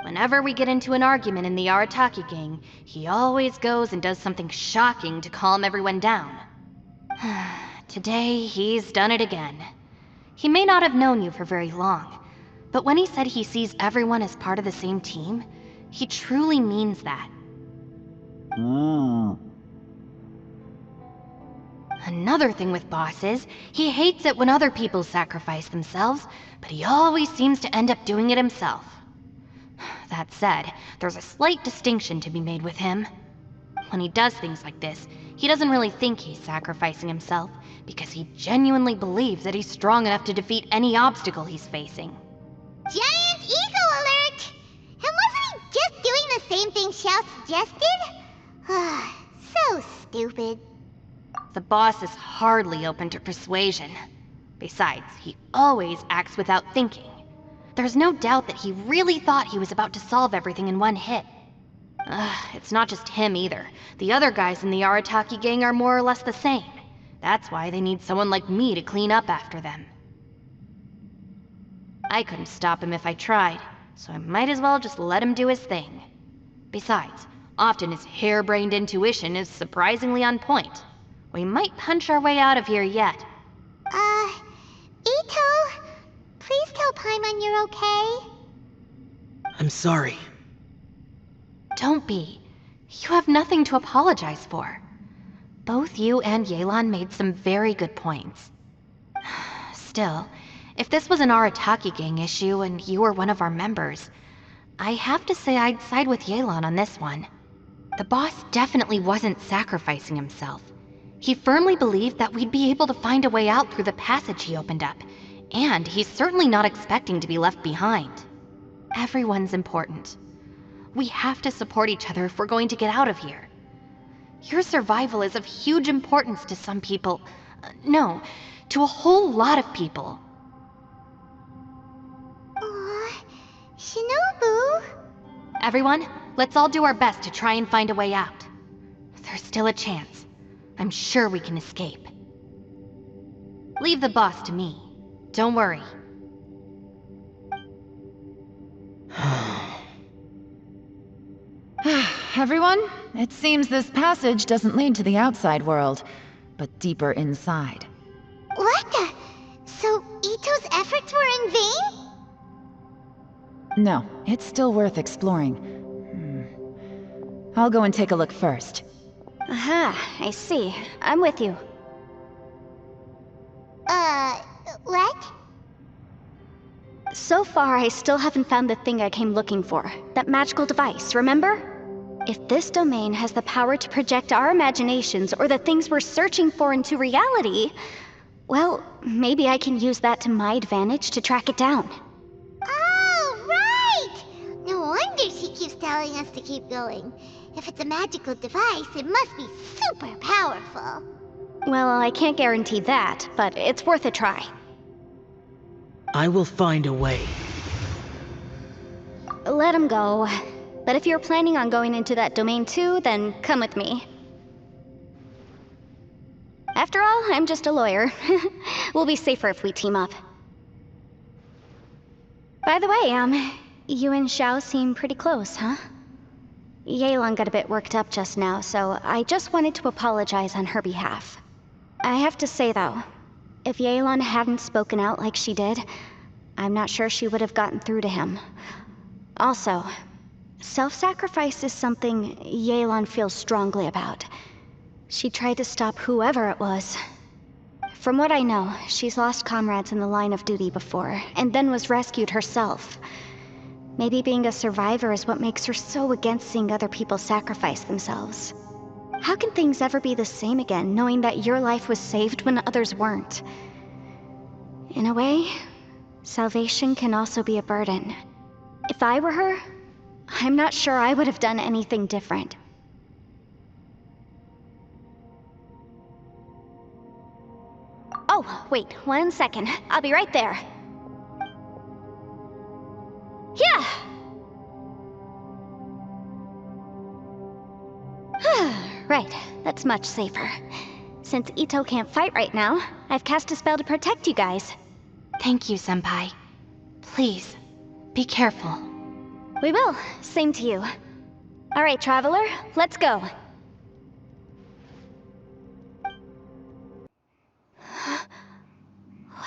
Whenever we get into an argument in the Arataki gang, he always goes and does something shocking to calm everyone down. Today, he's done it again. He may not have known you for very long, but when he said he sees everyone as part of the same team, he truly means that. Another thing with Boss is, he hates it when other people sacrifice themselves, but he always seems to end up doing it himself. That said, there's a slight distinction to be made with him. When he does things like this, he doesn't really think he's sacrificing himself, because he genuinely believes that he's strong enough to defeat any obstacle he's facing. Giant ego alert! And wasn't he just doing the same thing Xiao suggested? So stupid. The boss is hardly open to persuasion. Besides, he always acts without thinking. There's no doubt that he really thought he was about to solve everything in one hit. It's not just him either. The other guys in the Arataki gang are more or less the same. That's why they need someone like me to clean up after them. I couldn't stop him if I tried, so I might as well just let him do his thing. Besides, often his harebrained intuition is surprisingly on point. We might punch our way out of here yet. Ito, please tell Paimon you're okay. I'm sorry. Don't be. You have nothing to apologize for. Both you and Yelan made some very good points. Still, if this was an Arataki gang issue and you were one of our members, I have to say I'd side with Yelan on this one. The boss definitely wasn't sacrificing himself. He firmly believed that we'd be able to find a way out through the passage he opened up, and he's certainly not expecting to be left behind. Everyone's important. We have to support each other if we're going to get out of here. Your survival is of huge importance to some people. No, to a whole lot of people. Aw, Shinobu. Everyone, let's all do our best to try and find a way out. There's still a chance. I'm sure we can escape. Leave the boss to me. Don't worry. Everyone, it seems this passage doesn't lead to the outside world, but deeper inside. What the? So Ito's efforts were in vain? No, it's still worth exploring. I'll go and take a look first. Aha, I see. I'm with you. What? So far, I still haven't found the thing I came looking for. That magical device, remember? If this domain has the power to project our imaginations or the things we're searching for into reality, well, maybe I can use that to my advantage to track it down. Oh, right! No wonder she keeps telling us to keep going. If it's a magical device, it must be super powerful. Well, I can't guarantee that, but it's worth a try. I will find a way. Let him go. But if you're planning on going into that domain too, then come with me. After all, I'm just a lawyer. We'll be safer if we team up. By the way, you and Xiao seem pretty close, huh? Yelan got a bit worked up just now, so I just wanted to apologize on her behalf. I have to say though, if Yelan hadn't spoken out like she did, I'm not sure she would have gotten through to him. Also, self-sacrifice is something Yelan feels strongly about. She tried to stop whoever it was. From what I know, she's lost comrades in the line of duty before, and then was rescued herself. Maybe being a survivor is what makes her so against seeing other people sacrifice themselves. How can things ever be the same again, knowing that your life was saved when others weren't? In a way, salvation can also be a burden. If I were her, I'm not sure I would have done anything different. Oh, wait, 1 second. I'll be right there. Yeah! Right, that's much safer. Since Ito can't fight right now, I've cast a spell to protect you guys. Thank you, Senpai. Please, be careful. We will. Same to you. All right, Traveler, let's go.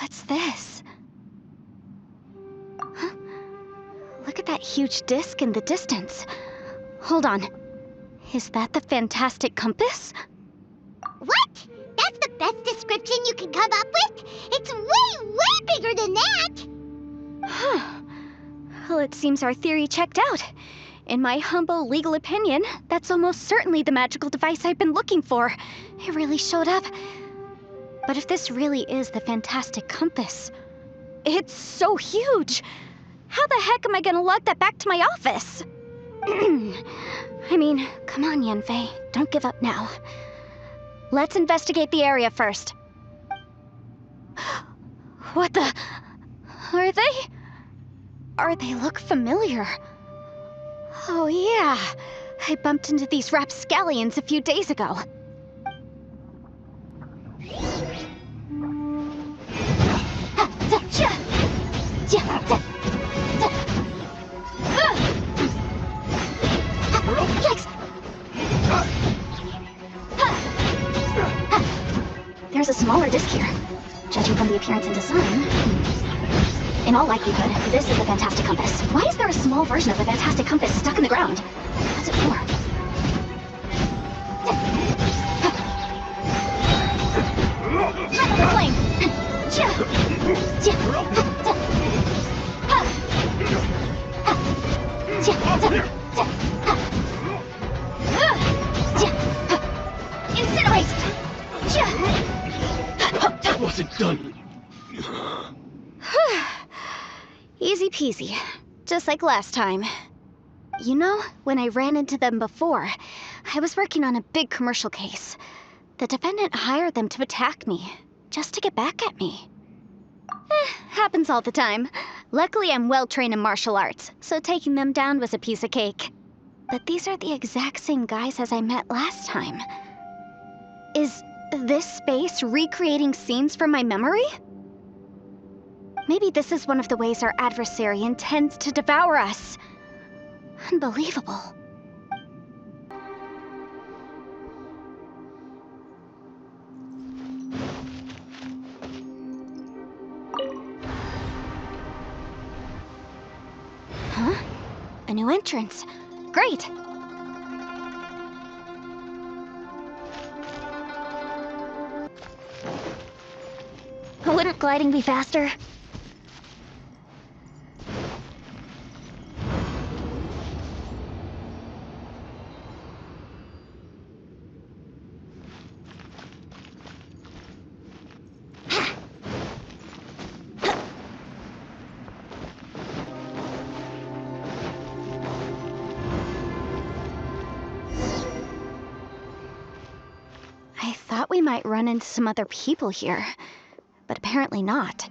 What's this? Huh? Look at that huge disc in the distance. Hold on. Is that the fantastic compass? What? That's the best description you can come up with? It's way, way bigger than that! Huh. Well, it seems our theory checked out. In my humble legal opinion, that's almost certainly the magical device I've been looking for. It really showed up. But if this really is the fantastic compass, it's so huge! How the heck am I gonna lug that back to my office? I mean, come on, Yanfei. Don't give up now. Let's investigate the area first. What the... Are they look familiar? Oh yeah, I bumped into these rapscallions a few days ago. There's a smaller disc here. Judging from the appearance and design, in all likelihood, this is the fantastic compass. Why is there a small version of the fantastic compass stuck in the ground? What's it for? Drop the flame! Incinerate! That wasn't done. Easy peasy. Just like last time. You know, when I ran into them before, I was working on a big commercial case. The defendant hired them to attack me, just to get back at me. Happens all the time. Luckily, I'm well trained in martial arts, so taking them down was a piece of cake. But these are the exact same guys as I met last time. Is this space recreating scenes from my memory? Maybe this is one of the ways our adversary intends to devour us. Unbelievable. Huh? A new entrance. Great! Wouldn't gliding be faster? we might run into some other people here, but apparently not.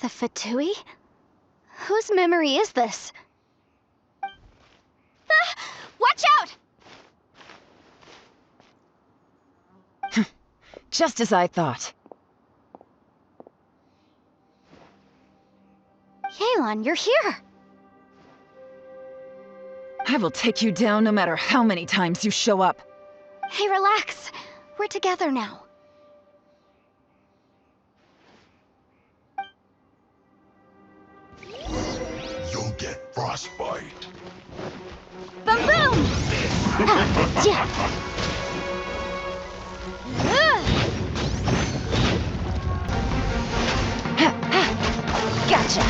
The Fatui? Whose memory is this? Ah, watch out! Just as I thought. Yelan, you're here! I will take you down no matter how many times you show up. Hey, relax. We're together now. You'll get frostbite. Boom boom! Yeah. Gotcha!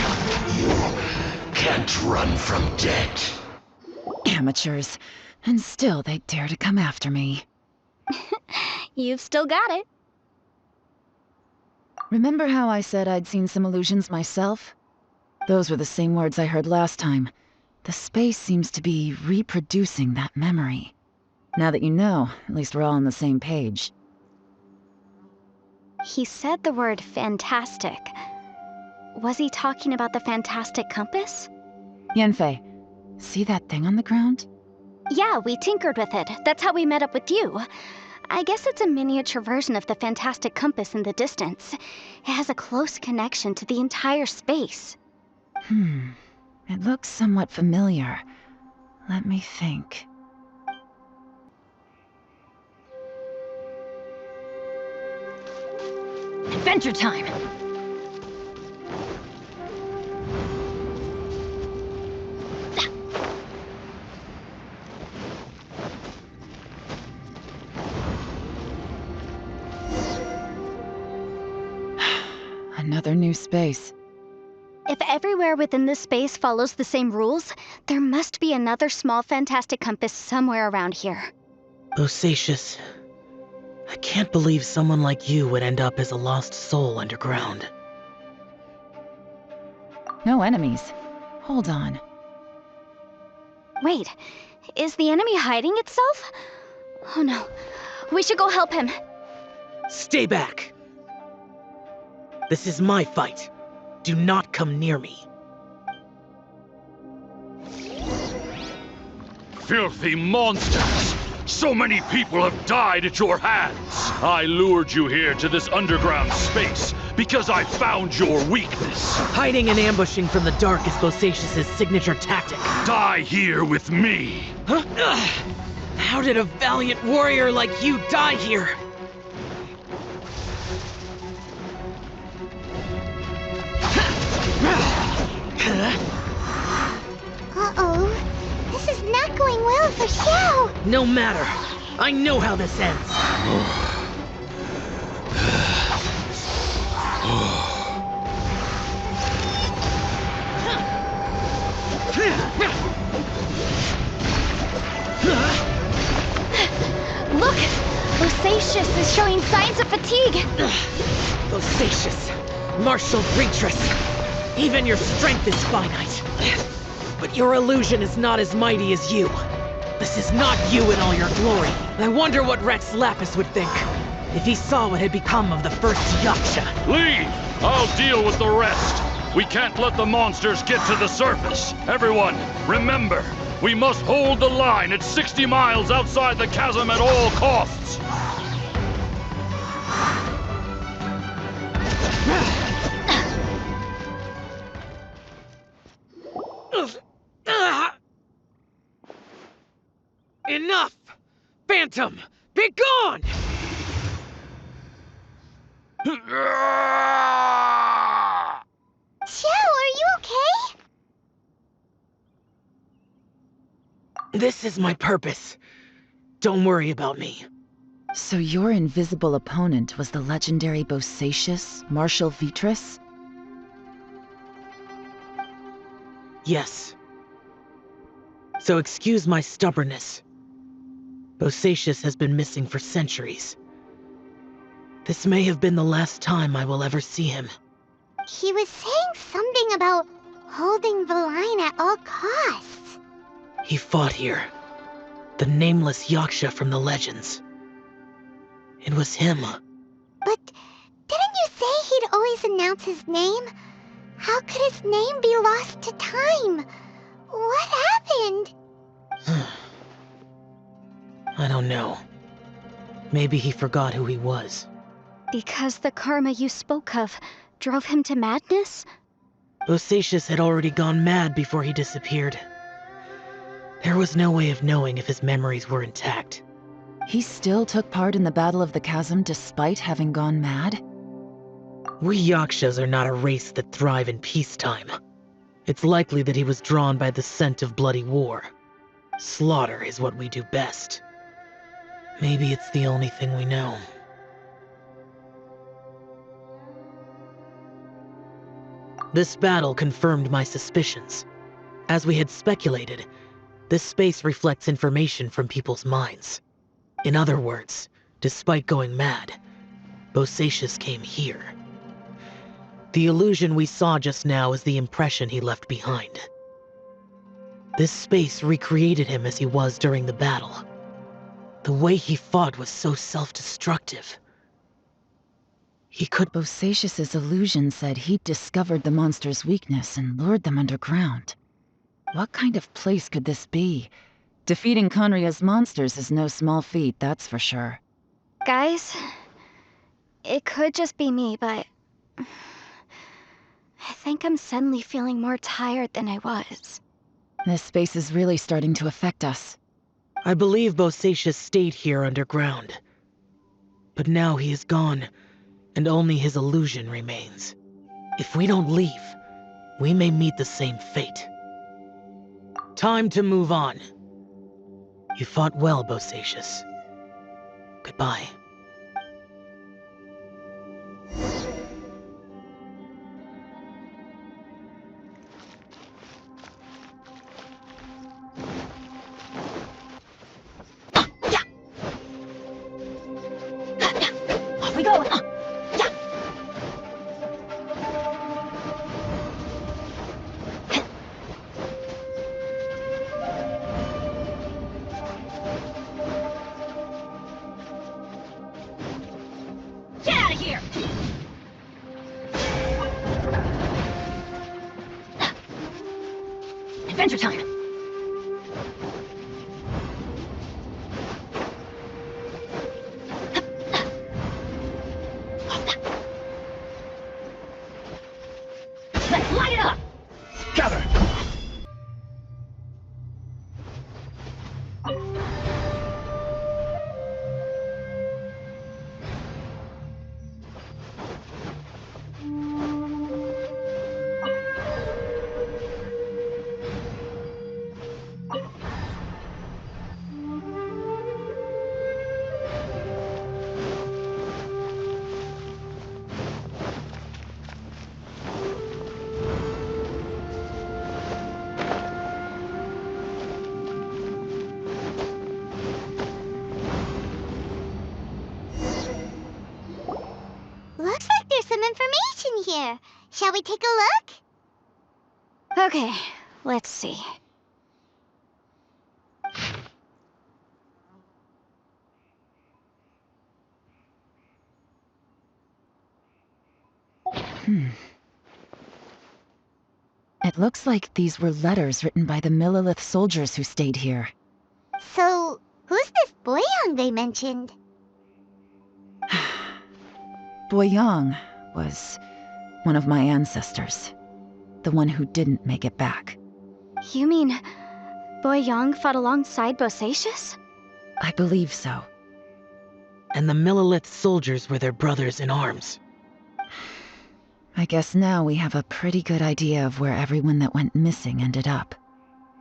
Can't run from death. Amateurs. And still they dare to come after me. You've still got it. Remember how I said I'd seen some illusions myself? Those were the same words I heard last time. The space seems to be reproducing that memory. Now that you know, at least we're all on the same page. He said the word fantastic. Was he talking about the fantastic compass? Yanfei, see that thing on the ground? Yeah, we tinkered with it. That's how we met up with you. I guess it's a miniature version of the fantastic compass in the distance. It has a close connection to the entire space. It looks somewhat familiar. Let me think. Adventure time! Another new space. If everywhere within this space follows the same rules, there must be another small fantastic compass somewhere around here. Bosacious. I can't believe someone like you would end up as a lost soul underground. No enemies. Hold on. Wait, is the enemy hiding itself? Oh no, we should go help him. Stay back! This is my fight. Do not come near me. Filthy monsters! So many people have died at your hands! I lured you here to this underground space because I found your weakness. Hiding and ambushing from the dark is Bosacious' signature tactic. Die here with me! Huh? How did a valiant warrior like you die here? Uh-oh. This is not going well for Xiao. No matter. I know how this ends. Look! Bosacious is showing signs of fatigue! Bosacious, martial breatress. Even your strength is finite. But your illusion is not as mighty as you. This is not you in all your glory. I wonder what Rex Lapis would think if he saw what had become of the first Yaksha. Leave! I'll deal with the rest. We can't let the monsters get to the surface. Everyone, remember, we must hold the line at 60 miles outside the chasm at all costs. Enough! Phantom, be gone! Xiao, are you okay? This is my purpose. Don't worry about me. So your invisible opponent was the legendary Bosacious, Martial Vitris? Yes. So excuse my stubbornness. Bosacious has been missing for centuries. This may have been the last time I will ever see him. He was saying something about holding the line at all costs. He fought here. The nameless Yaksha from the legends. It was him. But didn't you say he'd always announce his name? How could his name be lost to time? What happened? I don't know. Maybe he forgot who he was. Because the karma you spoke of drove him to madness? Bosacius had already gone mad before he disappeared. There was no way of knowing if his memories were intact. He still took part in the Battle of the Chasm despite having gone mad? We Yakshas are not a race that thrive in peacetime. It's likely that he was drawn by the scent of bloody war. Slaughter is what we do best. Maybe it's the only thing we know. This battle confirmed my suspicions. As we had speculated, this space reflects information from people's minds. In other words, despite going mad, Bosacius came here. The illusion we saw just now is the impression he left behind. This space recreated him as he was during the battle. The way he fought was so self-destructive. He could... Bosacius's illusion said he'd discovered the monster's weakness and lured them underground. What kind of place could this be? Defeating Conria's monsters is no small feat, that's for sure. Guys, it could just be me, but I think I'm suddenly feeling more tired than I was. This space is really starting to affect us. I believe Bosacius stayed here underground. But now he is gone, and only his illusion remains. If we don't leave, we may meet the same fate. Time to move on. You fought well, Bosacius. Goodbye. Off we go! Get out of here! Adventure time! Let's light it up! Gather! Looks like there's some information here. Shall we take a look? Okay, let's see. It looks like these were letters written by the Millelith soldiers who stayed here. So, who's this Boyang they mentioned? Boyang was one of my ancestors. The one who didn't make it back. You mean Boyang fought alongside Bosacius? I believe so. And the Millelith soldiers were their brothers in arms. I guess now we have a pretty good idea of where everyone that went missing ended up.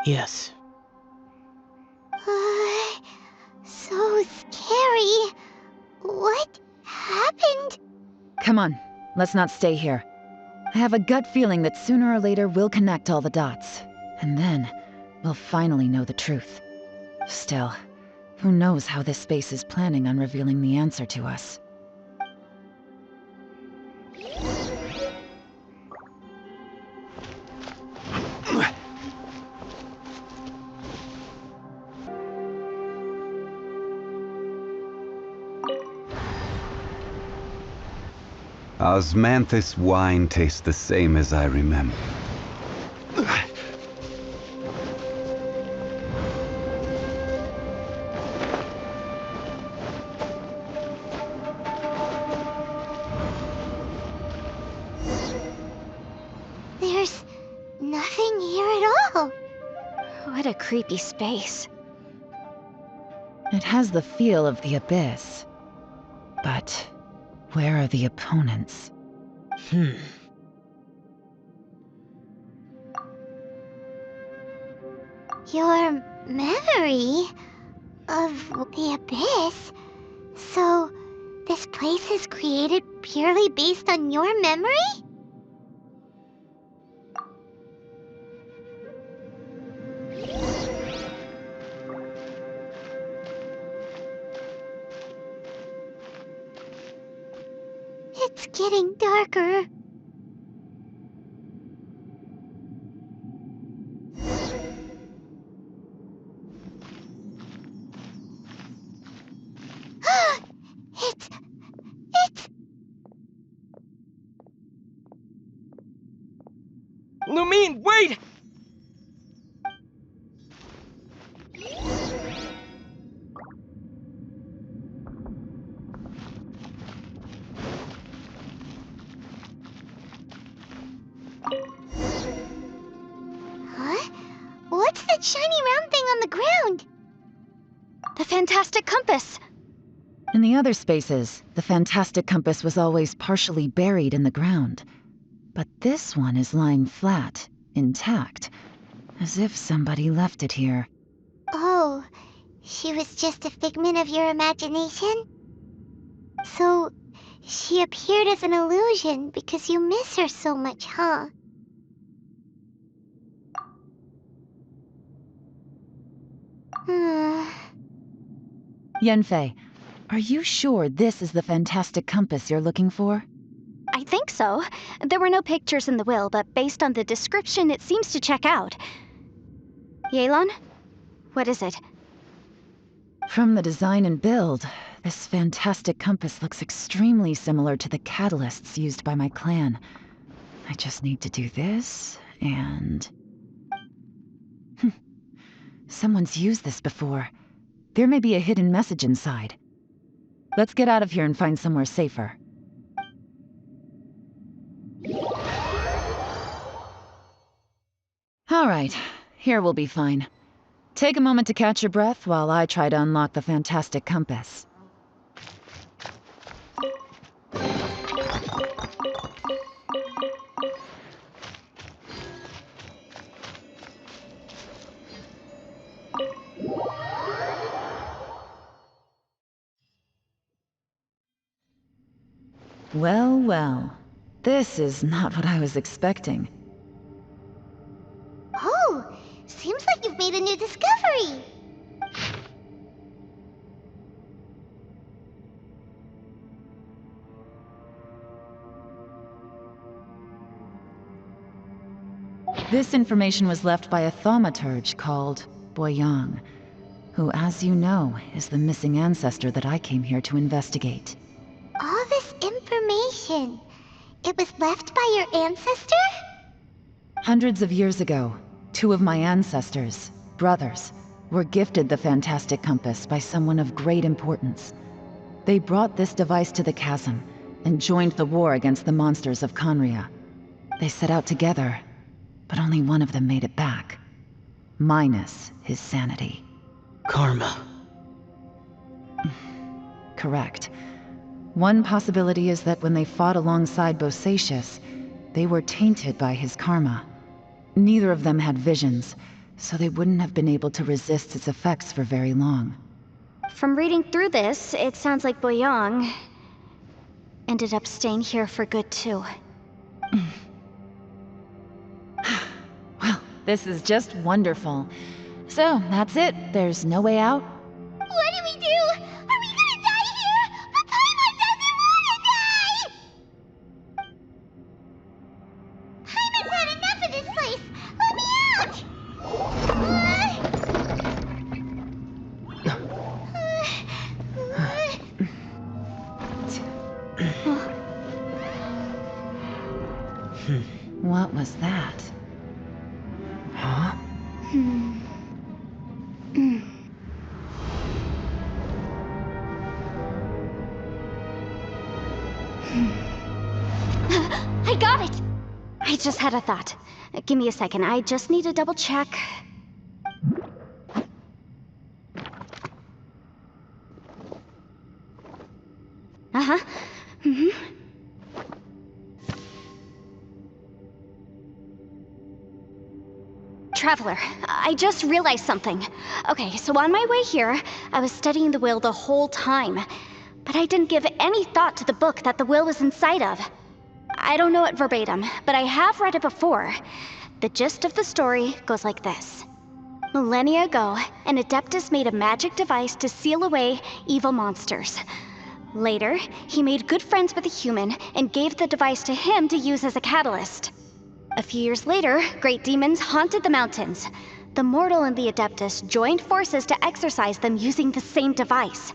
Yes. So scary. What happened? Come on, let's not stay here. I have a gut feeling that sooner or later we'll connect all the dots. And then, we'll finally know the truth. Still, who knows how this space is planning on revealing the answer to us. Osmanthus wine tastes the same as I remember. There's nothing here at all. What a creepy space. It has the feel of the abyss. But where are the opponents? Your memory of the abyss? So, this place is created purely based on your memory? It's getting darker. It's... Lumine, wait! Huh? What's that shiny round thing on the ground? The fantastic compass! In the other spaces, the fantastic compass was always partially buried in the ground. But this one is lying flat, intact, as if somebody left it here. Oh, she was just a figment of your imagination? So, she appeared as an illusion because you miss her so much, huh? Yanfei, are you sure this is the fantastic compass you're looking for? I think so. There were no pictures in the will, but based on the description, it seems to check out. Yelan? What is it? From the design and build, this fantastic compass looks extremely similar to the catalysts used by my clan. I just need to do this, and... Someone's used this before. There may be a hidden message inside. Let's get out of here and find somewhere safer. Alright, here we'll be fine. Take a moment to catch your breath while I try to unlock the fantastic compass. Well, well. This is not what I was expecting. Oh, seems like you've made a new discovery. This information was left by a thaumaturge called Boyang, who, as you know, is the missing ancestor that I came here to investigate. All this information, it was left by your ancestor? Hundreds of years ago, two of my ancestors, brothers, were gifted the fantastic compass by someone of great importance. They brought this device to the chasm and joined the war against the monsters of Conria. They set out together, but only one of them made it back. Minus his sanity. Karma. Correct. One possibility is that when they fought alongside Bosacius, they were tainted by his karma. Neither of them had visions, so they wouldn't have been able to resist its effects for very long. From reading through this, it sounds like Boyang ended up staying here for good too. Well, this is just wonderful. So, that's it. There's no way out? What do we do? Are we gonna die here? But Paimon doesn't wanna die! Paimon's had enough of this place! Let me out! What was that? Huh? I got it! I just had a thought. Give me a second, I just need to double check. Uh-huh. Traveler, I just realized something. Okay, so on my way here, I was studying the will the whole time. But I didn't give any thought to the book that the will was inside of. I don't know it verbatim, but I have read it before. The gist of the story goes like this. Millennia ago, an Adeptus made a magic device to seal away evil monsters. Later, he made good friends with a human and gave the device to him to use as a catalyst. A few years later, great demons haunted the mountains. The mortal and the Adeptus joined forces to exorcise them using the same device.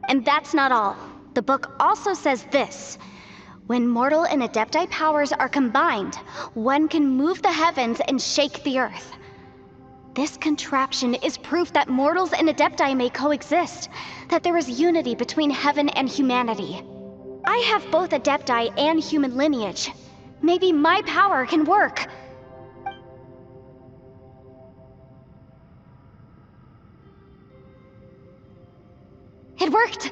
And that's not all. The book also says this. When mortal and Adepti powers are combined, one can move the heavens and shake the earth. This contraption is proof that mortals and Adepti may coexist, that there is unity between heaven and humanity. I have both Adepti and human lineage. Maybe my power can work. It worked!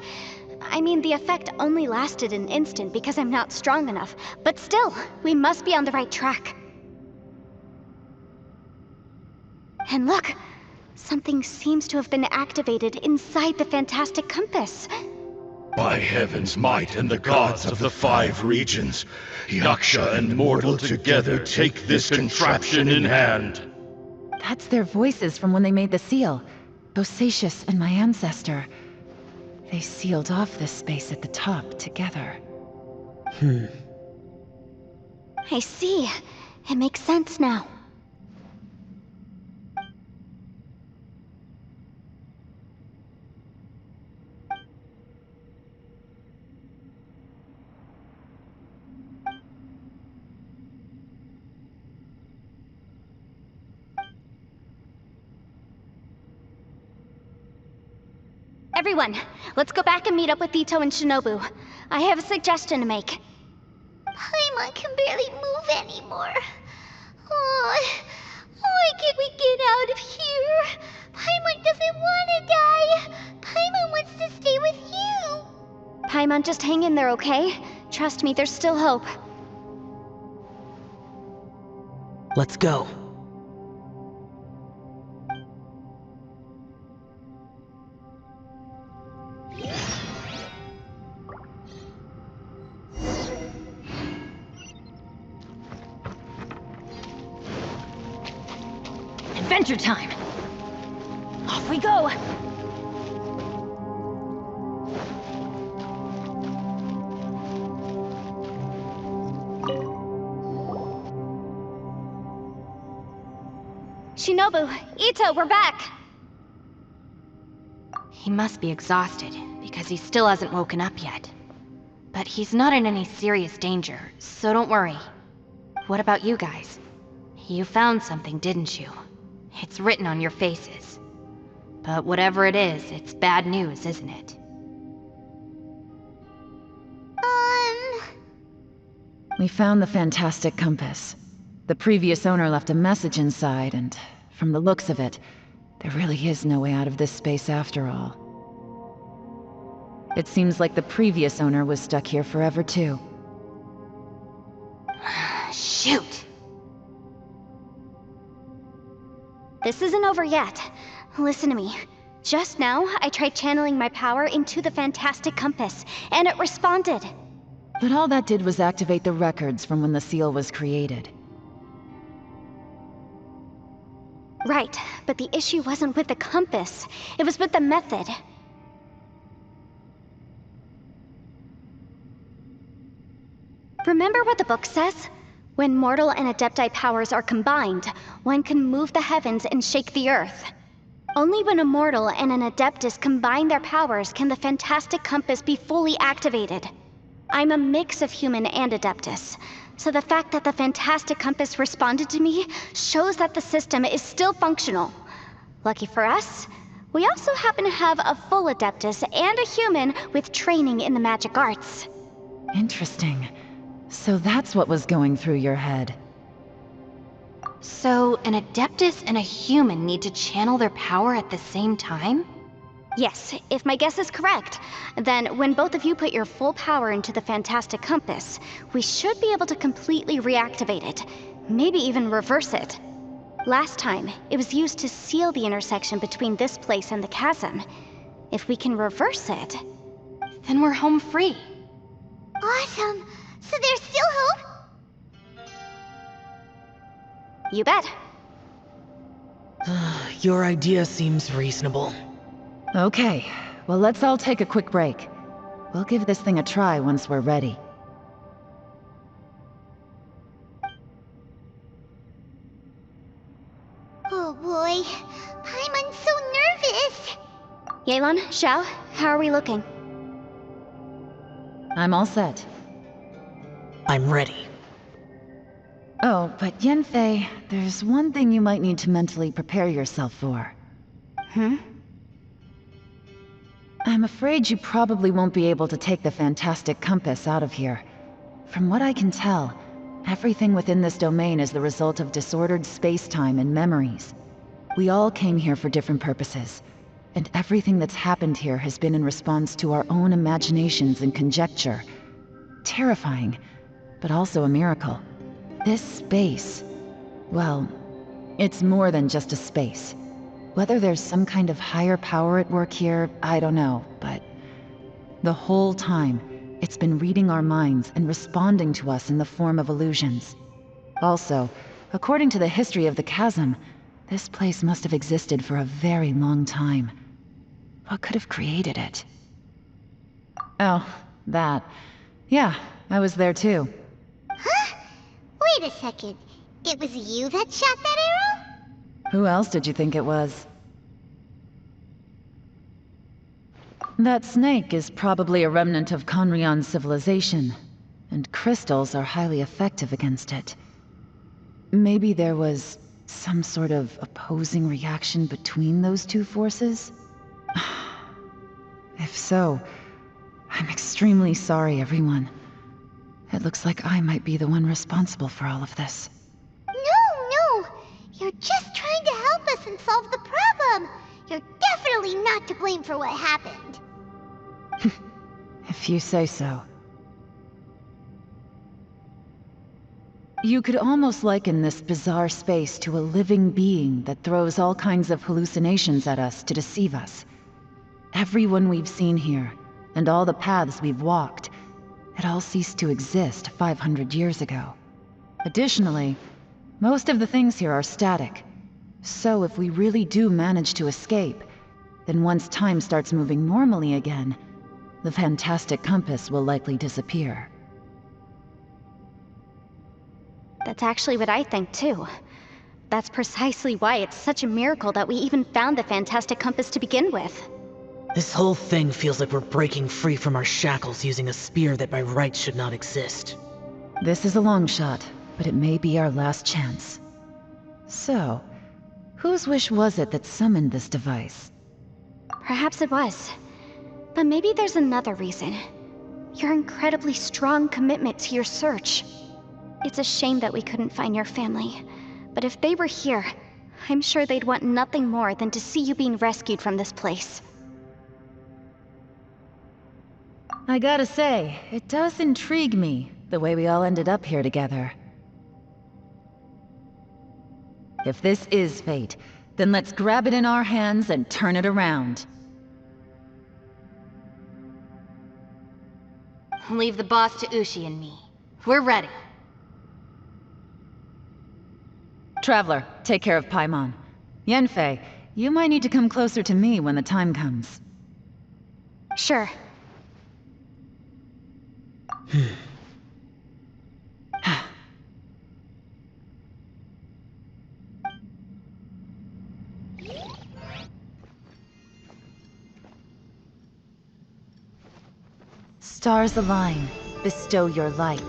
I mean, the effect only lasted an instant because I'm not strong enough, but still, we must be on the right track. And look, something seems to have been activated inside the fantastic compass. By heaven's might and the gods of the 5 regions, Yaksha and mortal together take this contraption in hand. That's their voices from when they made the seal. Bosacius and my ancestor. They sealed off this space at the top together. I see. It makes sense now. Everyone, let's go back and meet up with Ito and Shinobu. I have a suggestion to make. Paimon can barely move anymore. Oh, why can't we get out of here? Paimon doesn't want to die. Paimon wants to stay with you. Paimon, just hang in there, okay? Trust me, there's still hope. Let's go. Adventure time! Off we go! Shinobu, Ito, we're back! He must be exhausted, because he still hasn't woken up yet. But he's not in any serious danger, so don't worry. What about you guys? You found something, didn't you? It's written on your faces. But whatever it is, it's bad news, isn't it? We found the fantastic compass. The previous owner left a message inside, and from the looks of it, there really is no way out of this space after all. It seems like the previous owner was stuck here forever too. Shoot! This isn't over yet. Listen to me. Just now, I tried channeling my power into the fantastic compass, and it responded. But all that did was activate the records from when the seal was created. Right, but the issue wasn't with the compass. It was with the method. Remember what the book says? When mortal and Adepti powers are combined, one can move the heavens and shake the earth. Only when a mortal and an Adeptus combine their powers can the fantastic compass be fully activated. I'm a mix of human and Adeptus, So the fact that the Fantastic Compass responded to me shows that the system is still functional. Lucky for us, we also happen to have a full Adeptus and a human with training in the magic arts. Interesting. So that's what was going through your head. So, an Adeptus and a human need to channel their power at the same time? Yes, if my guess is correct, then when both of you put your full power into the Fantastic Compass, we should be able to completely reactivate it, maybe even reverse it. Last time, it was used to seal the intersection between this place and the chasm. If we can reverse it, Then we're home free. Awesome! So there's still hope? you bet. Your idea seems reasonable. Okay, well let's all take a quick break. We'll give this thing a try once we're ready. Oh boy, Paimon's so nervous! Yelan, Xiao, how are we looking? I'm all set. I'm ready. Oh, but Yanfei, there's one thing you might need to mentally prepare yourself for. I'm afraid you probably won't be able to take the Fantastic Compass out of here. From what I can tell, everything within this domain is the result of disordered space-time and memories. We all came here for different purposes, and everything that's happened here has been in response to our own imaginations and conjecture. Terrifying, but also a miracle. This space, well, it's more than just a space. Whether there's some kind of higher power at work here, I don't know, but the whole time, it's been reading our minds and responding to us in the form of illusions. Also, according to the history of the chasm, this place must have existed for a very long time. What could have created it? Oh, that. Yeah, I was there too. Huh? Wait a second. It was you that shot that arrow? Who else did you think it was? That snake is probably a remnant of Conrion's civilization, and crystals are highly effective against it. Maybe there was some sort of opposing reaction between those two forces? If so, I'm extremely sorry, everyone. It looks like I might be the one responsible for all of this. No! You're just trying to help us and solve the problem! You're definitely not to blame for what happened. If you say so. You could almost liken this bizarre space to a living being that throws all kinds of hallucinations at us to deceive us. Everyone we've seen here, and all the paths we've walked, it all ceased to exist 500 years ago. Additionally, most of the things here are static. So if we really do manage to escape, then once time starts moving normally again, the Fantastic Compass will likely disappear. That's actually what I think too. That's precisely why it's such a miracle that we even found the Fantastic Compass to begin with. This whole thing feels like we're breaking free from our shackles using a spear that by rights should not exist. This is a long shot, but it may be our last chance. So, whose wish was it that summoned this device? Perhaps it was. But maybe there's another reason. Your incredibly strong commitment to your search. It's a shame that we couldn't find your family. But if they were here, I'm sure they'd want nothing more than to see you being rescued from this place. I gotta say, it does intrigue me, the way we all ended up here together. If this is fate, then let's grab it in our hands and turn it around. Leave the boss to Ushi and me. We're ready. Traveler, take care of Paimon. Yanfei, you might need to come closer to me when the time comes. Sure. Stars align, bestow your light.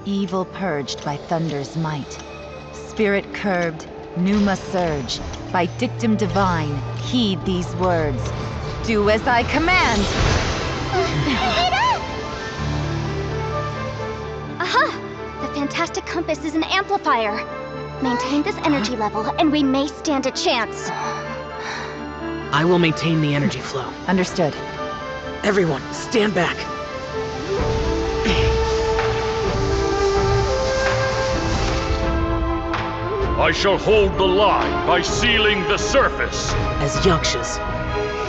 evil purged by thunder's might. Spirit curbed, pneuma surge. By dictum divine, heed these words. Do as I command! Aha! The fantastic compass is an amplifier. Maintain this energy level, and we may stand a chance. I will maintain the energy flow. Understood. Everyone, stand back. I shall hold the line by sealing the surface. As Yakshas,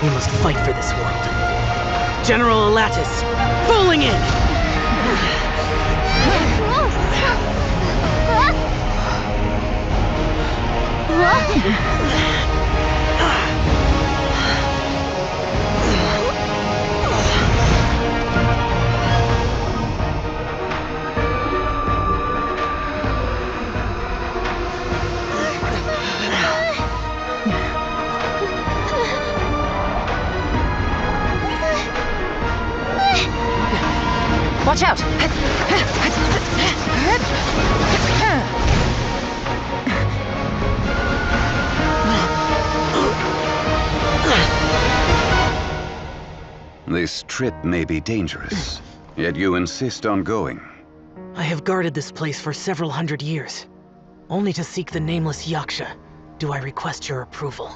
we must fight for this world. General Elatus, falling in! Watch out! This trip may be dangerous, yet you insist on going. I have guarded this place for several hundred years. Only to seek the nameless Yaksha do I request your approval.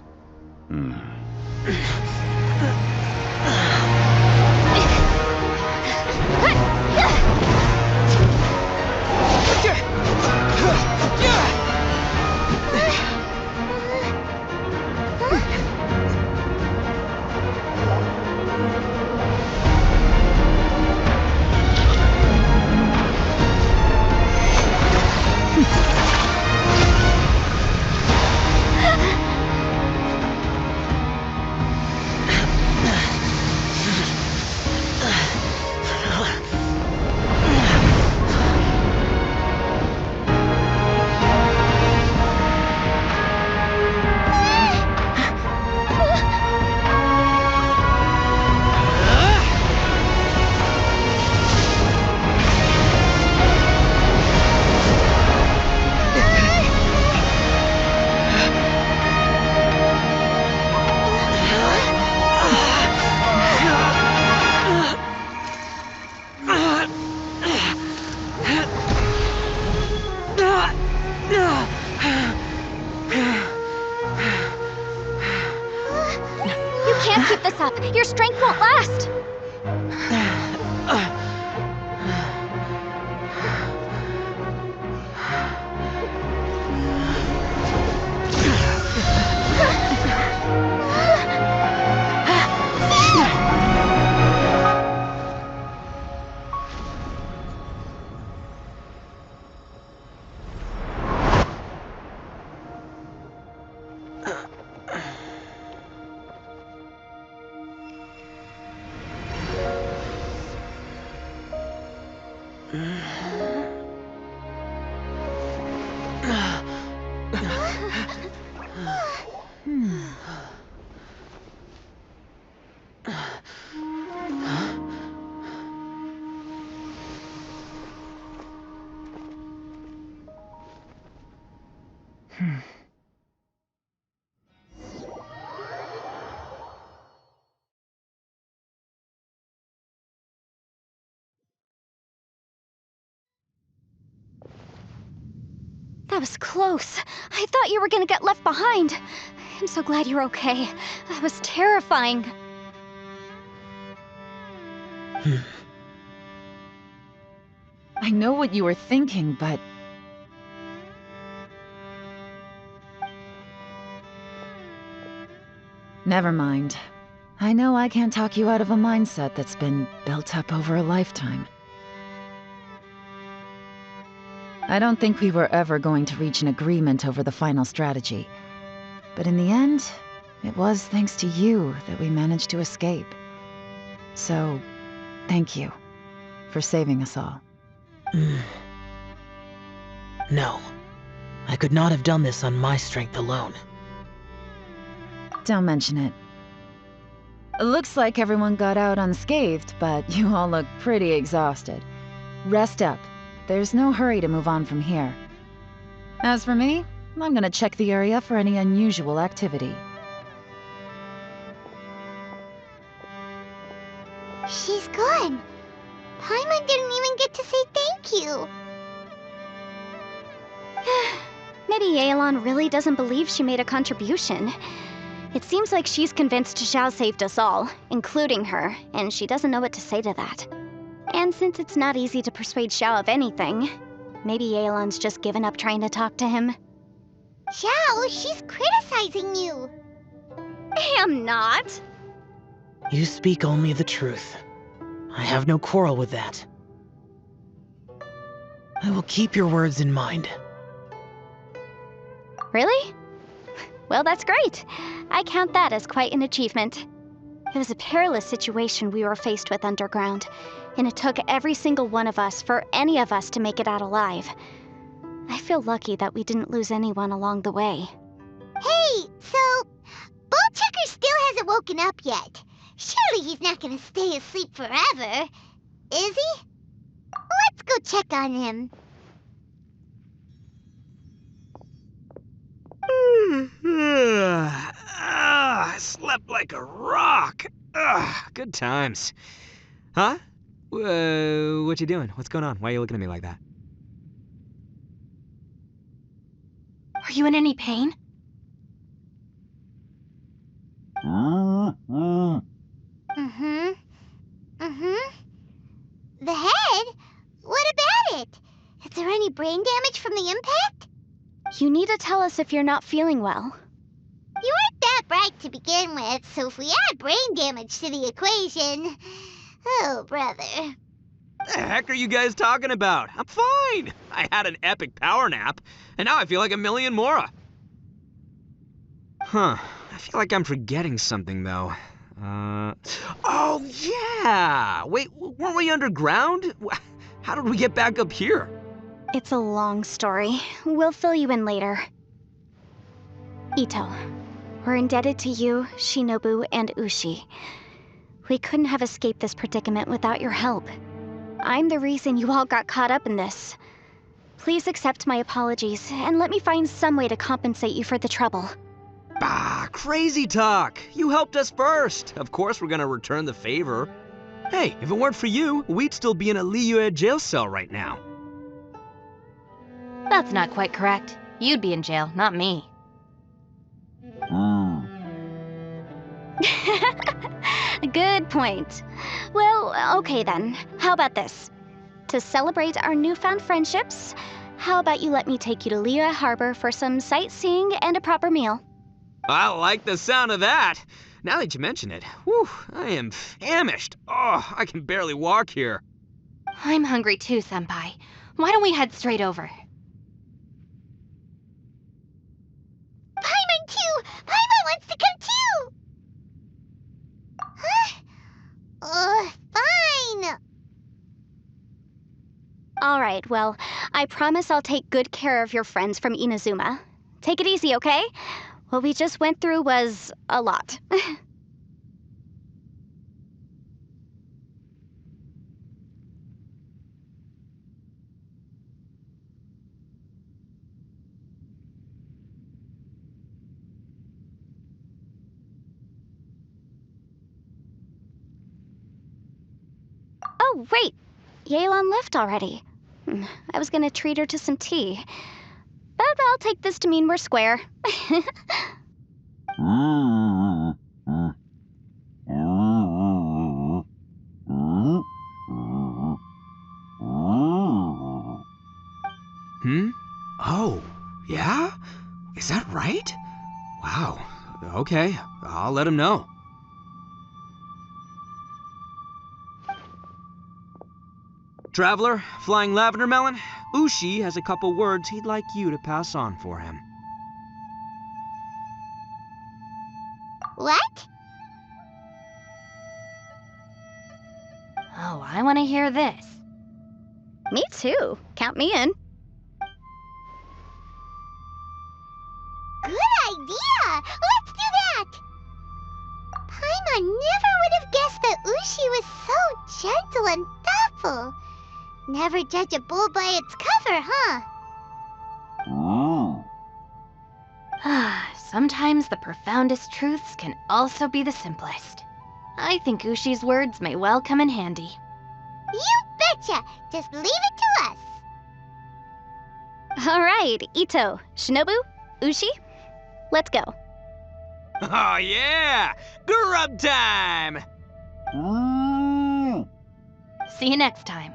Your strength won't last! That was close. I thought you were gonna get left behind. I'm so glad you're okay. That was terrifying. I know what you were thinking, but... Never mind. I know I can't talk you out of a mindset that's been built up over a lifetime. I don't think we were ever going to reach an agreement over the final strategy. But in the end, it was thanks to you that we managed to escape. So, thank you for saving us all. No. I could not have done this on my strength alone. Don't mention it. Looks like everyone got out unscathed, but you all look pretty exhausted. Rest up. there's no hurry to move on from here. As for me, I'm gonna check the area for any unusual activity. She's gone. Paimon didn't even get to say thank you. Maybe Yelan really doesn't believe she made a contribution. It seems like she's convinced Xiao saved us all, including her, and she doesn't know what to say to that. And since it's not easy to persuade Xiao of anything, maybe Yelan's just given up trying to talk to him. Xiao, she's criticizing you. I am not. You speak only the truth. I have no quarrel with that. I will keep your words in mind. Really? Well, that's great. I count that as quite an achievement. It was a perilous situation we were faced with underground, and it took every single one of us for any of us to make it out alive. I feel lucky that we didn't lose anyone along the way. Hey, so Bullchecker still hasn't woken up yet. Surely he's not gonna stay asleep forever, is he? Let's go check on him. I slept like a rock. Good times. Huh? What you doing? What's going on? Why are you looking at me like that? Are you in any pain? The head? What about it? Is there any brain damage from the impact? You need to tell us if you're not feeling well. You weren't that bright to begin with, so if we add brain damage to the equation... Oh, brother. The heck are you guys talking about? I'm fine. I had an epic power nap, and now I feel like a million more. Huh. I feel like I'm forgetting something, though. Oh, yeah! Wait, weren't we underground? How did we get back up here? It's a long story. We'll fill you in later. Ito, we're indebted to you, Shinobu, and Ushi. We couldn't have escaped this predicament without your help. I'm the reason you all got caught up in this. Please accept my apologies, and let me find some way to compensate you for the trouble. Bah, crazy talk! You helped us first! Of course we're gonna return the favor. Hey, if it weren't for you, we'd still be in a Liyue jail cell right now. That's not quite correct. You'd be in jail, not me. Good point. Well, okay then. How about this? To celebrate our newfound friendships, how about you let me take you to Liyue Harbor for some sightseeing and a proper meal? I like the sound of that! Now that you mention it, whew, I am famished. Oh, I can barely walk here. I'm hungry too, Senpai. Why don't we head straight over? Paimon too! Paimon wants to come too! Huh? Fine! Alright, well, I promise I'll take good care of your friends from Inazuma. Take it easy, okay? What we just went through was a lot. Oh, wait! Yelan left already. I was gonna treat her to some tea. But I'll take this to mean we're square. Oh, yeah? Is that right? Wow. Okay, I'll let him know. Traveler, Flying Lavender Melon, Ushi has a couple words he'd like you to pass on for him. What? Oh, I want to hear this. Me too. Count me in. Good idea! Let's do that! Paimon never would have guessed that Ushi was so gentle and thoughtful. Never judge a bull by its cover, huh? Sometimes the profoundest truths can also be the simplest. I think Ushi's words may well come in handy. You betcha! Just leave it to us! All right, Ito, Shinobu, Ushi, let's go. Oh yeah! Grub time! See you next time.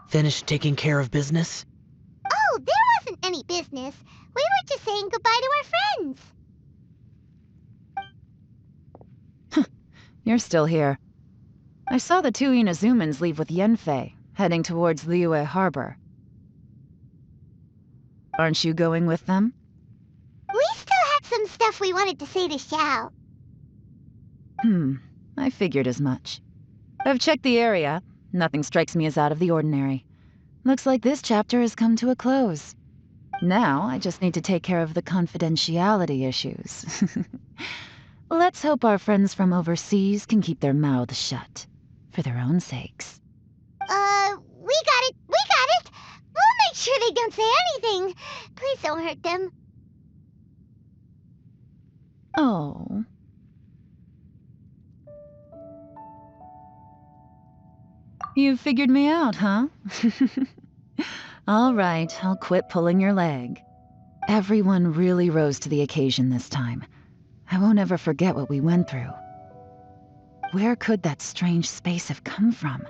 Finished taking care of business? Oh, there wasn't any business. We were just saying goodbye to our friends. You're still here. I saw the two Inazumans leave with Yenfei, heading towards Liyue Harbor. Aren't you going with them? We still had some stuff we wanted to say to Xiao. I figured as much. I've checked the area. Nothing strikes me as out of the ordinary. Looks like this chapter has come to a close. Now, I just need to take care of the confidentiality issues. Let's hope our friends from overseas can keep their mouths shut. For their own sakes. We got it! We'll make sure they don't say anything. Please don't hurt them. Oh. You figured me out, huh? All right, I'll quit pulling your leg. Everyone really rose to the occasion this time. I won't ever forget what we went through. Where could that strange space have come from?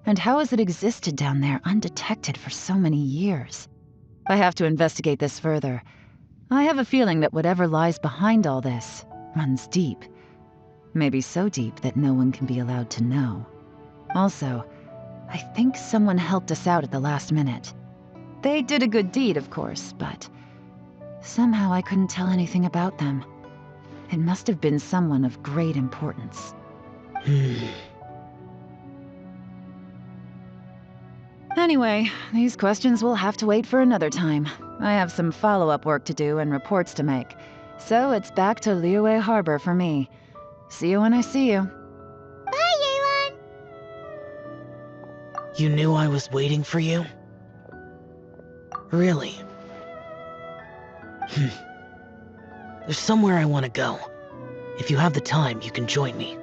And how has it existed down there undetected for so many years? I have to investigate this further. I have a feeling that whatever lies behind all this runs deep. Maybe so deep that no one can be allowed to know. Also, I think someone helped us out at the last minute. They did a good deed, of course, but somehow I couldn't tell anything about them. It must have been someone of great importance. Anyway, these questions will have to wait for another time. I have some follow-up work to do and reports to make. So it's back to Liyue Harbor for me. See you when I see you. Bye, Yelan! You knew I was waiting for you? Really? There's somewhere I want to go. If you have the time, you can join me.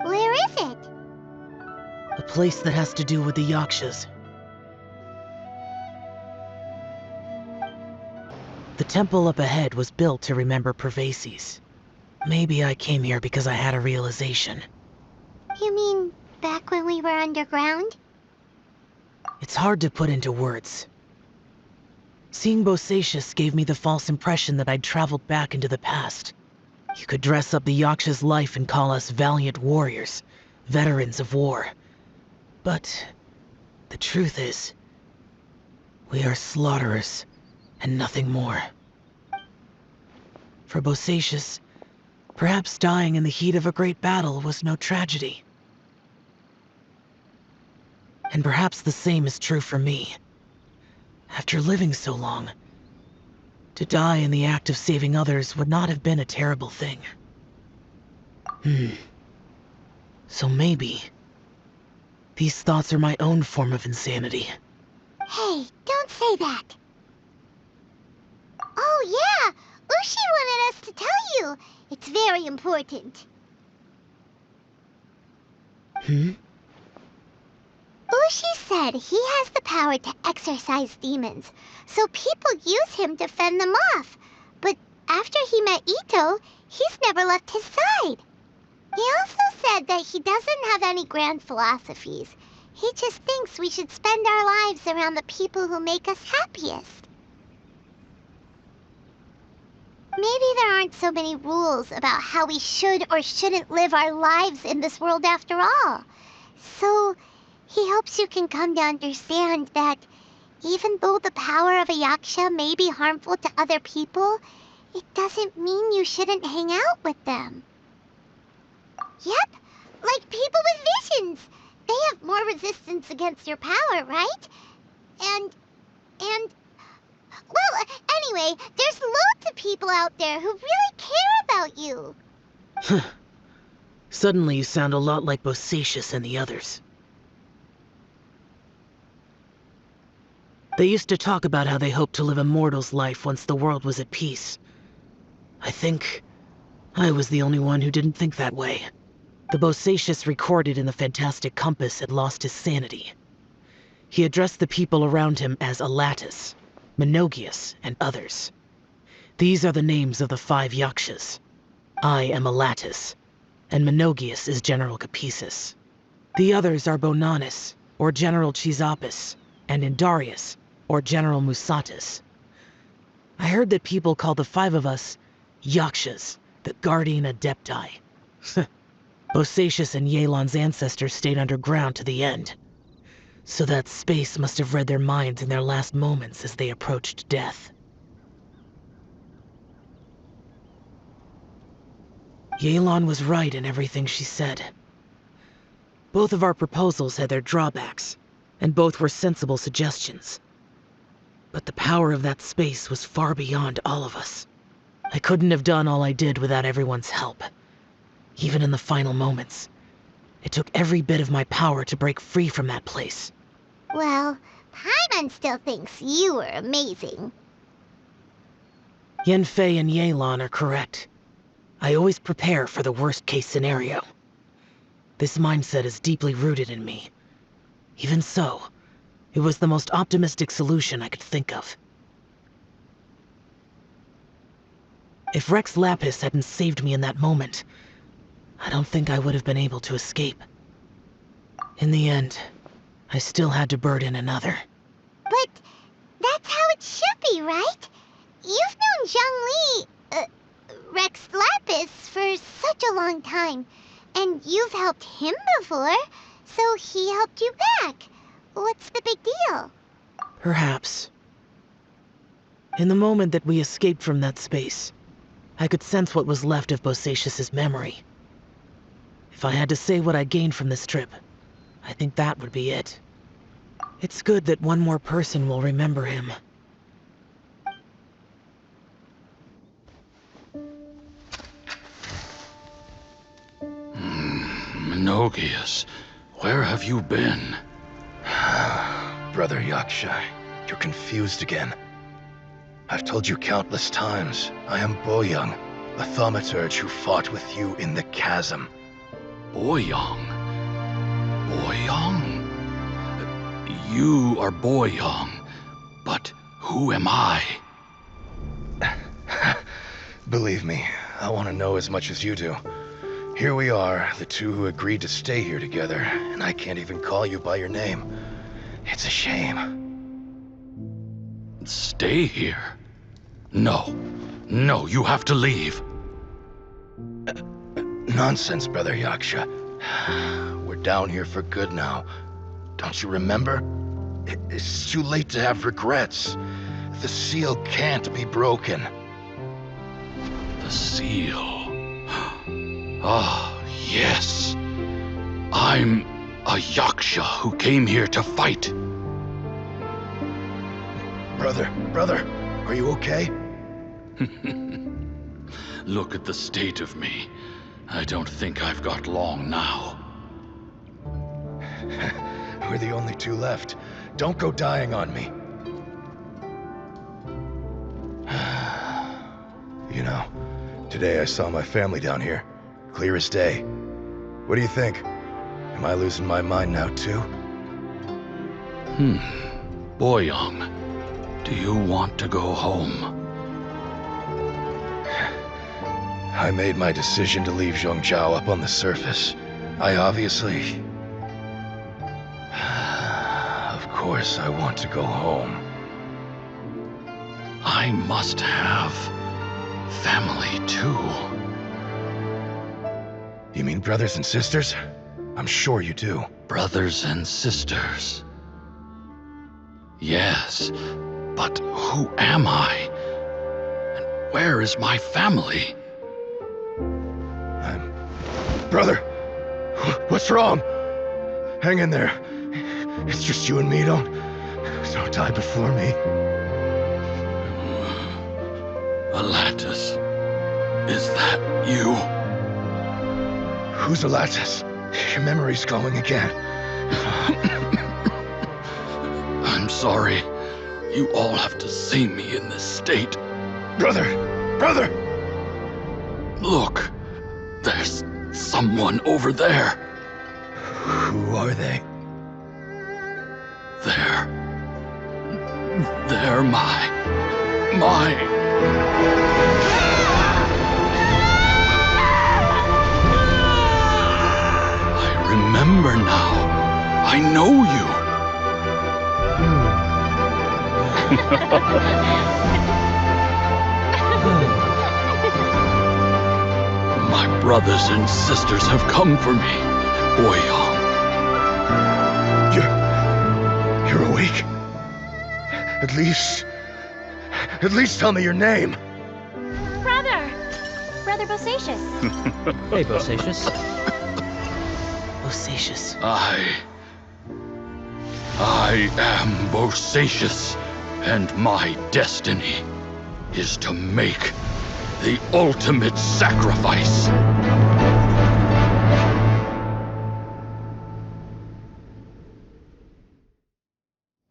Where is it? A place that has to do with the Yakshas. The temple up ahead was built to remember Pervases. Maybe I came here because I had a realization. You mean back when we were underground? It's hard to put into words. Seeing Bosacius gave me the false impression that I'd traveled back into the past. You could dress up the Yaksha's life and call us valiant warriors, veterans of war. But the truth is, we are slaughterers and nothing more. For Bosacius, perhaps dying in the heat of a great battle was no tragedy. And perhaps the same is true for me. After living so long, to die in the act of saving others would not have been a terrible thing. So maybe these thoughts are my own form of insanity. Hey, don't say that. Oh yeah, Ushi wanted us to tell you. It's very important. Ushi said he has the power to exorcise demons, so people use him to fend them off. But after he met Ito, he's never left his side. He also said that he doesn't have any grand philosophies. He just thinks we should spend our lives around the people who make us happiest. Maybe there aren't so many rules about how we should or shouldn't live our lives in this world after all. So he hopes you can come to understand that even though the power of a Yaksha may be harmful to other people, it doesn't mean you shouldn't hang out with them. Yep, like people with visions. They have more resistance against your power, right? And And, well, anyway, there's loads of people out there who really care about you. Suddenly you sound a lot like Bosacius and the others. They used to talk about how they hoped to live a mortal's life once the world was at peace. I think I was the only one who didn't think that way. The Bosacius recorded in the Fantastic Compass had lost his sanity. He addressed the people around him as Alatus, Menogius, and others. These are the names of the 5 Yakshas. I am Alatus, and Menogius is General Capisis. The others are Bonanis, or General Chisapis, and Indarius, or General Musatus. I heard that people call the 5 of us Yakshas, the Guardian Adepti. Bosacius and Yelan's ancestors stayed underground to the end. So that space must have read their minds in their last moments as they approached death. Yelan was right in everything she said. Both of our proposals had their drawbacks, and both were sensible suggestions. But the power of that space was far beyond all of us. I couldn't have done all I did without everyone's help. Even in the final moments, it took every bit of my power to break free from that place. Well, Paimon still thinks you were amazing. Yanfei and Yelan are correct. I always prepare for the worst-case scenario. This mindset is deeply rooted in me. Even so, it was the most optimistic solution I could think of. If Rex Lapis hadn't saved me in that moment, I don't think I would have been able to escape. In the end, I still had to burden another. But that's how it should be, right? You've known Zhongli, Rex Lapis, for such a long time. And you've helped him before, so he helped you back. What's the big deal? Perhaps. In the moment that we escaped from that space, I could sense what was left of Bosacius's memory. If I had to say what I gained from this trip, I think that would be it. It's good that one more person will remember him. Menogius, where have you been? Brother Yaksha, you're confused again. I've told you countless times, I am Boyoung, a thaumaturge who fought with you in the chasm. Boyoung? Boyoung? You are Boyoung, but who am I? Believe me, I want to know as much as you do. Here we are, the two who agreed to stay here together, and I can't even call you by your name. It's a shame. Stay here? No. No, you have to leave. Nonsense, Brother Yaksha. We're down here for good now. Don't you remember? It's too late to have regrets. The seal can't be broken. The seal. Ah, yes. I'm a Yaksha who came here to fight. Brother, are you okay? Look at the state of me. I don't think I've got long now. We're the only two left. Don't go dying on me. You know, today I saw my family down here. Clear as day. What do you think? Am I losing my mind now too? Boyoung, do you want to go home? I made my decision to leave Zhongzhou up on the surface. I obviously... Of course I want to go home. I must have family too. You mean brothers and sisters? I'm sure you do. Brothers and sisters. Yes, but who am I? And where is my family? Brother! What's wrong? Hang in there. It's just you and me, Don't die before me. Alatus, is that you? Who's Alatus? Your memory's going again. I'm sorry. You all have to see me in this state. Brother! Brother! Look, there's someone over there. Who are they? They're my... I remember now. I know you. My brothers and sisters have come for me, Boyang. You're awake? At least tell me your name. Brother Bosacius. Hey, Bosacius. Bosacius. I am Bosacius, and my destiny is to make the ultimate sacrifice.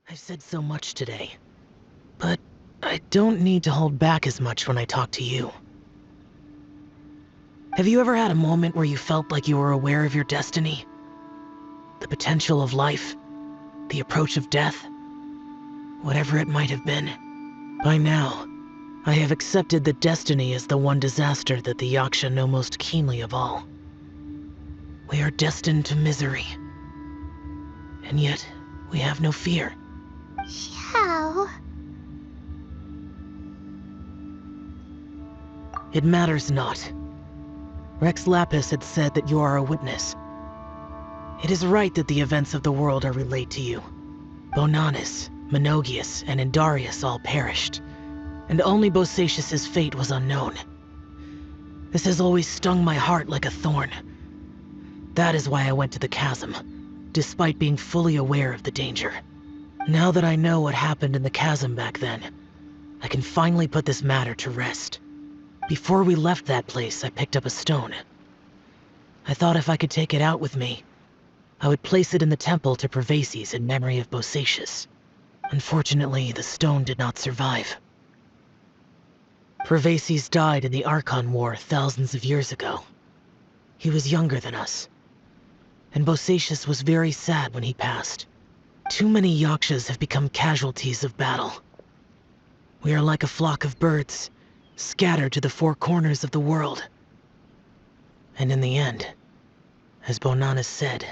I've said so much today, but I don't need to hold back as much when I talk to you. Have you ever had a moment where you felt like you were aware of your destiny? The potential of life? The approach of death? Whatever it might have been. By now, I have accepted that destiny is the one disaster that the Yaksha know most keenly of all. We are destined to misery. And yet, we have no fear. How? It matters not. Rex Lapis had said that you are a witness. It is right that the events of the world are relayed to you. Bonanis, Menogius, and Indarius all perished, and only Bosacius's fate was unknown. This has always stung my heart like a thorn. That is why I went to the chasm, despite being fully aware of the danger. Now that I know what happened in the chasm back then, I can finally put this matter to rest. Before we left that place, I picked up a stone. I thought if I could take it out with me, I would place it in the temple to Pervases in memory of Bosacius. Unfortunately, the stone did not survive. Pervases died in the Archon War thousands of years ago. He was younger than us, and Bosacius was very sad when he passed. Too many Yakshas have become casualties of battle. We are like a flock of birds, scattered to the four corners of the world. And in the end, as Bonanis said,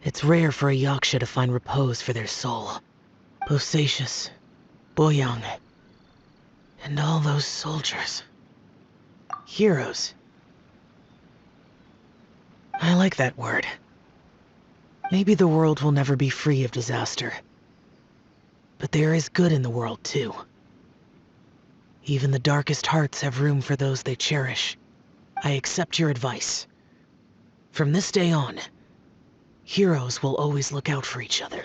it's rare for a Yaksha to find repose for their soul. Bosacius, Boyang, and all those soldiers. Heroes. I like that word. Maybe the world will never be free of disaster. But there is good in the world, too. Even the darkest hearts have room for those they cherish. I accept your advice. From this day on, heroes will always look out for each other.